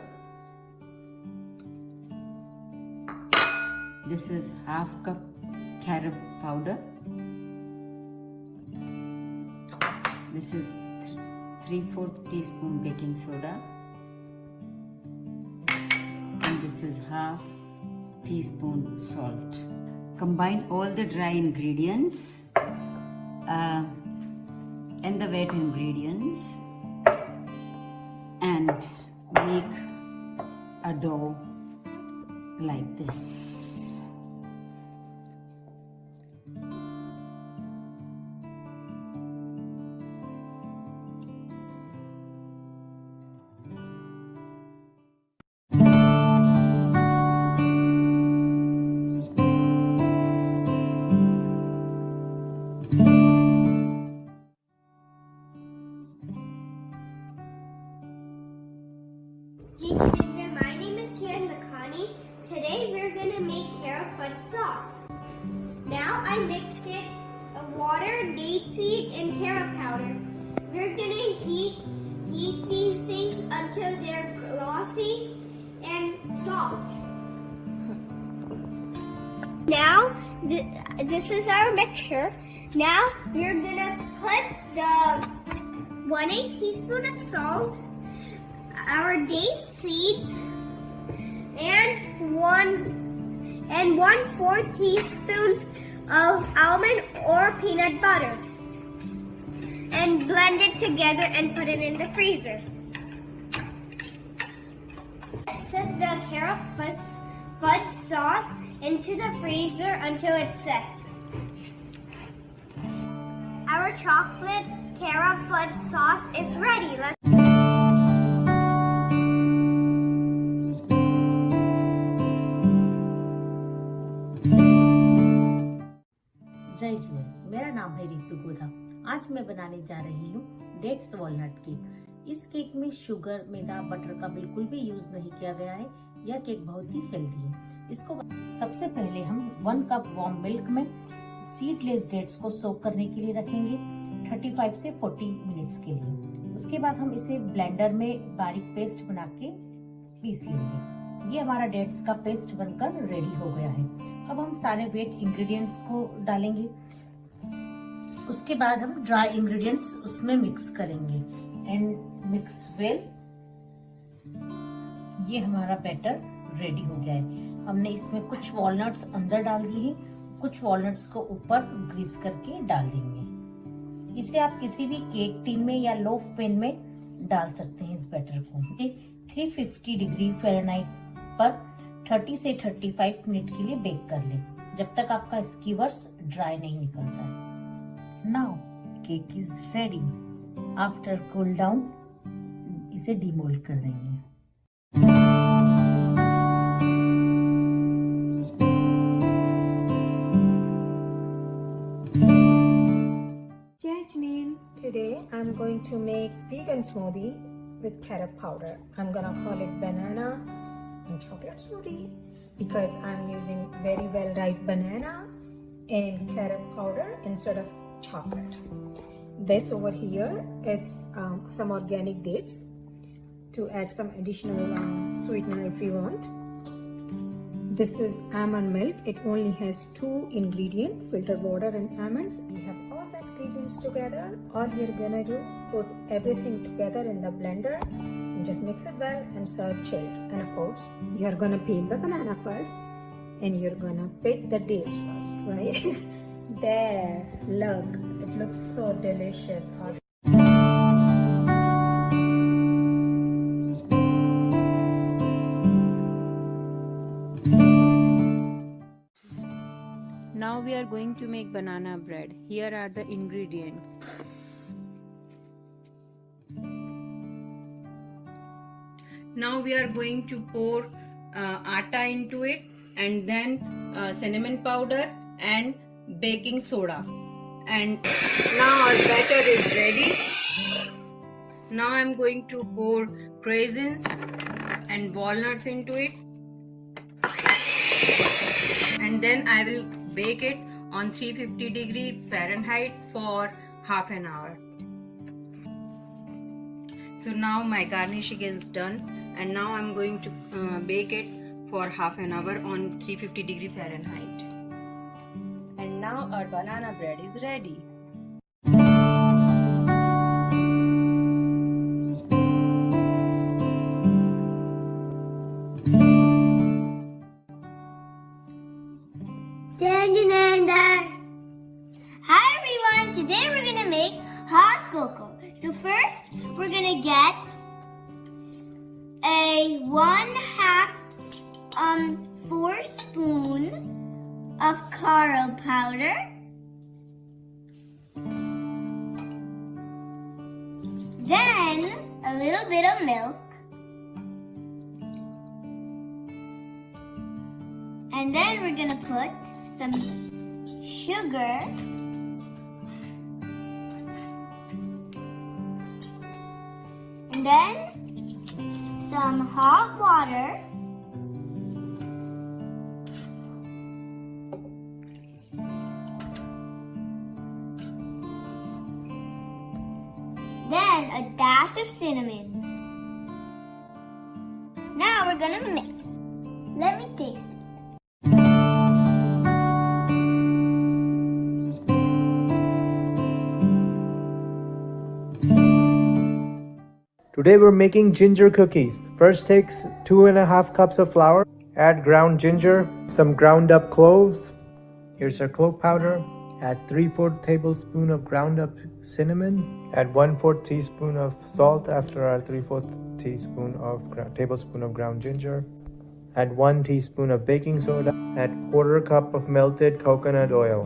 This is 1/2 cup carob powder. This is 3/4 teaspoon baking soda. And this is 1/2 teaspoon salt. Combine all the dry ingredients and the wet ingredients and make a dough like this. gonna make carrot fudge sauce. Now I mixed it, water, date seed, and carrot powder. We're gonna heat these things until they're glossy and soft. Now, this is our mixture. Now, we're gonna put the 1/8 teaspoon of salt, our date seeds, and 1/4 teaspoons of almond or peanut butter, and blend it together and put it in the freezer. Set the carrot fudge sauce into the freezer until it sets. Our chocolate carrot fudge sauce is ready. जय जिने, मेरा नाम है रितु गोधा। आज मैं बनाने जा रही हूँ डेट्स वॉलनट केक। इस केक में शुगर, मैदा, बटर का बिल्कुल भी यूज नहीं किया गया है। यह केक बहुत ही हेल्दी है। इसको सबसे पहले हम 1 कप वार्म मिल्क में सीडलेस डेट्स को सोक करने के लिए रखेंगे 35 से 40 मिनट्स के लिए। उसके बाद हम इसे ब्लेंडर में बारीक पेस्ट बना के पीस लेंगे। ये हमारा डेट्स का पेस्ट बनकर रेडी हो गया है। अब हम सारे वेट इंग्रेडिएंट्स को डालेंगे। उसके बाद हम ड्राई इंग्रेडिएंट्स उसमें मिक्स करेंगे एंड मिक्स वेल। ये हमारा बैटर रेडी हो गया है। हमने इसमें कुछ वॉलनट्स अंदर डाल दिए हैं, कुछ वॉलनट्स को ऊपर ग्रीस करके डाल देंगे। इसे आप किसी भी केक टिन में या लोफ पैन में डाल सकते हैं। इस बैटर को 350 डिग्री फ़ारेनहाइट पर 30 से 35 मिनट के लिए बेक कर लें, जब तक आपका स्कीवर्स ड्राई नहीं निकलता है। Now cake is ready. After cool down इसे डीमोल्ड कर देंगे। Today I'm going to make vegan smoothie with carrot powder. I'm gonna call it banana and chocolate smoothie because I'm using very well ripe banana and carrot powder instead of chocolate. This over here, it's some organic dates to add some additional sweetener if you want. This is almond milk. It only has 2 ingredients, filtered water and almonds. We have all the ingredients together. All we're gonna do, put everything together in the blender and just mix it well and serve chilled. And of course, you're gonna peel the banana first and you're gonna pit the dates first, right? There, look, it looks so delicious. Awesome. Now we are going to make banana bread. Here are the ingredients. Now we are going to pour atta into it and then cinnamon powder and baking soda. And now our batter is ready. Now I'm going to pour raisins and walnuts into it. And then I will bake it on 350 degree Fahrenheit for half an hour. So now my garnishing is done and now I'm going to bake it for half an hour on 350 degree Fahrenheit. And now our banana bread is ready. Hi everyone, today we're gonna make hot cocoa. So first, we're gonna get a 1/2 spoon of cocoa powder. Then a little bit of milk. And then we're gonna put some sugar. And then some hot water. Then a dash of cinnamon. Now we're gonna mix. Let me taste it. Today we're making ginger cookies. First take 2.5 cups of flour, add ground ginger, some ground up cloves. Here's our clove powder. Add 3/4 tablespoon of ground up cinnamon. Add 1/4 teaspoon of salt after our 3/4 tablespoon of ground ginger. Add 1 teaspoon of baking soda. Add 1/4 cup of melted coconut oil.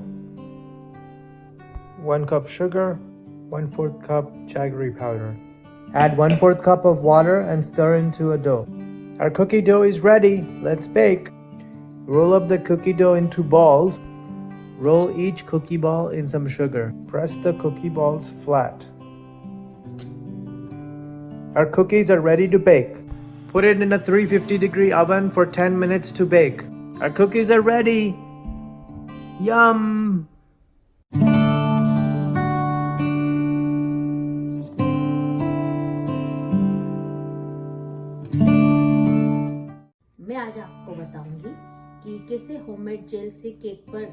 1 cup sugar. 1/4 cup jaggery powder. Add 1/4 cup of water and stir into a dough. Our cookie dough is ready. Let's bake. Roll up the cookie dough into balls. Roll each cookie ball in some sugar. Press the cookie balls flat. Our cookies are ready to bake. Put it in a 350-degree oven for 10 minutes to bake. Our cookies are ready. Yum! मैं आज आपको बताऊंगी कि कैसे homemade jail से cake पर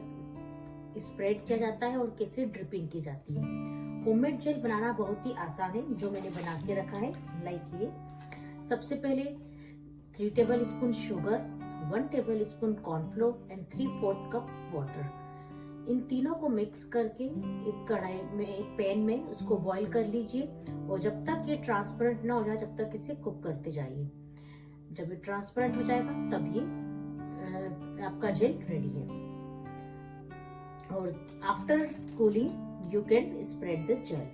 spread किया जाता है और कैसे ड्रिपिंग की जाती है। होममेड जेल बनाना बहुत ही आसान है, जो मैंने बना के रखा है लाइक ये। सबसे पहले 3 tablespoon sugar, 1 tablespoon cornflour and 3/4 cup water. इन तीनों को मिक्स करके एक कढ़ाई में, एक पैन में उसको बॉईल कर लीजिए और जब तक ये ट्रांसपेरेंट ना हो जाए तब तक इसे कुक करते जाइए। जब ये ट्रांसपेरेंट हो जाएगा तब ये आपका जेल रेडी है। और after cooling you can spread the gel.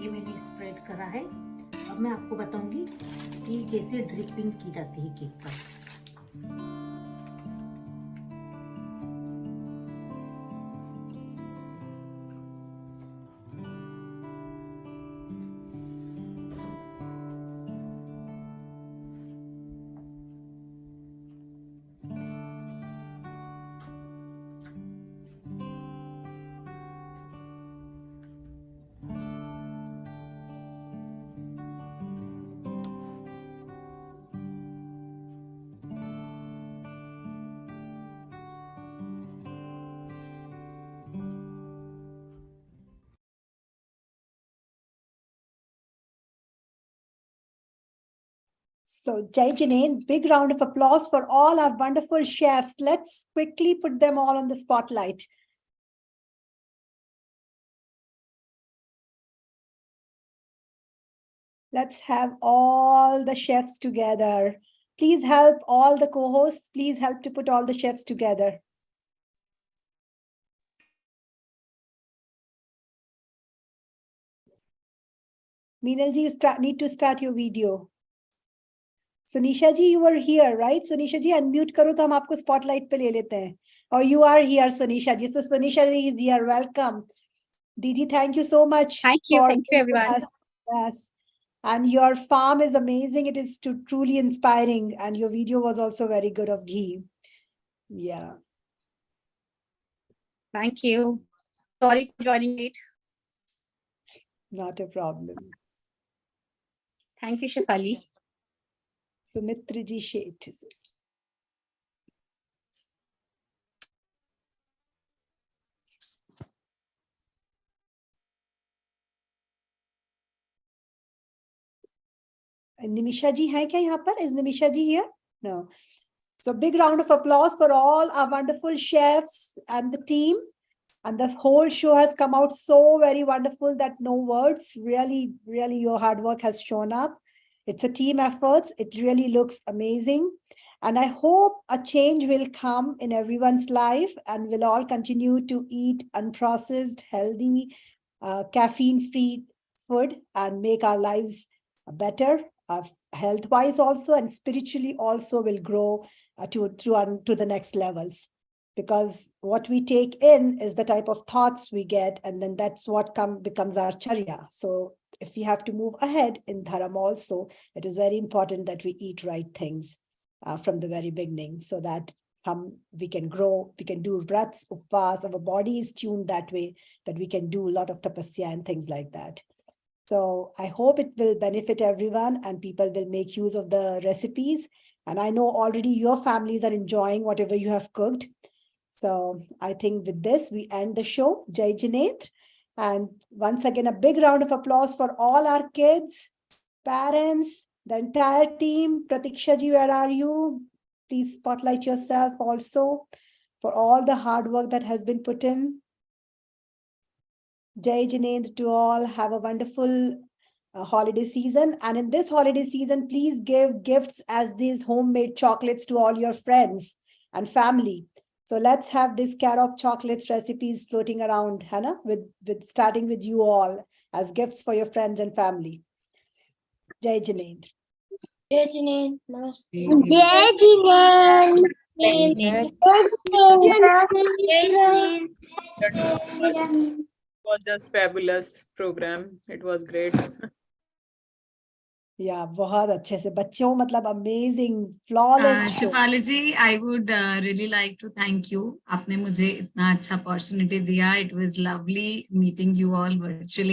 ये मैंने स्प्रेड करा है। अब मैं आपको बताऊंगी कि कैसे ड्रिपिंग की जाती है केक पर। So, Jai Janine, big round of applause for all our wonderful chefs. Let's quickly put them all on the spotlight. Let's have all the chefs together. Please help all the co-hosts. Please help to put all the chefs together. Meenal ji, you need to start your video. Sunisha ji, you were here, right? Sunisha ji, unmute karo to hum aapko spotlight pe le lete hain. Or you are here, Sunisha ji. So Sunisha ji is here. Welcome. Didi, thank you so much. Thank you everyone. Yes. And your farm is amazing. It is truly inspiring. And your video was also very good of ghee. Yeah. Thank you. Sorry for joining late. Not a problem. Thank you, Shefali. Sumitra ji Sheth. Nimisha ji hai kya yahan par? Is Nimisha ji here? No. So big round of applause for all our wonderful chefs and the team. And the whole show has come out so very wonderful that no words. Really, really your hard work has shown up. It's a team effort. It really looks amazing. And I hope a change will come in everyone's life and we'll all continue to eat unprocessed, healthy, caffeine-free food and make our lives better, health-wise also and spiritually also will grow to the next levels. Because what we take in is the type of thoughts we get, and then that's what becomes our charya. So if we have to move ahead in dharma also, it is very important that we eat right things from the very beginning, so that we can grow, we can do vrats, upvas, our body is tuned that way, that we can do a lot of tapasya and things like that. So I hope it will benefit everyone and people will make use of the recipes. And I know already your families are enjoying whatever you have cooked. So I think with this, we end the show. Jai Jinendra. And once again, a big round of applause for all our kids, parents, the entire team. Pratiksha ji, where are you? Please spotlight yourself also for all the hard work that has been put in. Jai Jinendra to all. Have a wonderful holiday season. And in this holiday season, please give gifts as these homemade chocolates to all your friends and family. So let's have these carob chocolates recipes floating around, Hannah, with starting with you all as gifts for your friends and family. Jai Jinendra. Jai Jinendra. Namaste. Jai Jinendra. It was just fabulous program. It was great. Yeah, बहुत अच्छे से बच्चों मतलब amazing, flawless show. Shifali ji, I would really like to thank you. आपने मुझे इतना अच्छा opportunity दिया. It was lovely meeting you all virtually.